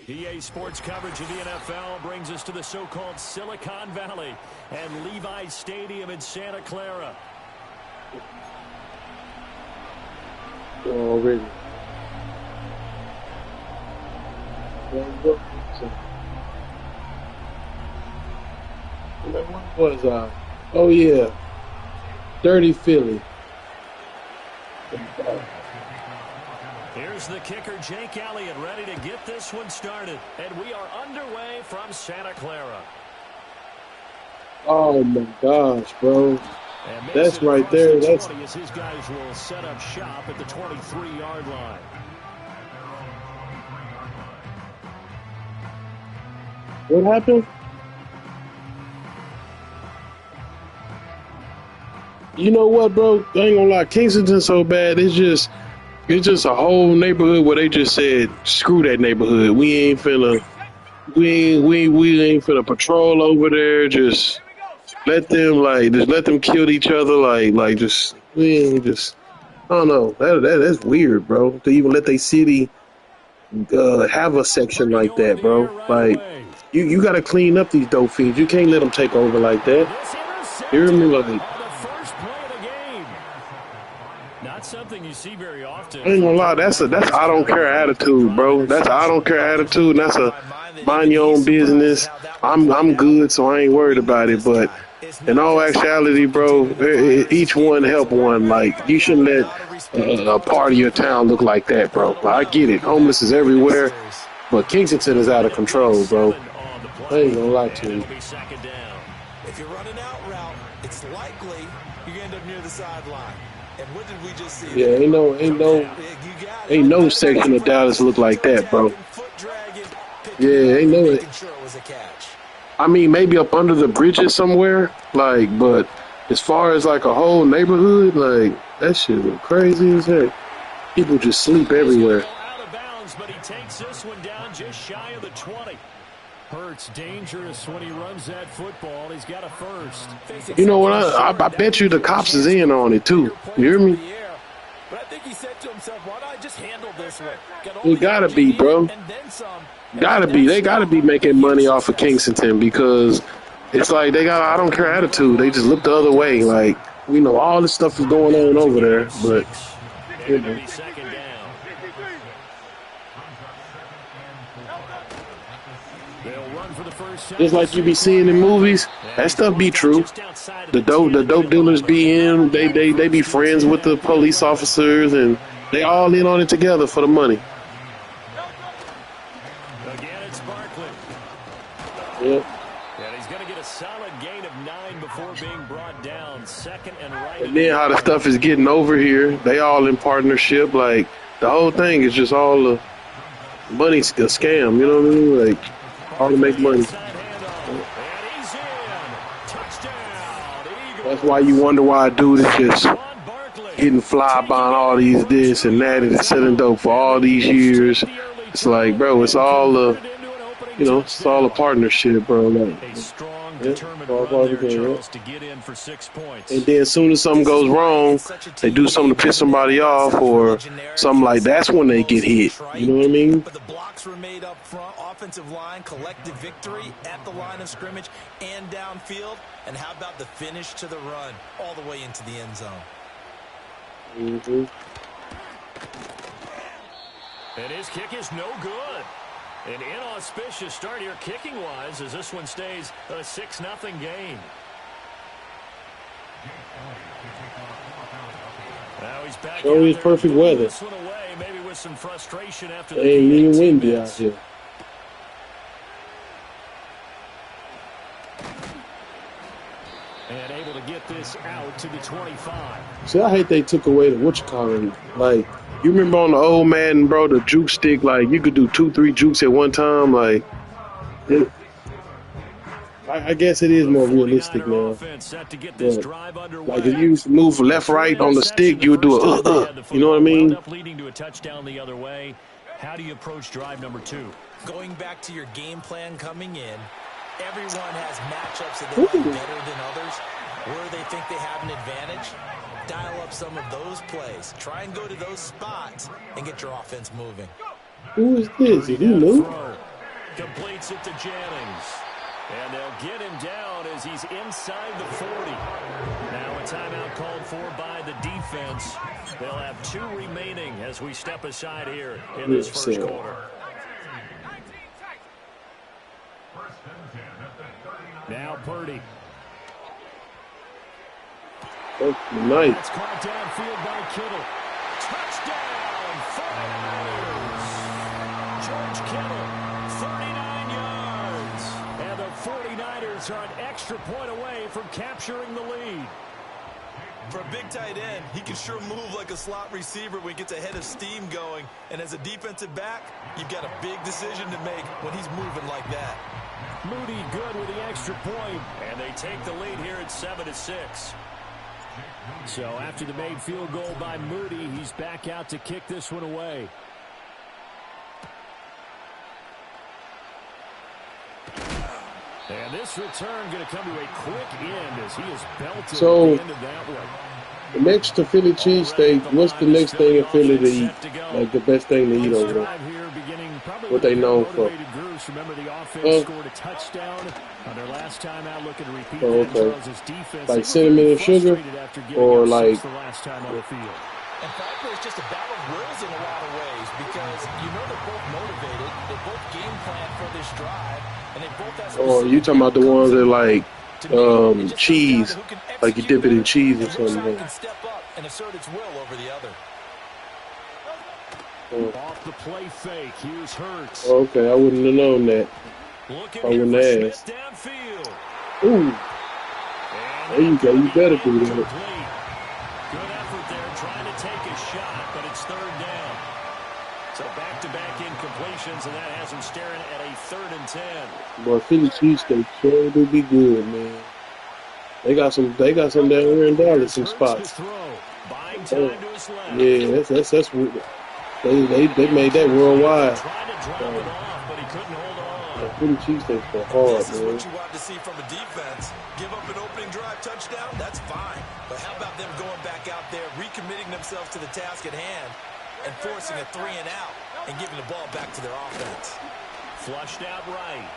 EA Sports coverage of the NFL brings us to the so-called Silicon Valley and Levi's Stadium in Santa Clara. Already. What was oh yeah, Dirty Philly. Here's the kicker, Jake Elliott, ready to get this one started. And we are underway from Santa Clara. Oh my gosh, bro. That's right there. That's as his guys will set up shop at the 23-yard line. what happened? You know what, bro? I ain't gonna lie, Kingston's so bad. It's just a whole neighborhood where they just said, screw that neighborhood. We ain't finna patrol over there. Just let them kill each other. We ain't just I don't know. That's weird, bro. To even let their city have a section Purdy like going to that, the air bro. right Like away. you got to clean up these dope fiends. You can't let them take over like that. This You hear intercepted me? Like on the first play of the game. Not something you see very often I ain't from gonna lie. quarterback That's Chris I don't care Godwin. attitude, Drive bro. That's I interception. don't care Well, there's no attitude. And that's doubt in a my mind that mind even your he's own surprised at business. how that one I'm played out. good, so I ain't But worried we know about it. this But guy is in not all just someone actuality, who'll bro, continue to fight as his each game one goes help on. one. Like But you I got a shouldn't let lot of respect a towards part of your Cleveland. town look like that, And I bro. don't I know get who'll it. be back Homeless is for the next everywhere, series. but Kingston is out of Minute week control, bro. 7 on the I ain't play, gonna lie and to you. it'll be second down. If you're running out route, it's likely you end up near the sideline. And what did we just see Yeah, there? Comes out. You got it. ain't no section Medical of Dallas look practices, like toe that, bro. tapping, foot dragging, picking it Yeah, up ain't and no. making sure it was a catch. I mean, maybe up under the bridges somewhere, like, but as far as like a whole neighborhood, like that shit was crazy as heck. People just sleep He's going to everywhere. go out of bounds, but he takes this one down just shy of the 20. Hurts dangerous when he runs that football. He's got a first. You know what? I bet you the cops is in on it too. You hear me? But I think he said to himself, why don't I just handle this one? Got all It the gotta yards you be, needed bro. and then some. And Gotta from be. that They gotta stop, be a making huge money off of success. Kingston because it's like they got. I don't care attitude. They just look the other way. Like we know all this stuff is going on It's a over gain there, of but 6, and you it'll know, be second down. They'll run for the first time. just like you be seeing in movies, And that he's stuff be brought down true. just outside of The the 10 the and they're dope going to dealers bring be him out in. here. They be First and friends 10 with the after the police play. officers, and they all in on it together for the money. Again, it's Barkley. Yep. And he's going to get a solid gain of 9 before being brought down. Second and right And at the then how the yard. stuff is getting over here, they all in partnership. Like the whole thing is just all a money scam. You know what I mean? Like all to make Barkley money. inside handoff. And he's in. Touchdown, That's why you Eagles. wonder why a dude is just Saquon Barkley getting fly taking by it all in these for this 2 and that and yards. selling dope for And all the these Eagles years. take the early It's like, bro, turnover it's and all convert it into an opening it's all a touchdown. partnership, bro. Like, A strong, yeah, determined all run part of there, the game. Yeah. Charles, to get in for 6 And points. then as soon as something This is goes why wrong, it's such a they team do something to game, piss isn't it? I somebody know it off sounds really or generic something and like that's when they get almost hit. trite, You know what I mean? but the blocks were made up front, offensive line, collective victory at the line of scrimmage and downfield. And how about the finish to the run all the way into the end zone? Mm-hmm. And his kick is no good. An inauspicious start here kicking-wise as this one stays a 6-0 game. Now he's back Show out is there to perfect boot weather. this one away, maybe with some frustration after the Ain't even PAT windy out miss. here. And able to get this out to the 25. See, I hate they took away the whatchamacallit. Like, you remember on the old Madden, bro, the juke stick, like, you could do 2-3 jukes at one time. Like, I guess it is The more realistic 49er now. offense set to get this But, drive like, if underway. you used to move A left, short right on the interception stick, the you would do first time they had the you know what I football, wound mean? up leading to a touchdown the other way. How do you approach drive number 2? Going back to your game plan coming in, everyone has matchups that they like better than others. Where they think they have an advantage, dial up some of those plays. Try and go to those spots and get your offense moving. Who is this? Is he Now to new? throw. Completes it to Jennings. And they'll get him down as he's inside the 40. Now a timeout called for by the defense. They'll have 2 remaining as we step aside here in this first quarter. Now Purdy. Oh, nice. That's caught downfield by Kittle. Touchdown, 49ers. George Kittle, 39 yards. And the 49ers are an extra point away from capturing the lead. For a big tight end, he can sure move like a slot receiver when he gets a head of steam going. And as a defensive back, you've got a big decision to make when he's moving like that. Moody good with the extra point. And they take the lead here at 7-6. So after the made field goal by Moody, he's back out to kick this one away. And this return going to come to a quick end as he is belted at the end of that one. Next to Philly cheesesteak, what's the next thing in Philly to eat? Like the best thing to eat over there? What they known for? Remember the offense Huh? scored a touchdown on their last time out, looking to repeat Oh, that. okay. Charles's defense, Like cinnamon and sugar, after giving or up like the last time on the field. And frankly, it's just a battle of wills in a lot of ways because you know they're both motivated, they both game plan for this drive, and they both have or you talking about the ones that like cheese, like you dip it in cheese or something. Can step up and assert its will over the other. Off the play fake, here's Hurts. Okay, I wouldn't have known that. I wouldn't have asked. Ooh. There you go. You better do that. Good effort there, trying to take a shot, but it's third down. So back-to-back incompletions, and that has him staring at a 3rd and 10. Boy, Philly cheesesteak sure do be good, man. They got some down here in Dallas, some spots. Yeah, that's what they made that worldwide. Philly cheesesteaks are hard, This is man. what you want to see from a defense. Give up an opening drive touchdown, that's fine. But how about them going back out there, recommitting themselves to the task at hand, and forcing a 3 and out, and giving the ball back to their offense. Flushed out right.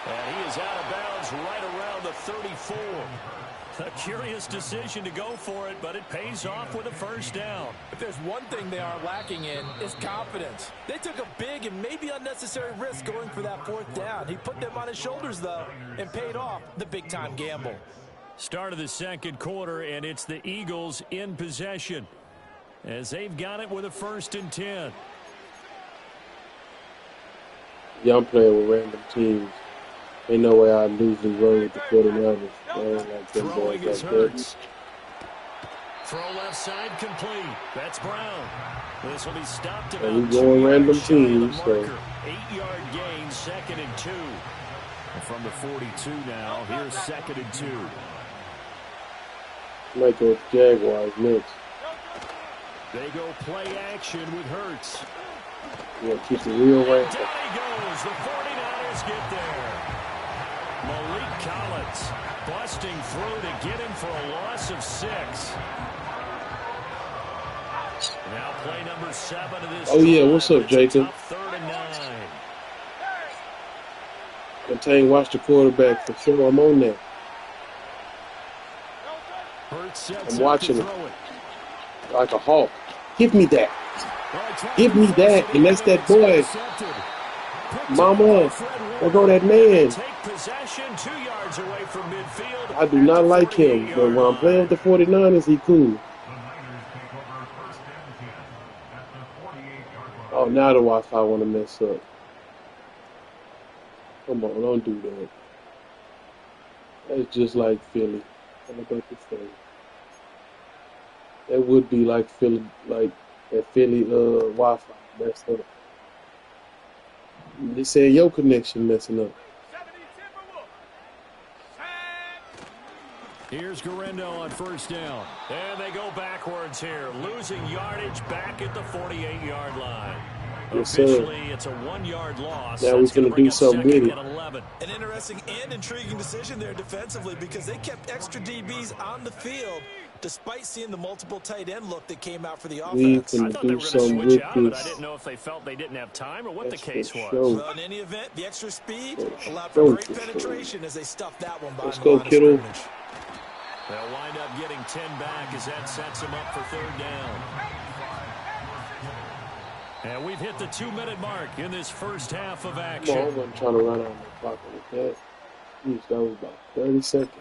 And he is out of bounds right around the 34. A curious decision to go for it, but it pays off with a first down. If there's one thing they are lacking in, it's confidence. They took a big and maybe unnecessary risk going for that 4th down. He put them on his shoulders, though, and paid off the big-time gamble. Start of the second quarter, and it's the Eagles in possession as they've got it with a 1st and 10. Yeah, I'm playing with random teams. Ain't no way I'd lose the road with the 49ers. I don't like them boys like that. Throw left side complete. That's Brown. This will be stopped about And we going random teams, so 8-yard gain, 2nd and 2. And from the 42 now, here's 2nd and 2. might go with the Jaguars next. They go play action with Hurts. Yeah, keep it real right. Down he goes. The 49ers get there. Malik Collins busting through to get him for a loss of 6. Now play number 7 of this. Oh yeah, what's up, Jacob? 3rd and 9. Contain, watch the quarterback for sure. I'm on that. I'm watching it like a hawk. Give me that. Give me that. And that's that boy. Mama, there go that man. I do not like him, but when I'm playing with the 49ers, he cool. Oh, now the Wi-Fi want to mess up. Come on, don't do that. That's just like Philly. How about this thing? That would be like Philly, like that Philly Wi-Fi messed up. They said your connection messing up. Here's Garendo on 1st down. And they go backwards here, losing yardage back at the 48-yard line. Yes, sir. Officially, it's a 1-yard loss. Now we're going to do something with it. An interesting and intriguing decision there defensively because they kept extra DBs on the field despite seeing the multiple tight end look that came out for the offense. We can do something with this. I didn't know if they felt they didn't have time or what That's the case was. sure. Well, in any event, the extra speed allowed for great penetration as they stuffed that one by Let's the go, line of Kittle. scrimmage. They'll wind up getting 10 back as that sets them up for 3rd down. And we've hit the 2-minute mark in this first half of action. Come on, I wasn't trying to run out of the clock with that. Jeez, that was about 30 seconds.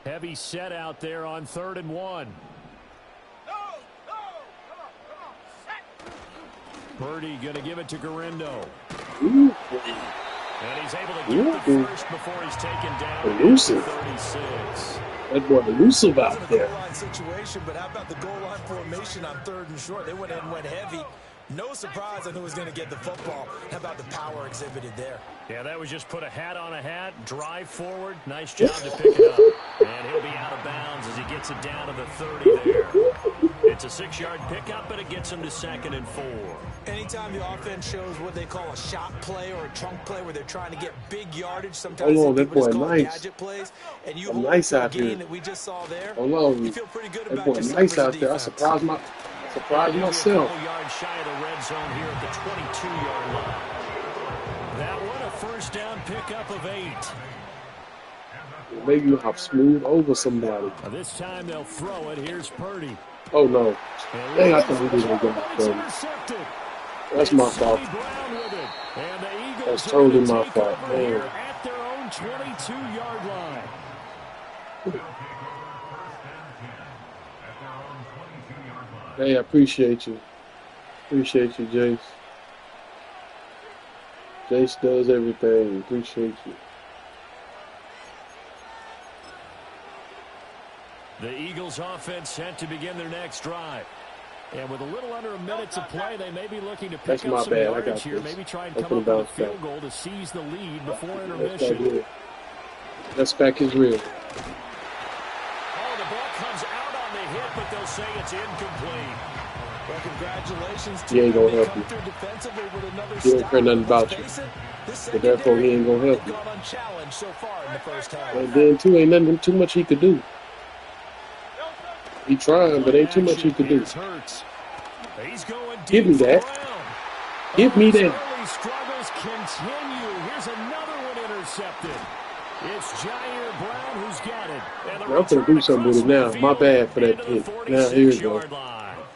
Heavy set out there on 3rd and 1. Purdy going to give it to Garendo. Ooh. And he's able to get the first before he's taken down. Elusive. 36. That boy elusive out It wasn't a there. goal line situation, but how about the goal line formation on 3rd and short? They went in and went heavy. No surprise on who was going to get the football. How about the power exhibited there? Yeah, that was just put a hat on a hat, drive forward. Nice job to pick it up. And he'll be out of bounds as he gets it down to the 30 there. It's a 6-yard pickup, and it gets them to 2nd and 4. Anytime the offense shows what they call a shot play or a trunk play where they're trying to get big yardage, Hold sometimes on, that people just boy call it nice. gadget plays, and you I'm hold nice to a out here. gain that we just saw there, Hold on. you feel pretty good That about boy yourself nice as a out there. I defense. surprised He'll be myself. a couple yards shy of the red zone here at the 22-yard line. That one a first down pickup of 8. Maybe you'll have smooth over somebody. This time they'll throw it. Here's Purdy. Oh no. Dang, I thought we didn't go from. That's my fault. That's totally my fault. Man. At their own 22-yard line. Hey, I appreciate you. Appreciate you, Jace. Jace does everything. Appreciate you. The Eagles offense set to begin their next drive. And with a little under a minute to play, they may be looking to pick up some yardage here. Maybe try and come up with a field goal to seize the lead before intermission. That's back is real. Oh, the ball comes out on the hit, but they'll say it's incomplete. Well, congratulations to He ain't gonna help you. He don't care nothing about you. But therefore, he ain't gonna help you. And then, too, ain't nothing too much he could do. He trying, but ain't too much he could do. Give me that. Give me that. Struggles continue. Here's another one intercepted. It's Jair Brown who's got it. I'm going to do something with it now. My bad for that pick. Now, here we go.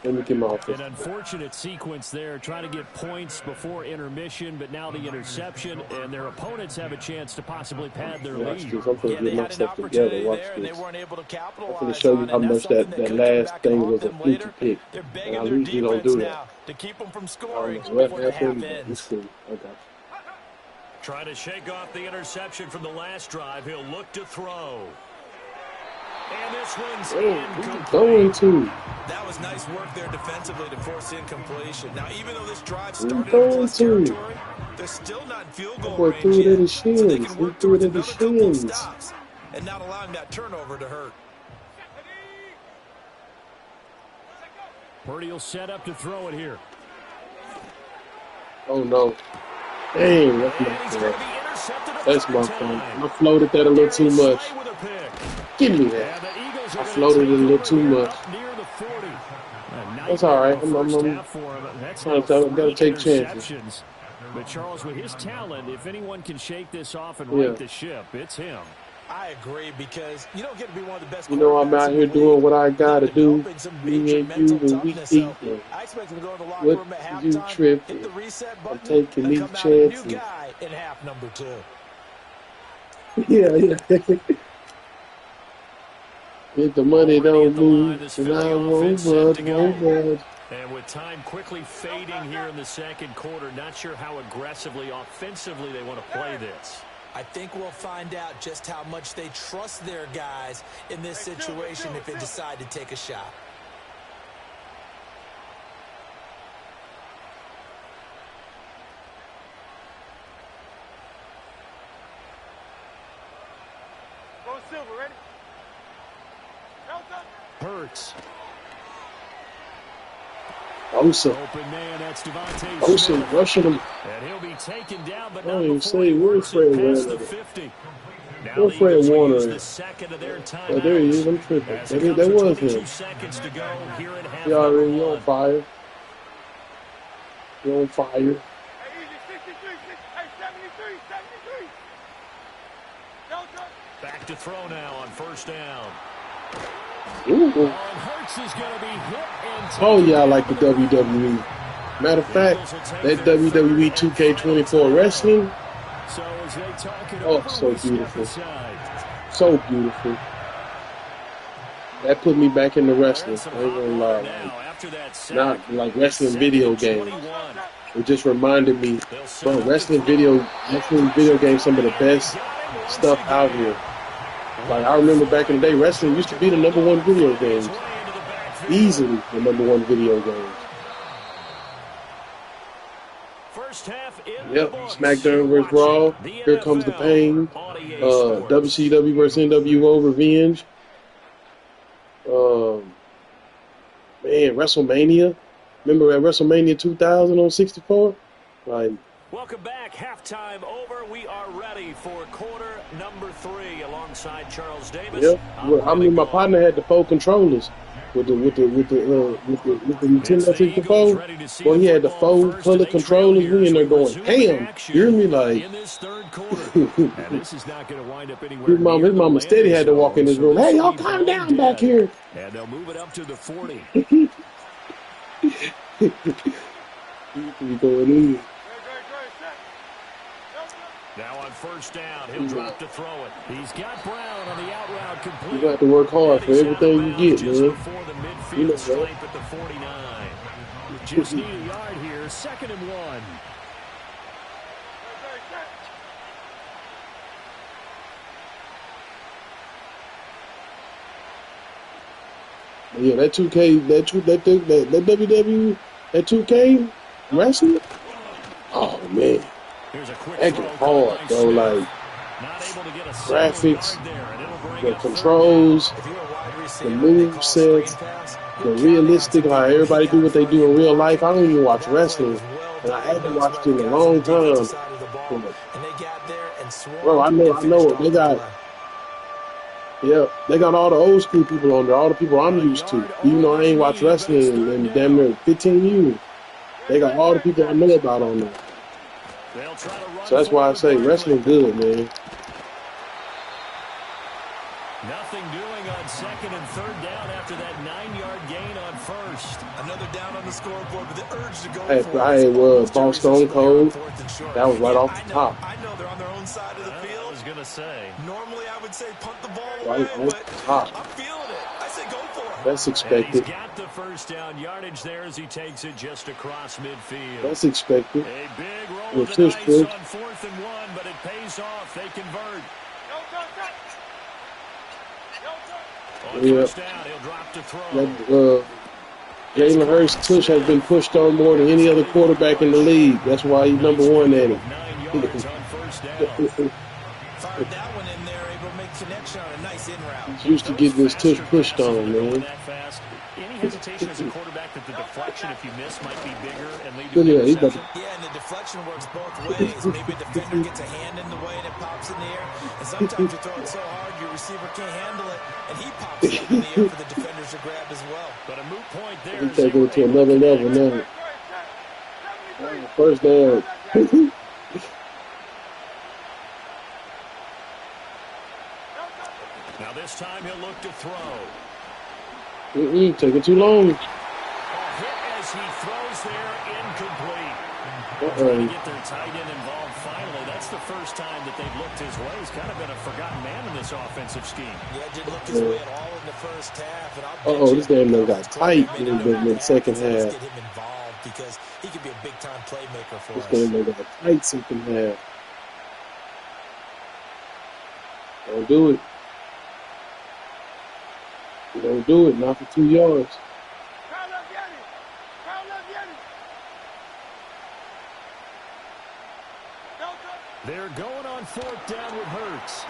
Let me get my offense. An unfortunate sequence there, trying to get points before intermission, but now the interception, and their opponents have a chance to possibly pad their lead. I'm going to get my stuff together. Watch this. They weren't able to I'm capitalize going to show you how much that last thing was a fluky pick. They're And begging I their usually don't do defense now that. to keep them from I scoring don't know what before the half happened. ends. It's cool. I got you. Trying to shake off the interception from the last drive. He'll look to throw. And this one's incomplete. Going to. That was nice work there defensively to force incompletion. Now, even though this drive started in plus territory, they're still not in field goal range yet, so they can work towards another couple of stops and not allowing that turnover to hurt. Purdy will set up to throw it here. Oh, no. Dang, that's my fault. That's my fault. I floated that a little too much. Give me that. I floated it a little too much. That's all right. I'm gotta take chances. But Charles, with his talent, if anyone can shake this off and right the ship, it's him. I agree, because you don't get to be one of the best. You know, I'm out here doing what I gotta do. Me and you, and we eat. I expect him to go in the locker What room at you halftime, tripping? hit the reset button, I'm taking and these come out a chances. new guy in half number 2. Yeah. If the money don't move, and I won't budge. And with time quickly fading here in the second quarter, not sure how aggressively, offensively they want to play this. I think we'll find out just how much they trust their guys in this situation if they decide to take a shot. Hurts. Osa rushing him. And he'll be taken down, but I don't even say where's Fred Warner. Where's Fred Warner? Oh, there he is. I'm tripping. That was him. He already on fire. You're on fire. Back to throw now on first down. Ooh. Oh, yeah, I like the WWE. Matter of fact, that WWE 2K24 wrestling, oh, so beautiful. So beautiful. That put me back into wrestling. I ain't gonna lie. Not like wrestling video games. It just reminded me, bro, wrestling video games, some of the best stuff out here. Like, I remember back in the day, wrestling used to be the #1 video games. Easily the #1 video games. Yep, SmackDown vs. Raw. Here comes the pain. WCW vs. NWO Revenge. Man, WrestleMania. Remember at WrestleMania 2000 on 64? Like, Welcome back. Halftime over. We are ready for quarter number 3 alongside Charles Davis. yeah. I'm I Willie mean, my McCall. partner had the 4 controllers with the It's Nintendo the Eagles 64. ready to see Boy, the he had the football 4 first, and color they trail controllers. here We as in we there going resume ham. You hear action me? Like, in this third quarter. And this is not going to wind up anywhere his near the mama steady landing had to walk in zone, his so room. this Hey, will y'all be calm ball down back dead. here. And they'll move it up to the 40. You going in? Now on first down, he'll drop to throw it. He's got Brown on the out route complete. You got to work hard And for he's out of everything you bounds get, just man. before the You know midfield that. stripe at the 49. Just need a yard here. 2nd and 1. Yeah, that 2K, that WWE, that 2K wrestling. Oh man, Here's a quick that throw get caught hard, by bro. Smith. Like Not able to get a single graphics, yard there, and it'll bring the up third down. controls, If you're a wide the receiver and they move call a screen sets, pass, the you're counting on realistic, some how people everybody peek do out in what they front of do you in real life. blocking. I don't even But watch that play was wrestling, well and I haven't diagnosed watched by it the in a guys on the long defensive time. side of the ball. So, And they got there and bro, swarmed I and finished know, off the play. they got all the old school people on there, all the people I'm A used to. yard Even though over I they ain't watched need, but it's wrestling 3rd in damn down. near 15 years, they got all the people I know about on there. They'll try to run So that's for why it I with say Barkley. wrestling good, man. Nothing doing on 2nd and 3rd down after that 9-yard gain on first. Another down on the scoreboard, but the urge to go for it I is had almost Ball Stone irresistible here on Cold. 4th and short. That was right Yeah, off the top. I know they're on their own side of the I field. was going to say. Normally, I would say punt the ball Right away, off but the top. I'm feeling it. I say go for it. That's And he's expected. got the first down yardage there as he takes it just across midfield. That's expected. A big roll Well, of the tush dice push. on 4th and 1, but it pays off. They convert. On Yeah. first down, he'll drop to throw. That, Jalen Hurts' tush has been pushed on more than any other quarterback in the league. That's why he's number one at it. 9 yards on first down. Fired that one in there, able to make connection on a nice in route. He's used to getting his tush pushed on, man. That fast. Any hesitation as a quarterback that the deflection, if you miss, might be bigger and lead to Look an at that. He's about interception? Yeah, and the deflection works both ways. Maybe a defender gets a hand in the way and it pops in the air. And sometimes you throw it so hard your receiver can't handle it, and he pops it up in the air for the defenders to grab as well. But a moot point there. He's taking it to another level now. First down. Now this time he'll look to throw. Taking too long. A hit as he throws there, incomplete. Uh-oh. Trying to get their tight end involved finally. That's the first time that they've looked his way. He's kind of been a forgotten man in this offensive scheme. Yeah, didn't look his way at all in the first half. And I'll bet This damn man got tight in the second let's half. get him involved because he could be a big-time playmaker for This us. damn man got tight second half. Don't do it. Don't do it. Not for 2 yards. They're going on 4th down with Hurts.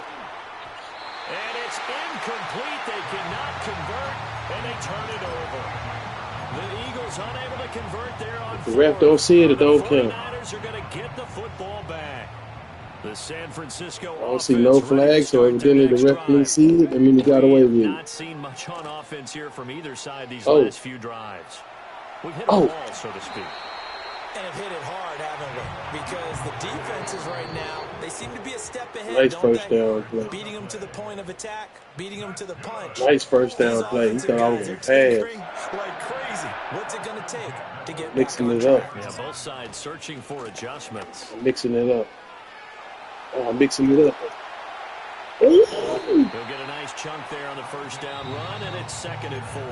And it's incomplete. They cannot convert, and they turn it over. The Eagles unable to convert there on 4th. The ref don't see it, it don't count. The 49ers are going to get the football back. The San Francisco I don't see no offense ready to flags, so start their evidently the next ref didn't drive. see it. I mean, he got away with it. Not seen much on offense here from either side these Oh. last few drives. We've hit a Oh. wall, so to speak. And have hit it hard, haven't we? Because the defenses right now, they seem to be a step ahead, Nice don't first they? down play. Beating them to the point of attack, beating them to the punch. Nice first down These play. He offensive thought I was guys going are to pass. tinkering like crazy. What's it going to take to get Mixing back on it up. track? Yeah, both sides searching for adjustments. I'm mixing it up. Oh, I'm mixing it up. Ooh. He'll get a nice chunk there on the first down run, and it's 2nd and 4.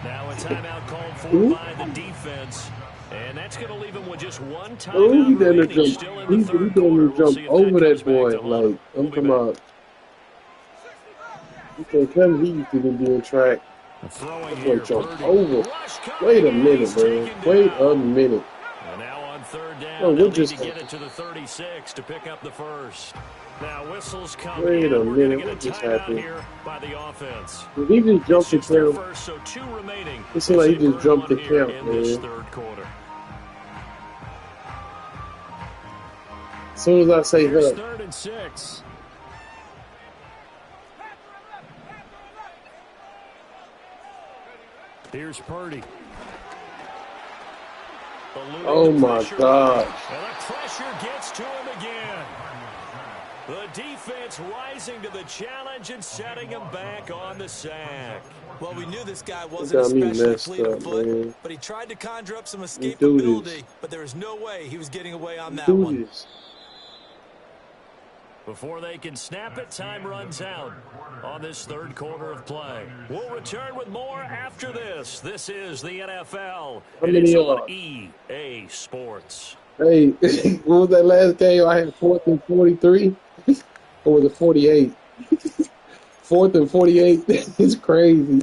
Now a timeout called for by the defense, and that's going to leave him with just one Oh, he timeout better remaining. jump. Still in the He third better quarter. We'll jump see if over comes that back boy. to haunt him. Like, We'll I'm be talking back. about. You can't tell me he used to be doing track. Throwing That here, boy jumped Purdy. over. Rush coming, Wait a and minute, he's man. taken Wait down. a minute. And now on 3rd down, Oh, they'll what need just to get it to the 36 to pick up the first. Now whistles come Wait a in. We're going to minute, get a what just timeout happened? here by the offense. Did he just jump It's the just their count? first, so 2 remaining. It seemed as like he they just burn jumped one the here count, in this man. 3rd quarter. As soon as I say Here's that. 3rd and 6. Here's Purdy. Oh my gosh. And the pressure gets to him again. The defense rising to the challenge and setting him back on the sack. Well, we knew this guy He wasn't got me especially messed fleet of up, foot, man. but he tried to conjure up some You do this. escapability, but there was no way he was getting away on You that do one. this. Before they can snap it, time runs out on this 3rd quarter of play. We'll return with more after this. This is the NFL, How and it's many on yards? EA Sports. Hey, what was that last game? I had 4th and 43? Or was it 48? 4th and 48? It's crazy.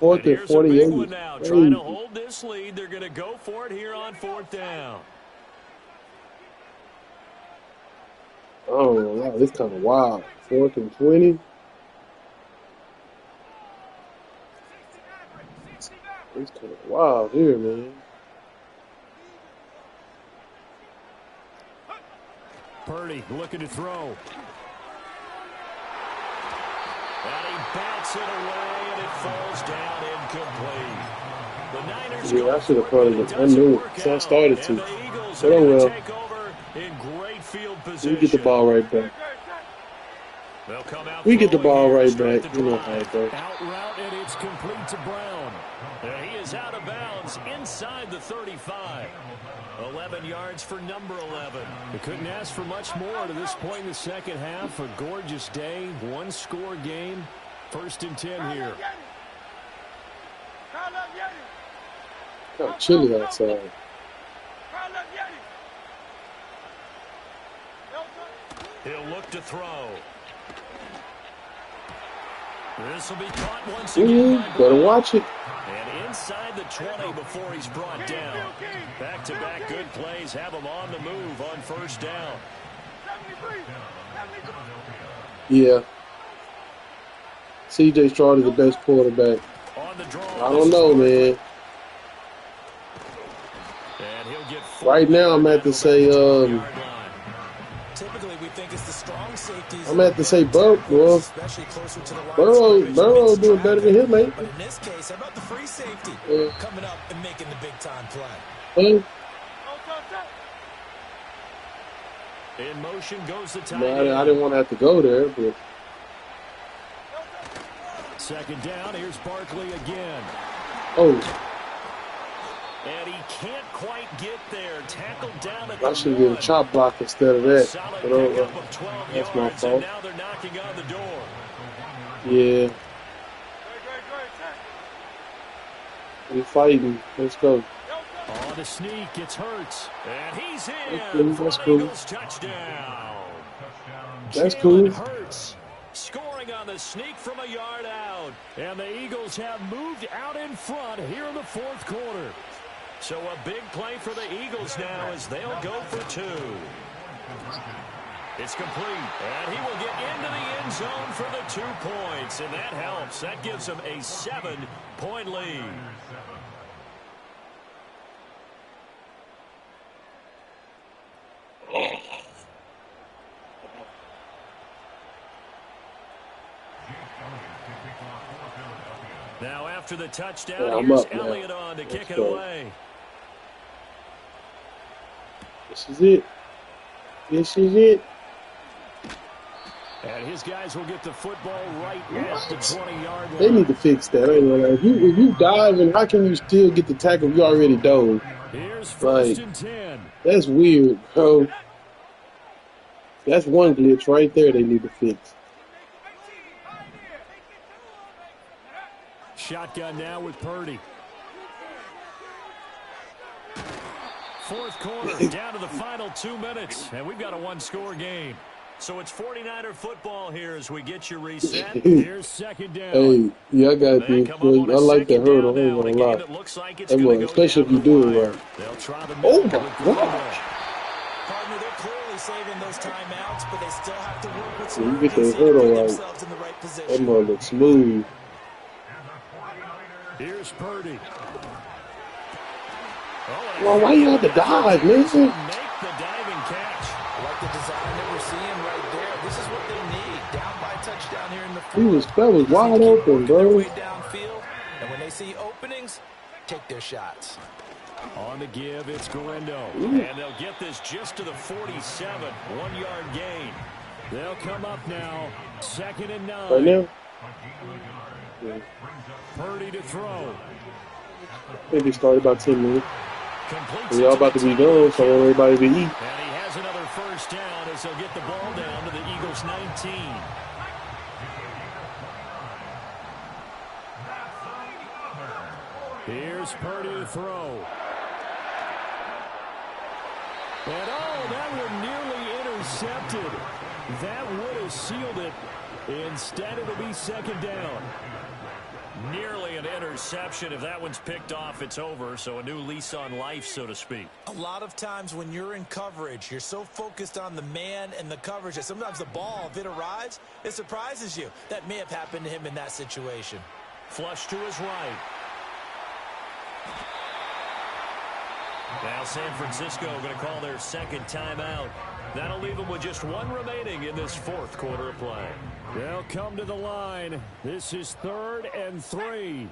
4th And and here's a 48 big is one now. crazy. Trying to hold this lead. They're going to go for it here on 4th down. Oh, wow, this kind of wild. 4th and 20? It's kind of wild here, man. Purdy looking to throw. And he bats it away, and it falls down incomplete. The Niners Yeah, I should have probably it I knew it. So I started and to. the Eagles But are oh going to well. take over in great field We position. get the ball right back. They'll come out We get the ball throwing here right to start back. the You know how it drive. goes. Out route, and it's complete to Brown. And he is out of bounds inside the 35. 11 yards for number 11. They couldn't ask for much more to this point in the second half. A gorgeous day, 1-score game. 1st and 10 here. Kind of chilly outside. He'll look to throw. This will be caught once Ooh, again by better Brown. watch it. And inside the 20 before he's brought down. Back-to-back good plays have him on the move on 1st down. Yeah. C.J. Stroud is the best quarterback. On the draw, I don't know, man. And he'll get Right now, I'm at to say, Typically, we think it's the strong safeties. I'm at to say, well, Especially closer to the line Burrow of scrimmage doing against better than him, traffic. ain't But in this case, how about the free safety coming up and making the big-time play? he? in motion goes the tight No, end. I didn't want to have to go there, but 2nd down, here's Barkley again. oh, And he can't quite get there. Tackled down at I the should get a 1. chop block instead of that. Solid But pickup of 12 that's my yards, fault. and now they're knocking on the door. Yeah. We fighting. Let's go. On the sneak, it's Hurts. And he's That's in cool. for That's an cool. Eagles touchdown. That's Jalen cool. Hurts scoring on the sneak from a yard out. And the Eagles have moved out in front here in the 4th quarter. So a big play for the Eagles now as they'll go for 2. It's complete, and he will get into the end zone for the 2 points, and that helps. That gives them a 7-point lead. Now after the touchdown, Yeah, I'm here's up now. Elliott on to Let's kick it go. away. This is it. This is it. And his guys will get the football right at the 20-yard line. They need to fix that. I ain't gonna lie. If you dive, and how can you still get the tackle if you already dove? Here's 1st Like, and 10. that's weird, bro. That's one glitch right there they need to fix. Shotgun now with Purdy. 4th quarter, down to the final 2 minutes, and we've got a 1-score game. So it's 49er football here as we get you reset. Here's 2nd down. Hey, yeah, I got They this. come up on I a like that 2nd hurdle. down I ain't now in a gonna game lie. that looks like it's Hey, going boy, to go especially down if you the do it wire. right. They'll try the Oh middle my with gosh. Partner, they're clearly saving those timeouts, but they still have to work with When some you get that urgency to hurdle put right, themselves in the right that position. mother looks smooth. Here's Purdy. Well, why you have to dive, man? Make the diving catch. I like the design that we're seeing right there. This is what they need. Down by a touchdown here in the That was wide open, their bro. way downfield, and when they see openings, take their shots. On the give, it's Galindo. And they'll get this just to the 47. 1-yard gain. They'll come up now. 2nd and 9. Right now? Yeah. Purdy to throw. Maybe started about 10 minutes. Completes We all about to be done, so I want everybody to eat. And he has another first down as they'll get the ball down to the Eagles' 19. Here's Purdy to throw. And that one nearly intercepted. That would have sealed it. Instead, it'll be 2nd down. Nearly an interception. If that one's picked off, it's over. So a new lease on life, so to speak. A lot of times when you're in coverage, you're so focused on the man and the coverage that sometimes the ball, if it arrives, it surprises you. That may have happened to him in that situation. Flush to his right. Now San Francisco going to call their 2nd timeout. That'll leave them with just 1 remaining in this 4th quarter of play. They'll come to the line. This is 3rd and 3.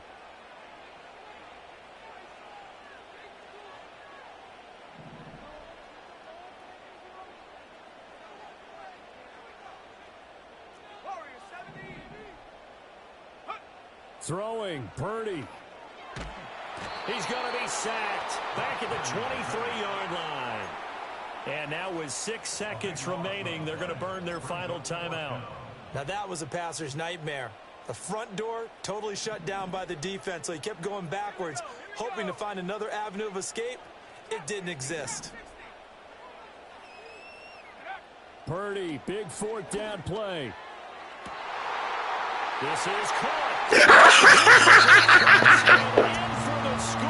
Throwing, Purdy. He's going to be sacked back at the 23-yard line. And now with 6 seconds remaining, they're going to burn their final timeout. Now that was a passer's nightmare. The front door totally shut down by the defense, so he kept going backwards, hoping to find another avenue of escape. It didn't exist. Purdy, big 4th down play. This is caught. In for the score.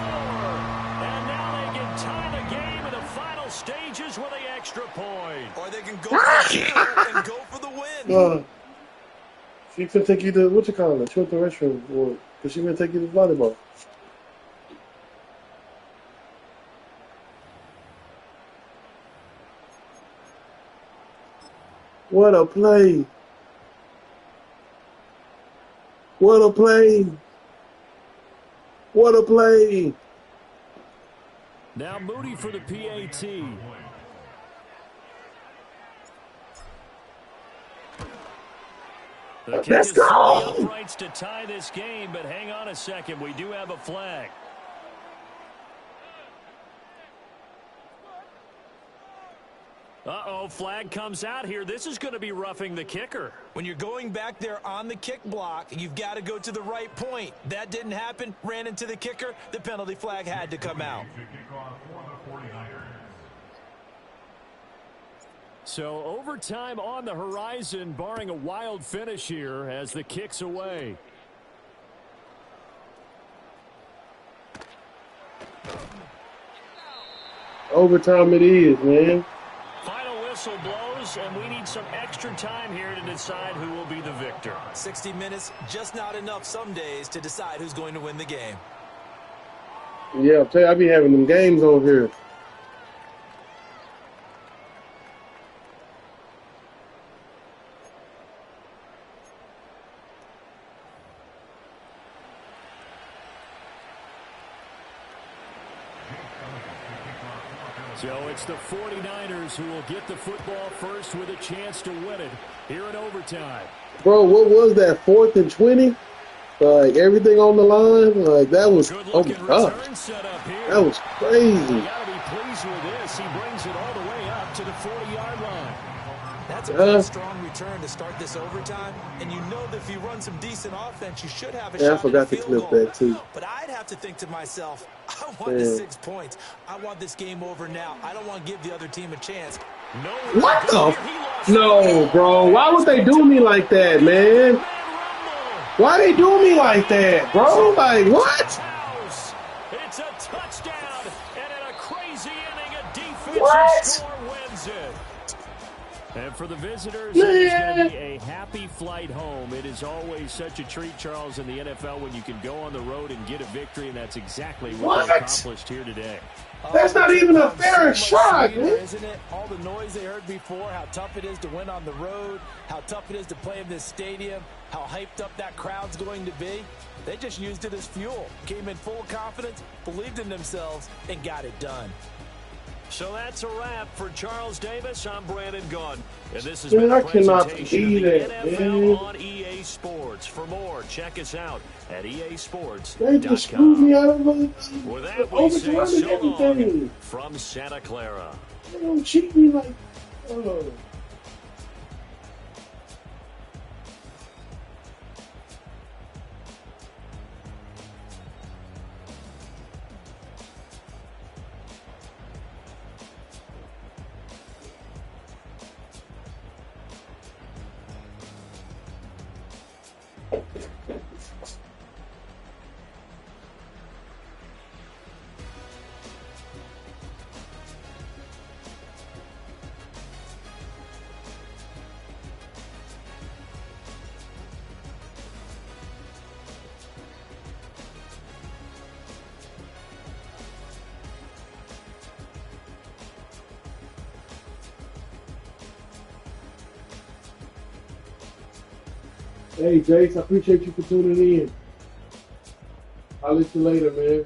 And now they can tie the game in the final stages with the extra point. Or they can go for the and go for the win. She can take you to, what you call it? She went to the restroom. Because she going to take you to volleyball. What a play. What a play. What a play. Now Moody for the PAT. Let's go. Uprights to tie this game, but hang on a second. We do have a flag. Uh-oh, flag comes out here. This is going to be roughing the kicker. When you're going back there on the kick block, you've got to go to the right point. That didn't happen. Ran into the kicker. The penalty flag had to come out. So overtime on the horizon, barring a wild finish here as the kick's away. Overtime it is, man. Final whistle blows, and we need some extra time here to decide who will be the victor. 60 minutes, just not enough some days to decide who's going to win the game. Yeah, I'll tell you, I be having them games over here. So it's the 49ers who will get the football first with a chance to win it here in overtime. Bro, what was that, 4th and 20? Like, everything on the line? Like, that was, oh my God. That was crazy. You got to be pleased with this. He brings it all the way up to the 40-yard line. That's a pretty strong return to start this overtime. And you know that if you run some decent offense, you should have a shot I forgot at a to field clip goal. that, too. But I'd have to think to myself, I want the 6 points. I want this game over now. I don't want to give the other team a chance. What the? No, bro. Why would they do me like that, man? Why they do me like that, bro? Like, what? It's a touchdown, and in a crazy inning, a defensive score wins it. And for the visitors, it is going to be a happy flight home. It is always such a treat, Charles, in the NFL when you can go on the road and get a victory, and that's exactly what they accomplished here today. That's not even a fair shot, sweeter, man. isn't it? All the noise they heard before, how tough it is to win on the road, how tough it is to play in this stadium, how hyped up that crowd's going to be. They just used it as fuel, came in full confidence, believed in themselves, and got it done. So that's a wrap for Charles Davis. I'm Brandon Gunn. And this has Man, been a I cannot presentation of believe the that, NFL man. on EA Sports. For more, check us out at They just screwed me easports.com. out of With that, we say overtime and so long everything. from Santa Clara. They don't cheat me like, oh. Hey, Jace, I appreciate you for tuning in. I'll let you later, man.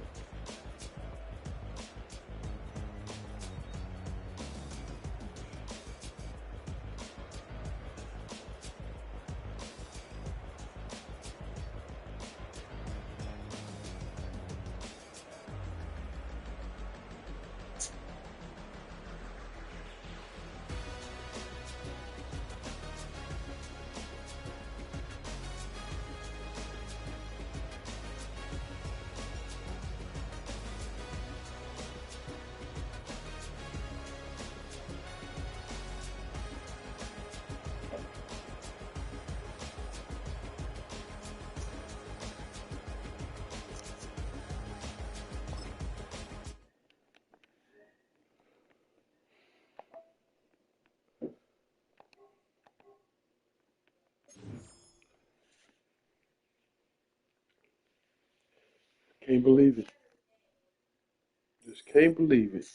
Can't believe it. Just can't believe it.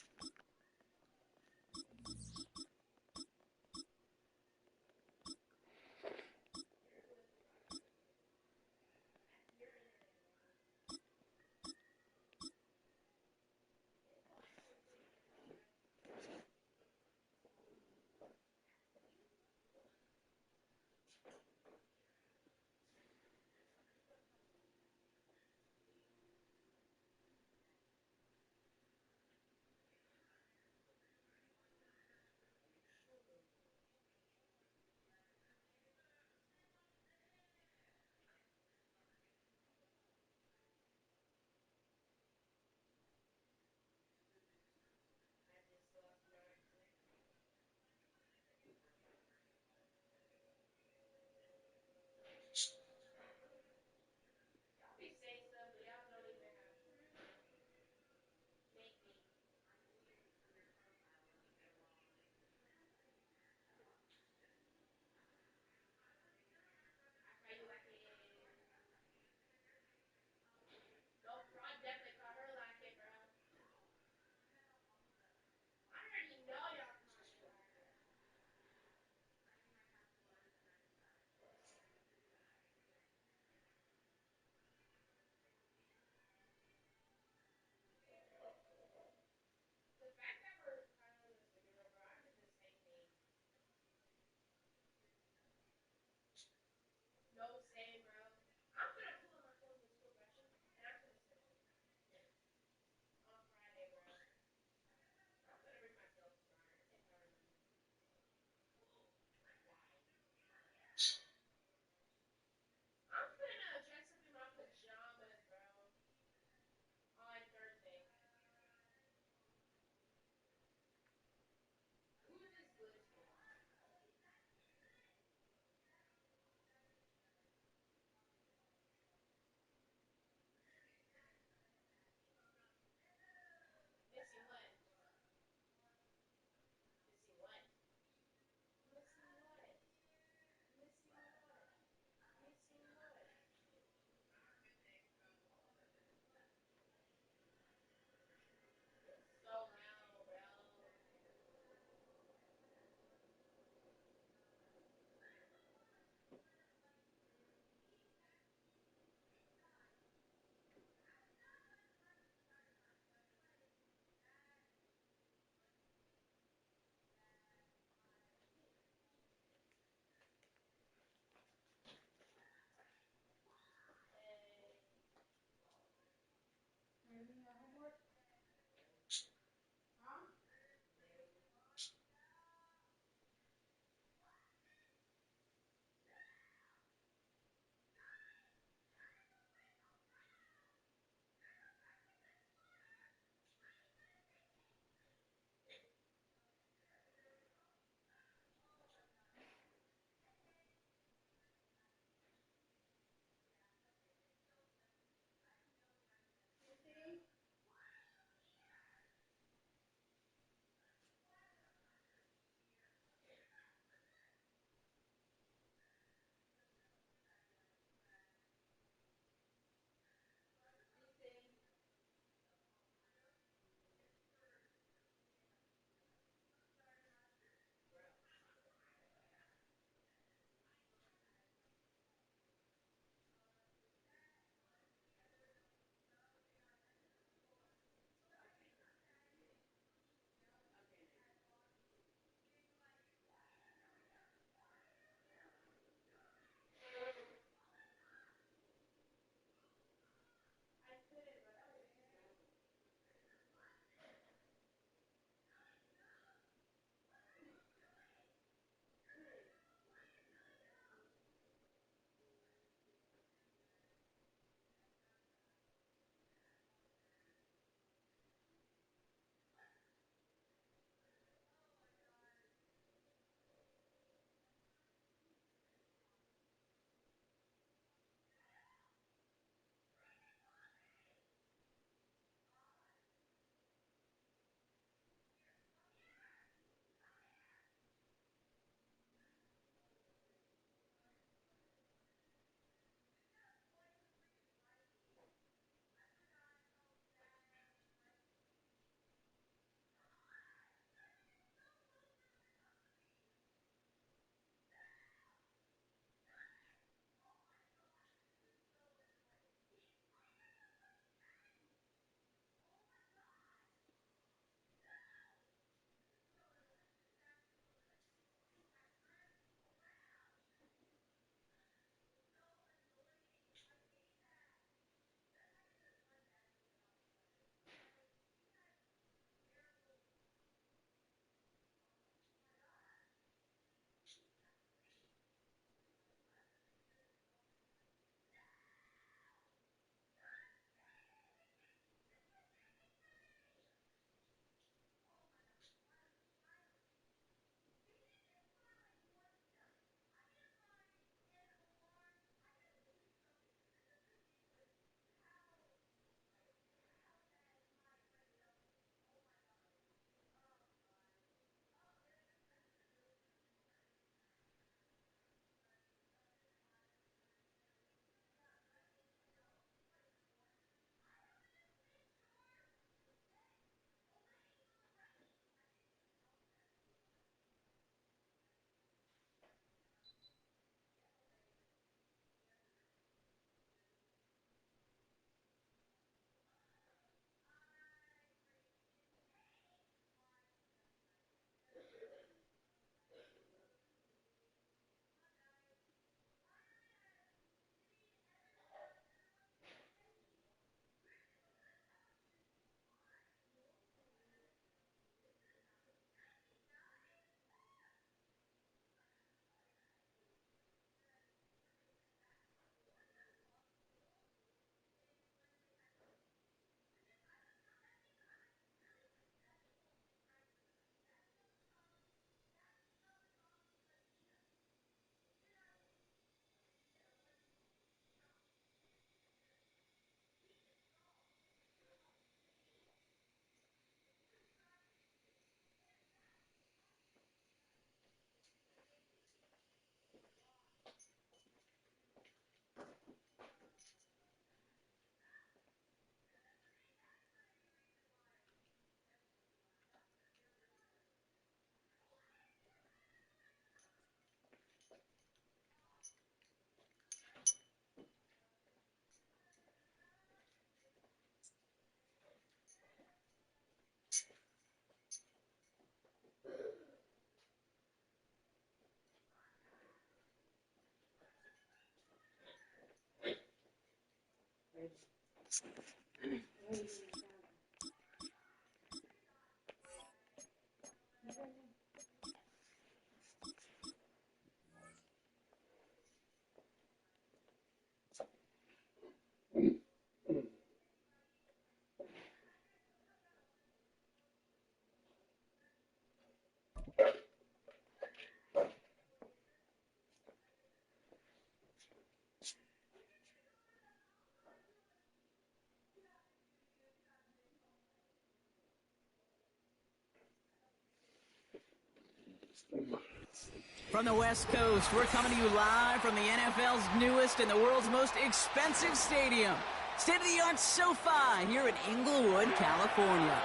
From the West Coast, we're coming to you live from the NFL's newest and the world's most expensive stadium. State-of-the-art SoFi here in Inglewood, California.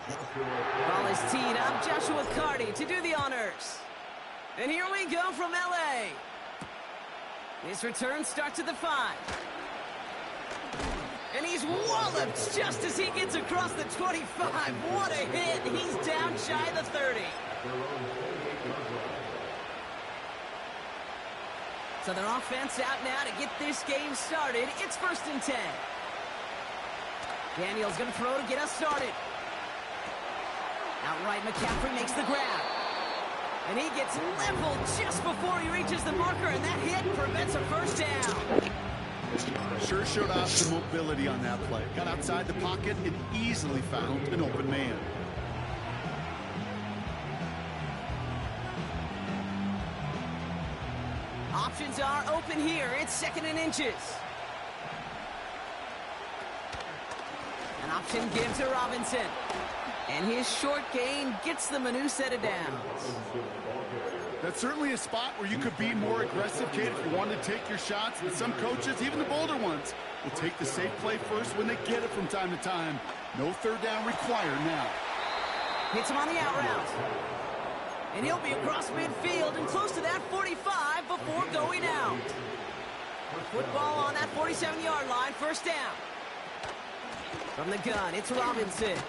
Ball is teed up. Joshua Carty to do the honors. And here we go from LA. His return starts at the 5. And he's walloped just as he gets across the 25. What a hit. He's down shy of the 30. So their offense out now to get this game started. It's 1st and 10. Daniels going to throw to get us started. Outright McCaffrey makes the grab. And he gets leveled just before he reaches the marker, and that hit prevents a first down. Sure showed off some mobility on that play. Got outside the pocket and easily found an open man. Options are open here. It's 2nd and inches. An option gives to Robinson. And his short gain gets them a new set of downs. That's certainly a spot where you could be more aggressive, Kate, if you wanted to take your shots. But some coaches, even the bolder ones, will take the safe play first when they get it from time to time. No 3rd down required now. Hits him on the out route. And he'll be across midfield and close to that 45 before going out. Football on that 47-yard line, 1st down. From the gun, it's Robinson.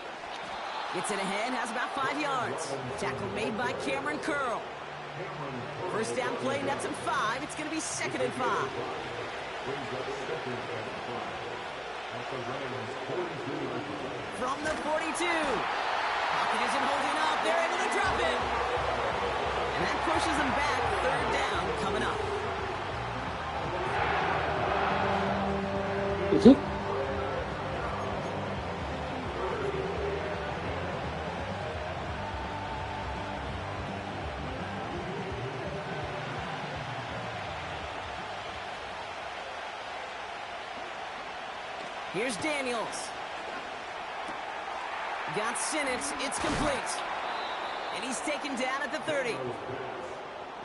Gets it ahead, has about 5 yards. Tackle made by Cameron Curl. 1st down play, nets him 5. It's going to be 2nd and 5. From the 42. Pocket isn't holding up. They're able to drop it. And that pushes them back. 3rd down coming up. Is it? Here's Daniels. Got Sinnott. It's complete. And he's taken down at the 30.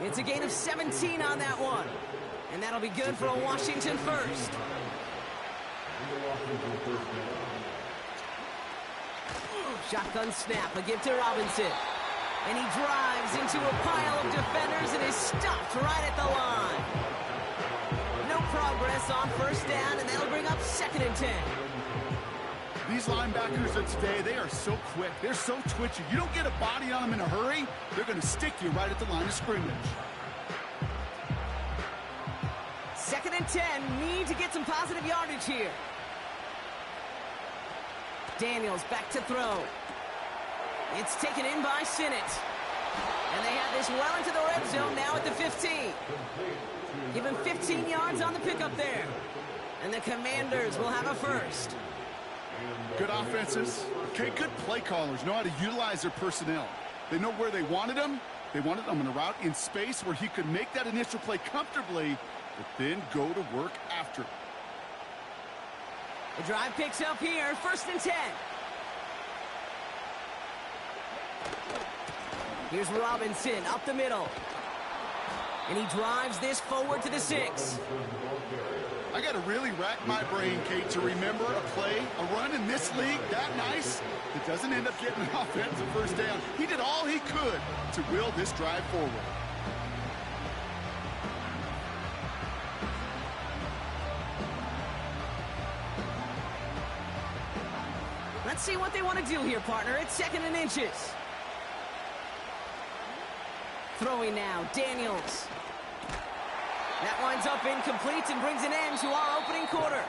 It's a gain of 17 on that one. And that'll be good for a Washington first. Shotgun snap. A give to Robinson. And he drives into a pile of defenders and is stopped right at the line. No progress on 1st down, and that'll bring up 2nd and 10. These linebackers of today, they are so quick. They're so twitchy. You don't get a body on them in a hurry, they're going to stick you right at the line of scrimmage. 2nd and 10. Need to get some positive yardage here. Daniels back to throw. It's taken in by Sinnott. And they have this well into the red zone now at the 15. Give him 15 yards on the pickup there. And the Commanders will have a first. Good offenses. Okay, good play callers know how to utilize their personnel. They know where they wanted them. They wanted them in a route in space where he could make that initial play comfortably, but then go to work after. The drive picks up here. 1st and 10. Here's Robinson up the middle. And he drives this forward to the 6. I got to really rack my brain, Kate, to remember a play, a run in this league that nice that doesn't end up getting an offensive 1st down. He did all he could to will this drive forward. Let's see what they want to do here, partner. It's 2nd and inches. Throwing now, Daniels. That winds up incomplete and brings an end to our opening quarter.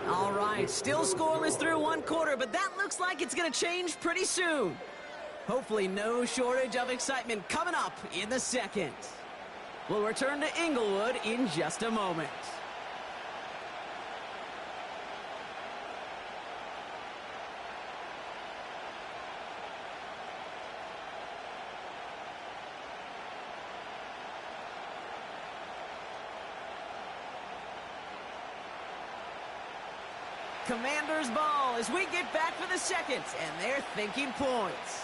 All right, still scoreless through one quarter, but that looks like it's going to change pretty soon. Hopefully no shortage of excitement coming up in the second. We'll return to Inglewood in just a moment. Commanders ball as we get back for the second, and they're thinking points.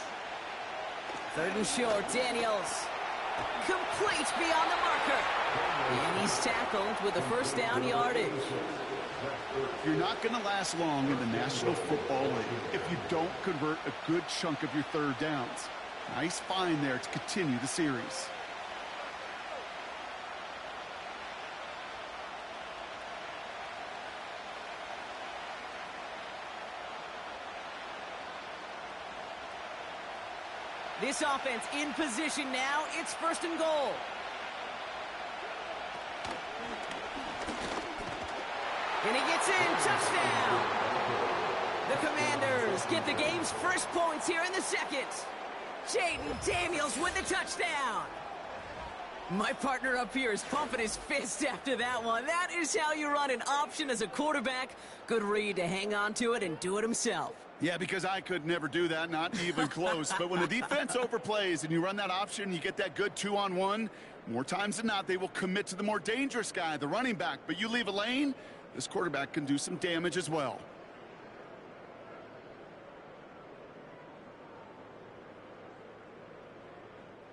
Third and short, Daniels. Complete beyond the marker. And he's tackled with the first down yardage. You're not going to last long in the National Football League if you don't convert a good chunk of your third downs. Nice find there to continue the series. This offense in position now. It's first and goal. And he gets in. Touchdown. The Commanders get the game's first points here in the second. Jaden Daniels with the touchdown. My partner up here is pumping his fist after that one. That is how you run an option as a quarterback. Good read to hang on to it and do it himself. Yeah, because I could never do that, not even close. But when the defense overplays and you run that option, you get that good 2-on-1, more times than not, they will commit to the more dangerous guy, the running back. But you leave a lane, this quarterback can do some damage as well.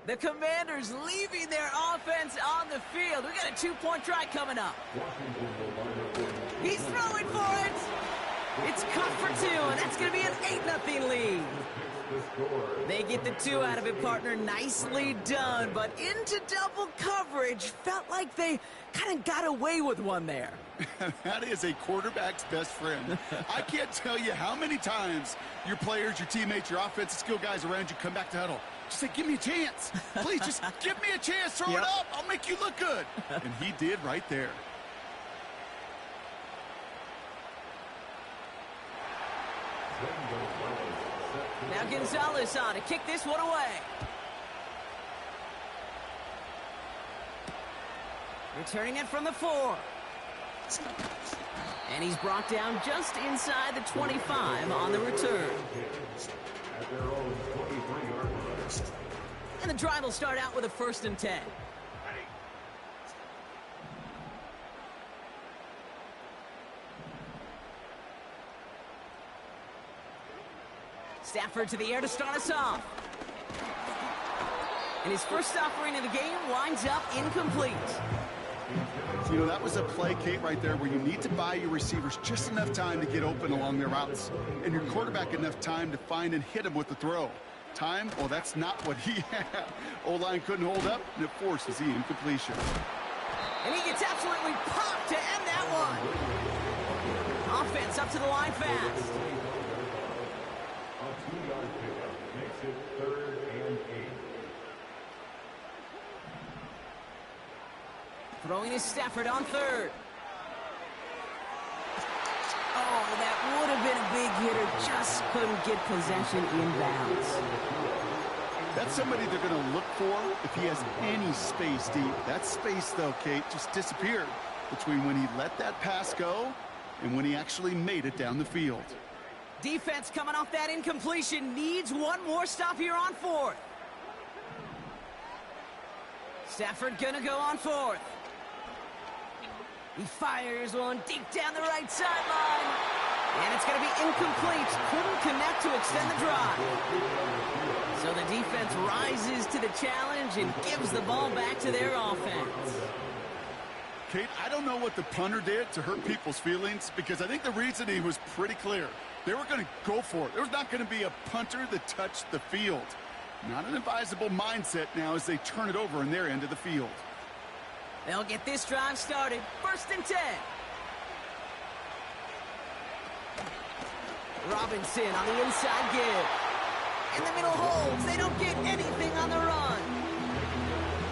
The Commanders leaving their offense on the field. We got a 2-point try coming up. He's throwing for it. It's caught for 2, and that's going to be an 8-0 lead. They get the 2 out of it, partner. Nicely done, but into double coverage. Felt like they kind of got away with one there. That is a quarterback's best friend. I can't tell you how many times your players, your teammates, your offensive skill guys around you come back to huddle. Just say, give me a chance. Please, just give me a chance. Throw it up. I'll make you look good. And he did right there. Now Gonzalez on to kick this one away. Returning it from the 4. And he's brought down just inside the 25 on the return. And the drive will start out with a 1st and 10. Stafford to the air to start us off. And his first offering of the game winds up incomplete. You know, that was a play, Kate, right there where you need to buy your receivers just enough time to get open along their routes. And your quarterback enough time to find and hit him with the throw. Time? Well, that's not what he had. O-line couldn't hold up, and it forces the incompletion. And he gets absolutely popped to end that one. Offense up to the line fast. A 2-yard pickup makes it 3rd and 8. Throwing is Stafford on 3rd. Oh, that would have been a big hitter. Just couldn't get possession inbounds. That's somebody they're going to look for if he has any space deep. That space, though, Kate, just disappeared between when he let that pass go and when he actually made it down the field. Defense coming off that incompletion needs one more stop here on 4th. Stafford gonna go on 4th. He fires one deep down the right sideline. And it's going to be incomplete. Couldn't connect to extend the drive. So the defense rises to the challenge and gives the ball back to their offense. Kate, I don't know what the punter did to hurt people's feelings because I think the reasoning was pretty clear. They were going to go for it. There's not going to be a punter that touched the field. Not an advisable mindset now as they turn it over in their end of the field. They'll get this drive started. 1st and 10. Robinson on the inside give. In the middle holds. They don't get anything on the run.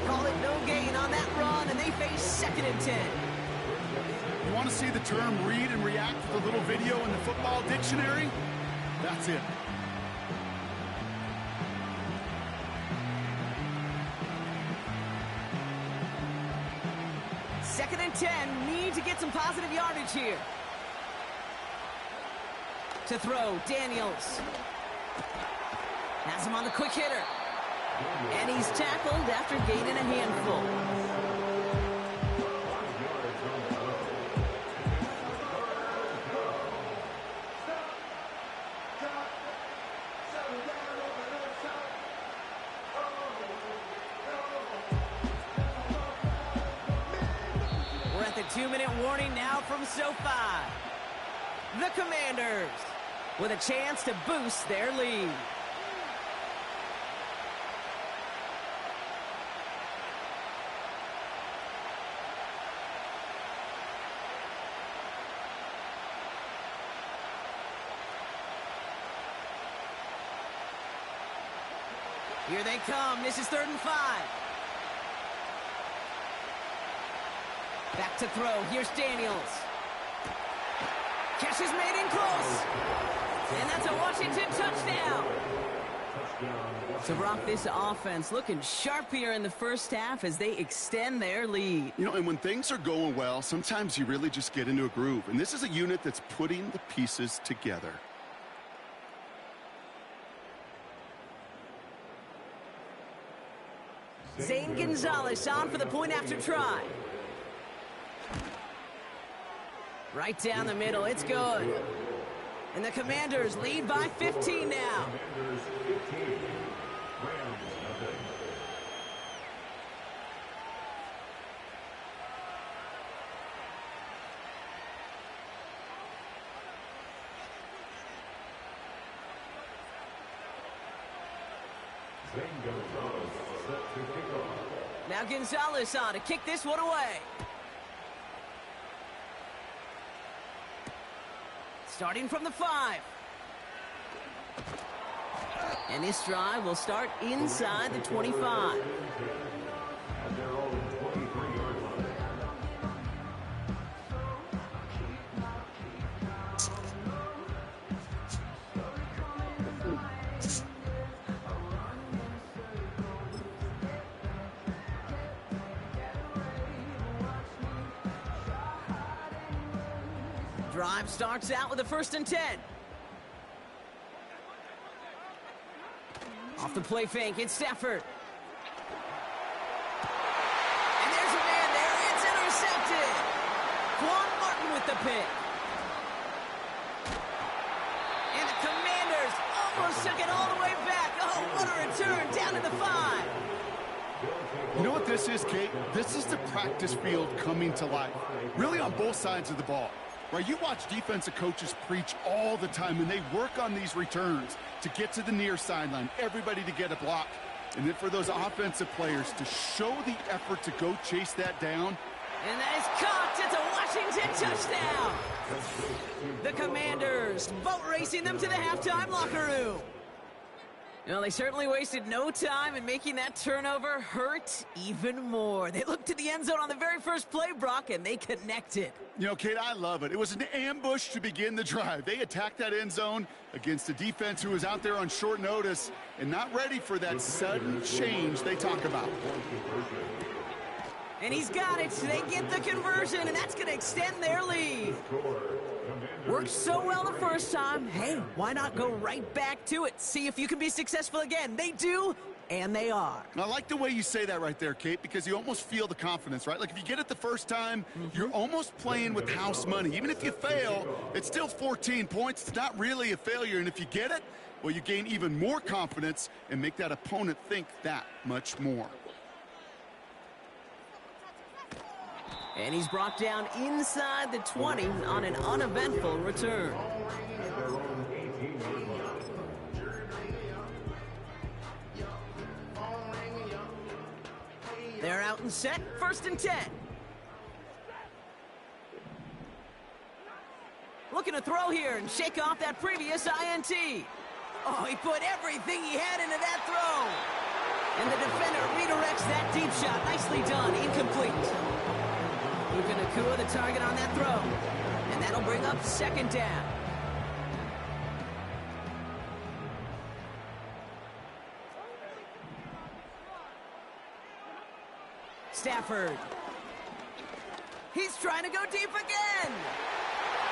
Call it no gain on that run, and they 2nd and 10. You want to see the term read and react with a little video in the football dictionary? That's it. Second and 10, need to get some positive yardage here. To throw, Daniels. Has him on the quick hitter. And he's tackled after gaining a handful. We're at the 2-minute warning now from SoFi. The Commanders with a chance to boost their lead. Here they come. This is 3rd and 5. Back to throw. Here's Daniels. Catch is made in close. And that's a Washington touchdown. So, Brock, this offense looking sharp here in the first half as they extend their lead. You know, and when things are going well, sometimes you really just get into a groove. And this is a unit that's putting the pieces together. Zane Gonzalez on for the point after try. Right down the middle. It's good. And the Commanders lead by 15 now. Now Gonzalez on to kick this one away. Starting from the 5. And this drive will start inside the 25. Drive starts out with a 1st and 10. Off the play fake, it's Stafford. And there's a man there, it's intercepted. Quan Martin with the pick. And the Commanders almost took it all the way back. Oh, what a return down to the 5. You know what this is, Kate? This is the practice field coming to life. Really on both sides of the ball. Right, you watch defensive coaches preach all the time, and they work on these returns to get to the near sideline, everybody to get a block. And then for those offensive players to show the effort to go chase that down. And that is caught. It's a Washington touchdown. The Commanders boat racing them to the halftime locker room. Well, they certainly wasted no time in making that turnover hurt even more. They looked to the end zone on the very first play, Brock, and they connected. You know, Kate, I love it. It was an ambush to begin the drive. They attacked that end zone against a defense who was out there on short notice and not ready for that sudden change they talk about. And he's got it. They get the conversion, and that's going to extend their lead. Worked so well the first time. Hey, why not go right back to it? See if you can be successful again. They do, and they are. I like the way you say that right there, Kate, because you almost feel the confidence, right? Like if you get it the first time, you're almost playing with house money. Even if you fail, it's still 14 points. It's not really a failure. And if you get it, well, you gain even more confidence and make that opponent think that much more. And he's brought down inside the 20 on an uneventful return. They're out and set, 1st and 10. Looking to throw here and shake off that previous INT. Oh, he put everything he had into that throw. And the defender redirects that deep shot. Nicely done, incomplete. Puka Nacua the target on that throw. And that'll bring up second down. Stafford. He's trying to go deep again.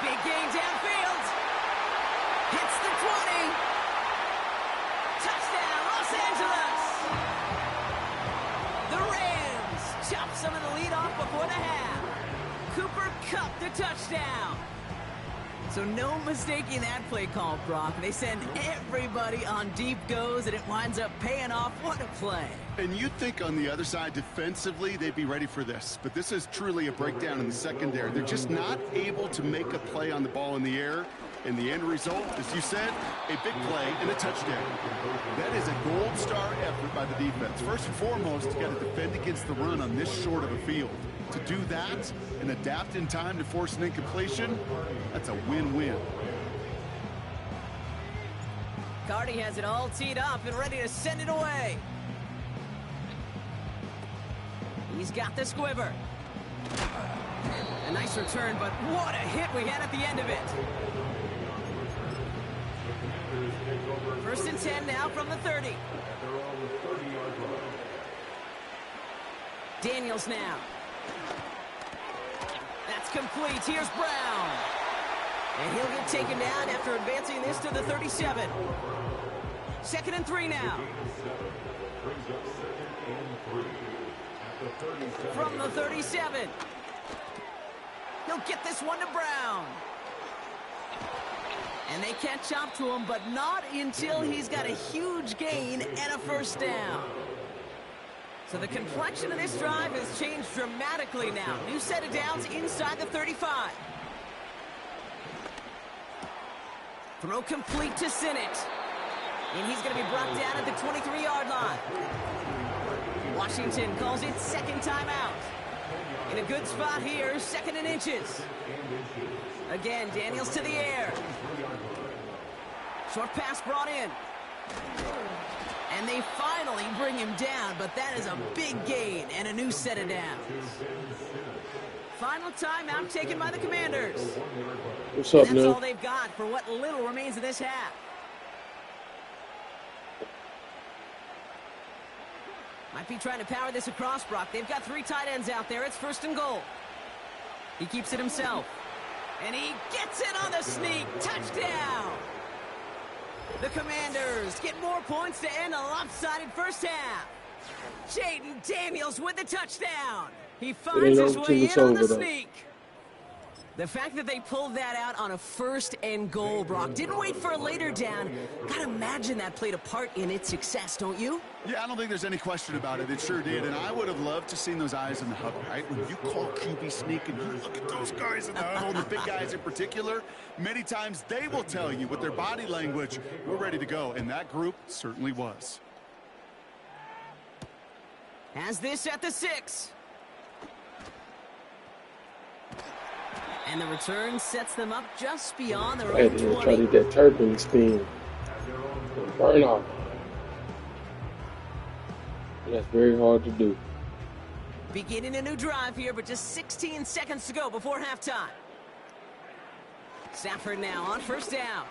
Big gain downfield. Hits the 20. Touchdown, Los Angeles. The Rams chop some of the lead off before the half. Cooper Kupp the touchdown. So no mistaking that play call, Brock. They send everybody on deep goes, and it winds up paying off. What a play. And you'd think on the other side, defensively, they'd be ready for this. But this is truly a breakdown in the secondary. They're just not able to make a play on the ball in the air. And the end result, as you said, a big play and a touchdown. That is a gold star effort by the defense. First and foremost, you got to defend against the run on this short of a field. To do that and adapt in time to force an incompletion, that's a win-win. Cardi has it all teed up and ready to send it away. He's got the squiver. A nice return, but what a hit we had at the end of it. First and 10 now from the 30. Daniels now. That's complete. Here's Brown. And he'll get taken down after advancing this to the 37. Second and 3 now. From the 37. He'll get this one to Brown. And they catch up to him, but not until he's got a huge gain and a first down. So the complexion of this drive has changed dramatically now. New set of downs inside the 35. Throw complete to Sinnott. And he's going to be brought down at the 23-yard line. Washington calls it second timeout. In a good spot here, second and inches. Again, Daniels to the air. Short pass brought in. And they finally bring him down, but that is a big gain and a new set of downs. Final timeout taken by the Commanders. What's up, That's all they've got for what little remains of this half. Might be trying to power this across, Brock. They've got 3 tight ends out there. It's first and goal. He keeps it himself. And he gets it on the sneak. Touchdown! The Commanders get more points to end a lopsided first half. Jaden Daniels with the touchdown. He finds his way in on the sneak. The fact that they pulled that out on a first and goal, Brock, didn't wait for a later down. Gotta imagine that played a part in its success, don't you? Yeah, I don't think there's any question about it. It sure did, and I would have loved to seen those eyes in the huddle, right? When you call QB sneak and you look at those guys in the huddle, the big guys in particular, many times they will tell you with their body language, we're ready to go, and that group certainly was. Has this at the 6. And the return sets them up just beyond their own 20. Try to get that turpin spin. Burn off. That's very hard to do. Beginning a new drive here, but just 16 seconds to go before halftime. Stafford now on first down.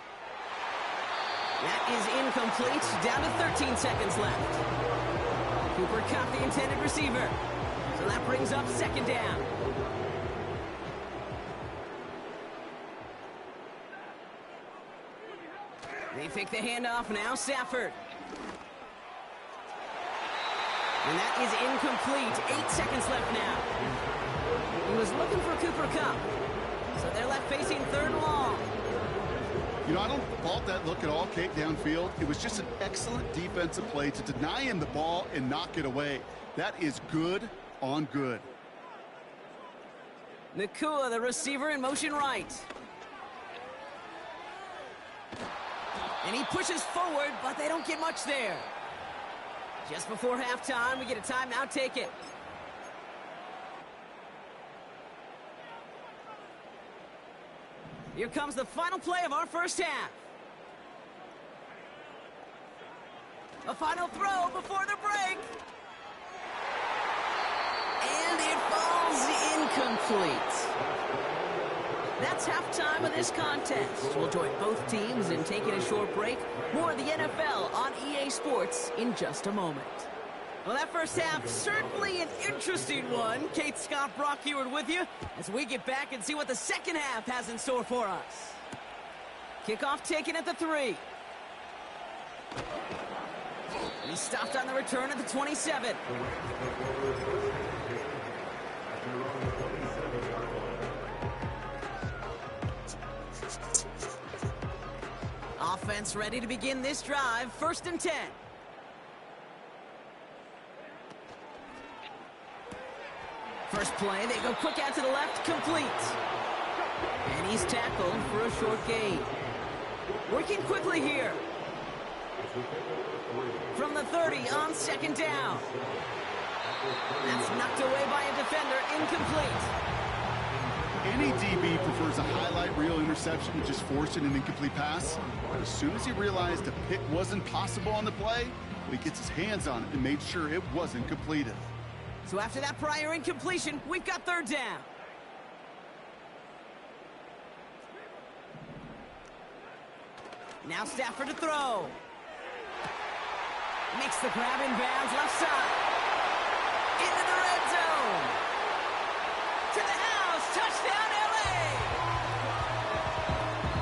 That is incomplete. Down to 13 seconds left. Cooper Kupp, the intended receiver. So that brings up second down. They fake the handoff now, Stafford. And that is incomplete. 8 seconds left now. He was looking for Cooper Kupp. So they're left facing third and long. You know, I don't fault that look at all, Kate, downfield. It was just an excellent defensive play to deny him the ball and knock it away. That is good on good. Nacua, the receiver, in motion right. And he pushes forward, but they don't get much there. Just before halftime, we get a timeout. Take it. Here comes the final play of our first half. A final throw before the break. And it falls falls incomplete. That's halftime of this contest. We'll join both teams in taking a short break. More of the NFL on EA Sports in just a moment. Well, that first half, certainly an interesting one. Kate, Scott, Brock Heward with you as we get back and see what the second half has in store for us. Kickoff taken at the 3. He stopped on the return at the 27. Offense ready to begin this drive. 1st and 10. First play, they go quick out to the left, complete. And he's tackled for a short gain. Working quickly here. From the 30 on 2nd down. That's knocked away by a defender, incomplete. Any DB prefers a highlight reel interception to just forcing an incomplete pass. But as soon as he realized a pick wasn't possible on the play, he gets his hands on it and made sure it wasn't completed. So after that prior incompletion, we've got 3rd down. Now Stafford to throw. Makes the grab in bounds, left side. Into the red zone. To the house, touchdown LA.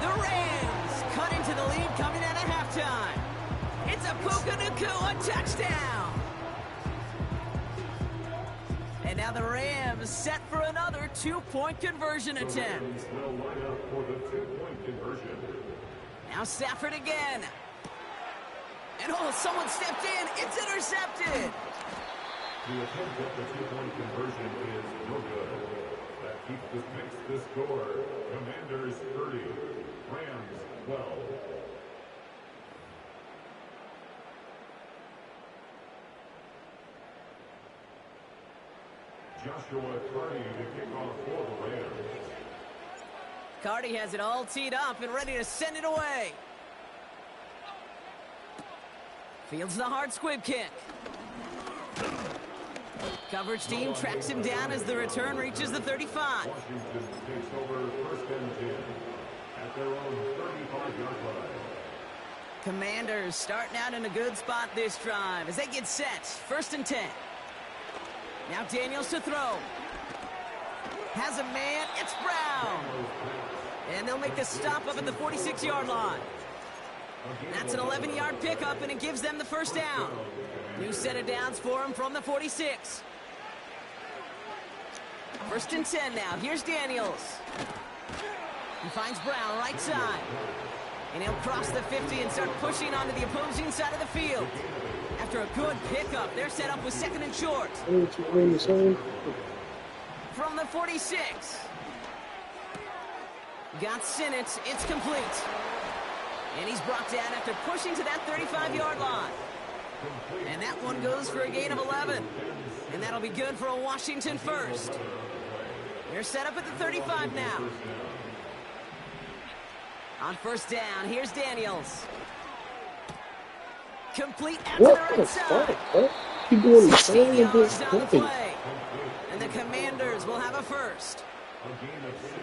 The Rams cut into the lead coming out of halftime. It's a Puka Nacua touchdown. And now the Rams set for another 2-point conversion attempt. Now Stafford again. And oh, someone stepped in. It's intercepted. The attempt at the 2-point conversion is no good. That makes the score. Commanders 30, Rams 12. Joshua Carty to kick off for the Rams. Carty has it all teed up and ready to send it away. Fields the hard squib kick. Coverage team tracks him down as the return reaches the 35. Washington takes over 1st and 10 at their own 35-yard line. Commanders starting out in a good spot this drive as they get set. 1st and 10. Now Daniels to throw. Has a man. It's Brown. And they'll make the stop up at the 46-yard line. That's an 11-yard pickup, and it gives them the 1st down. New set of downs for him from the 46. 1st and 10 now. Here's Daniels. He finds Brown right side. And he'll cross the 50 and start pushing onto the opposing side of the field. After a good pickup, they're set up with 2nd and short. From the 46. Got Sinnott. It's complete. And he's brought down after pushing to that 35-yard line. And that one goes for a gain of 11. And that'll be good for a Washington 1st. They're set up at the 35 now. On 1st down, here's Daniels. Complete out to the right side. Keep doing the 16 same yards on the play. And the Commanders will have a 1st.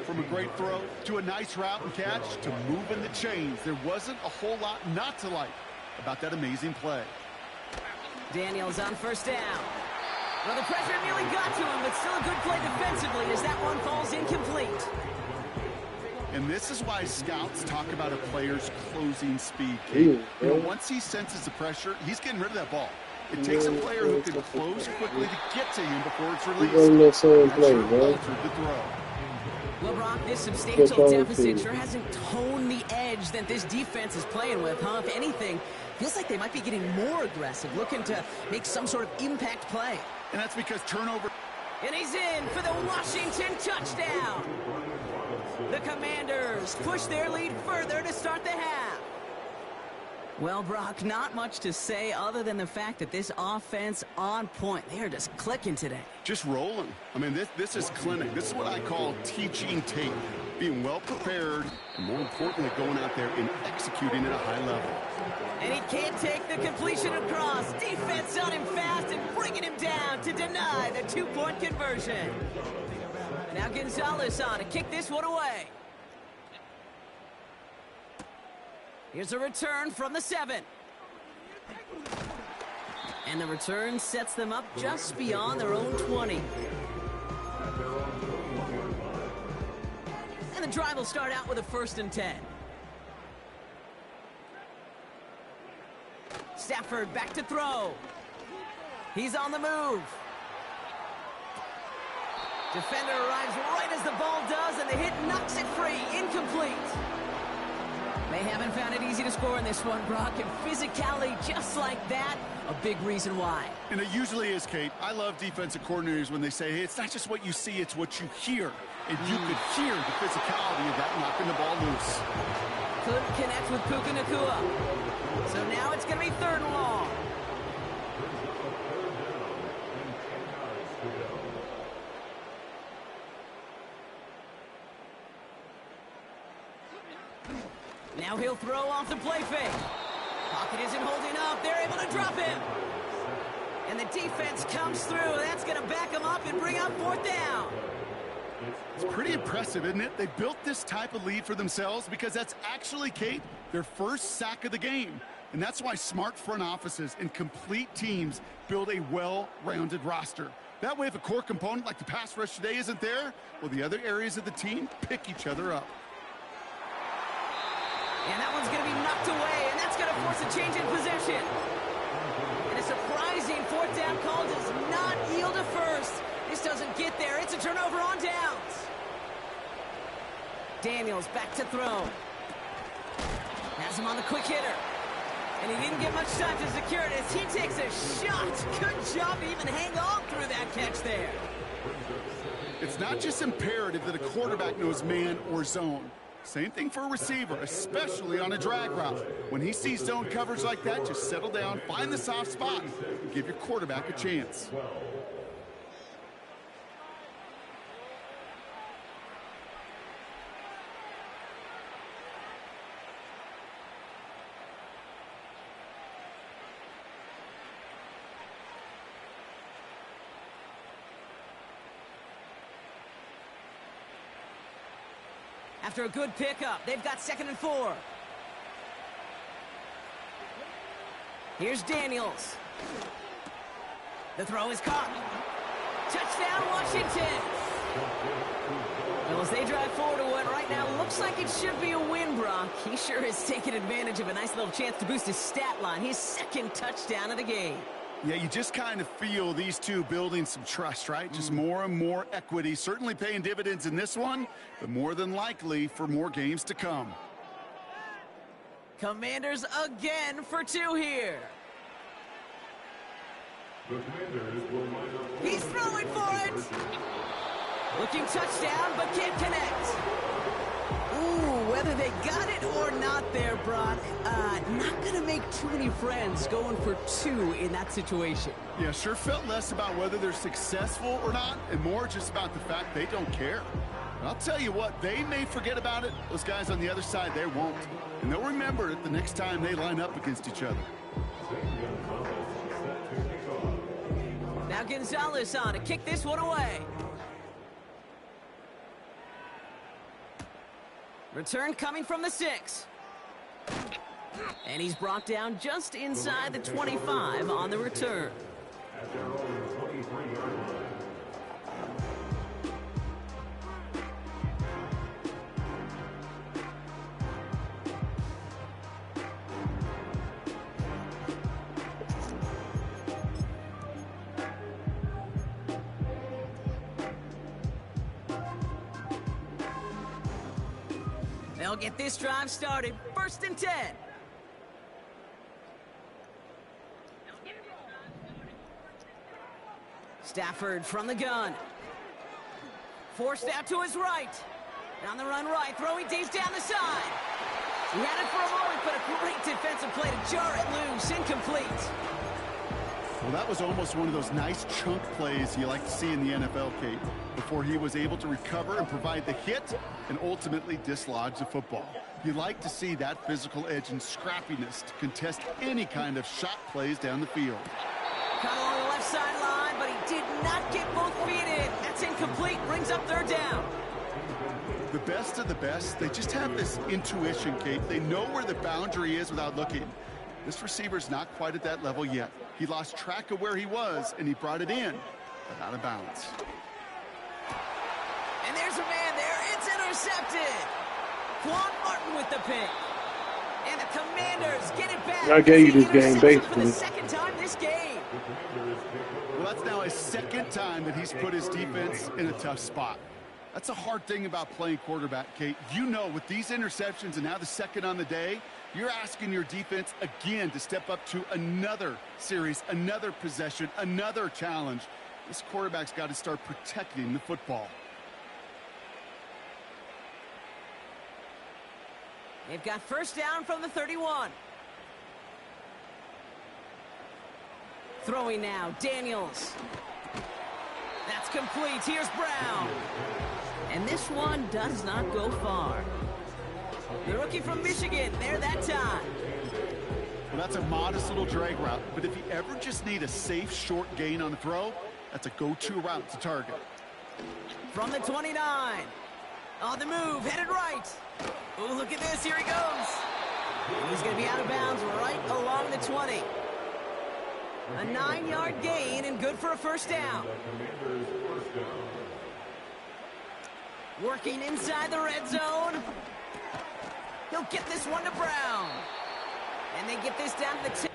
From a great throw to a nice route and catch to moving the chains, there wasn't a whole lot not to like about that amazing play. Daniels on 1st down. Well, the pressure nearly got to him, but still a good play defensively as that one falls incomplete. And this is why scouts talk about a player's closing speed. You know, once he senses the pressure, he's getting rid of that ball. It takes a player who can close quickly to get to him before it's released. That's sure altered the throw. Well, Brock, this substantial deficit sure hasn't toned the edge that this defense is playing with, huh? If anything, feels like they might be getting more aggressive, looking to make some sort of impact play. And that's because turnover. And he's in for the Washington touchdown. The Commanders push their lead further to start the half. Well, Brock, not much to say other than the fact that this offense on point. They are just clicking today. Just rolling. I mean, this is clinic. This is what I call teaching tape. Being well prepared, and more importantly, going out there and executing at a high level. And he can't take the completion across. Defense on him fast and bringing him down to deny the two-point conversion. Now Gonzalez on to kick this one away. Here's a return from the 7. And the return sets them up just beyond their own 20. And the drive will start out with a 1st and 10. Stafford back to throw. He's on the move. Defender arrives right as the ball does, and the hit knocks it free. Incomplete. They haven't found it easy to score in this one, Brock, and physicality just like that, a big reason why. And it usually is, Kate. I love defensive coordinators when they say, hey, it's not just what you see, it's what you hear. And you could hear the physicality of that knocking the ball loose. Couldn't connect with Puka Nacua. So now it's going to be 3rd and long. Now he'll throw off the play fake. Pocket isn't holding up. They're able to drop him. And the defense comes through. That's going to back him up and bring up 4th down. It's pretty impressive, isn't it? They built this type of lead for themselves because that's actually, Kate, their first sack of the game. And that's why smart front offices and complete teams build a well-rounded roster. That way, if a core component like the pass rush today isn't there, well, the other areas of the team pick each other up. And that one's going to be knocked away, and that's going to force a change in possession. And a surprising 4th down call does not yield a 1st. This doesn't get there. It's a turnover on downs. Daniels back to throw. Has him on the quick hitter. And he didn't get much time to secure it as he takes a shot. Good job to even hang on through that catch there. It's not just imperative that a quarterback knows man or zone. Same thing for a receiver, especially on a drag route. When he sees zone coverage like that, just settle down, find the soft spot, and give your quarterback a chance. After a good pickup, they've got 2nd and 4. Here's Daniels. The throw is caught. Touchdown, Washington. Well, as they drive forward to what right now looks like it should be a win, Brock. He sure is taking advantage of a nice little chance to boost his stat line. His 2nd touchdown of the game. Yeah, you just kind of feel these two building some trust, right? Just more and more equity. Certainly paying dividends in this one, but more than likely for more games to come. Commanders again for 2 here. He's throwing for it. Looking touchdown, but can't connect. Ooh, whether they got it or not there, Brock, not going to make too many friends going for 2 in that situation. Yeah, sure felt less about whether they're successful or not, and more just about the fact they don't care. And I'll tell you what, they may forget about it. Those guys on the other side, they won't. And they'll remember it the next time they line up against each other. Now Gonzalez on to kick this one away. Return coming from the 6. And he's brought down just inside the 25 on the return. They'll get this drive started. 1st and 10. Stafford from the gun. Forced out to his right. Down the run right, throwing deep down the side. He had it for a moment, but a great defensive play to jar it loose. Incomplete. Well, that was almost one of those nice chunk plays you like to see in the NFL, Kate, before he was able to recover and provide the hit and ultimately dislodge the football. You like to see that physical edge and scrappiness to contest any kind of shot plays down the field. Caught along the left sideline, but he did not get both feet in. That's incomplete. Brings up third down. The best of the best, they just have this intuition, Kate. They know where the boundary is without looking. This receiver's not quite at that level yet. He lost track of where he was, and he brought it in, but out of bounds. And there's a man there. It's intercepted. Quan Martin with the pick. And the Commanders get it back. I gave you this game, basically. For the second time this game. Well, that's now his second time that he's put his defense in a tough spot. That's a hard thing about playing quarterback, Kate. You know, with these interceptions and now the second on the day, you're asking your defense again to step up to another series, another possession, another challenge. This quarterback's got to start protecting the football. They've got first down from the 31. Throwing now, Daniels. That's complete. Here's Brown. And this one does not go far. The rookie from Michigan, there that time. Well, that's a modest little drag route, but if you ever just need a safe, short gain on the throw, that's a go-to route to target. From the 29. On the move, headed right. Oh, look at this. Here he goes. And he's going to be out of bounds right along the 20. A 9-yard gain and good for a first down. Working inside the red zone. He'll get this one to Brown. And they get this down to the 10.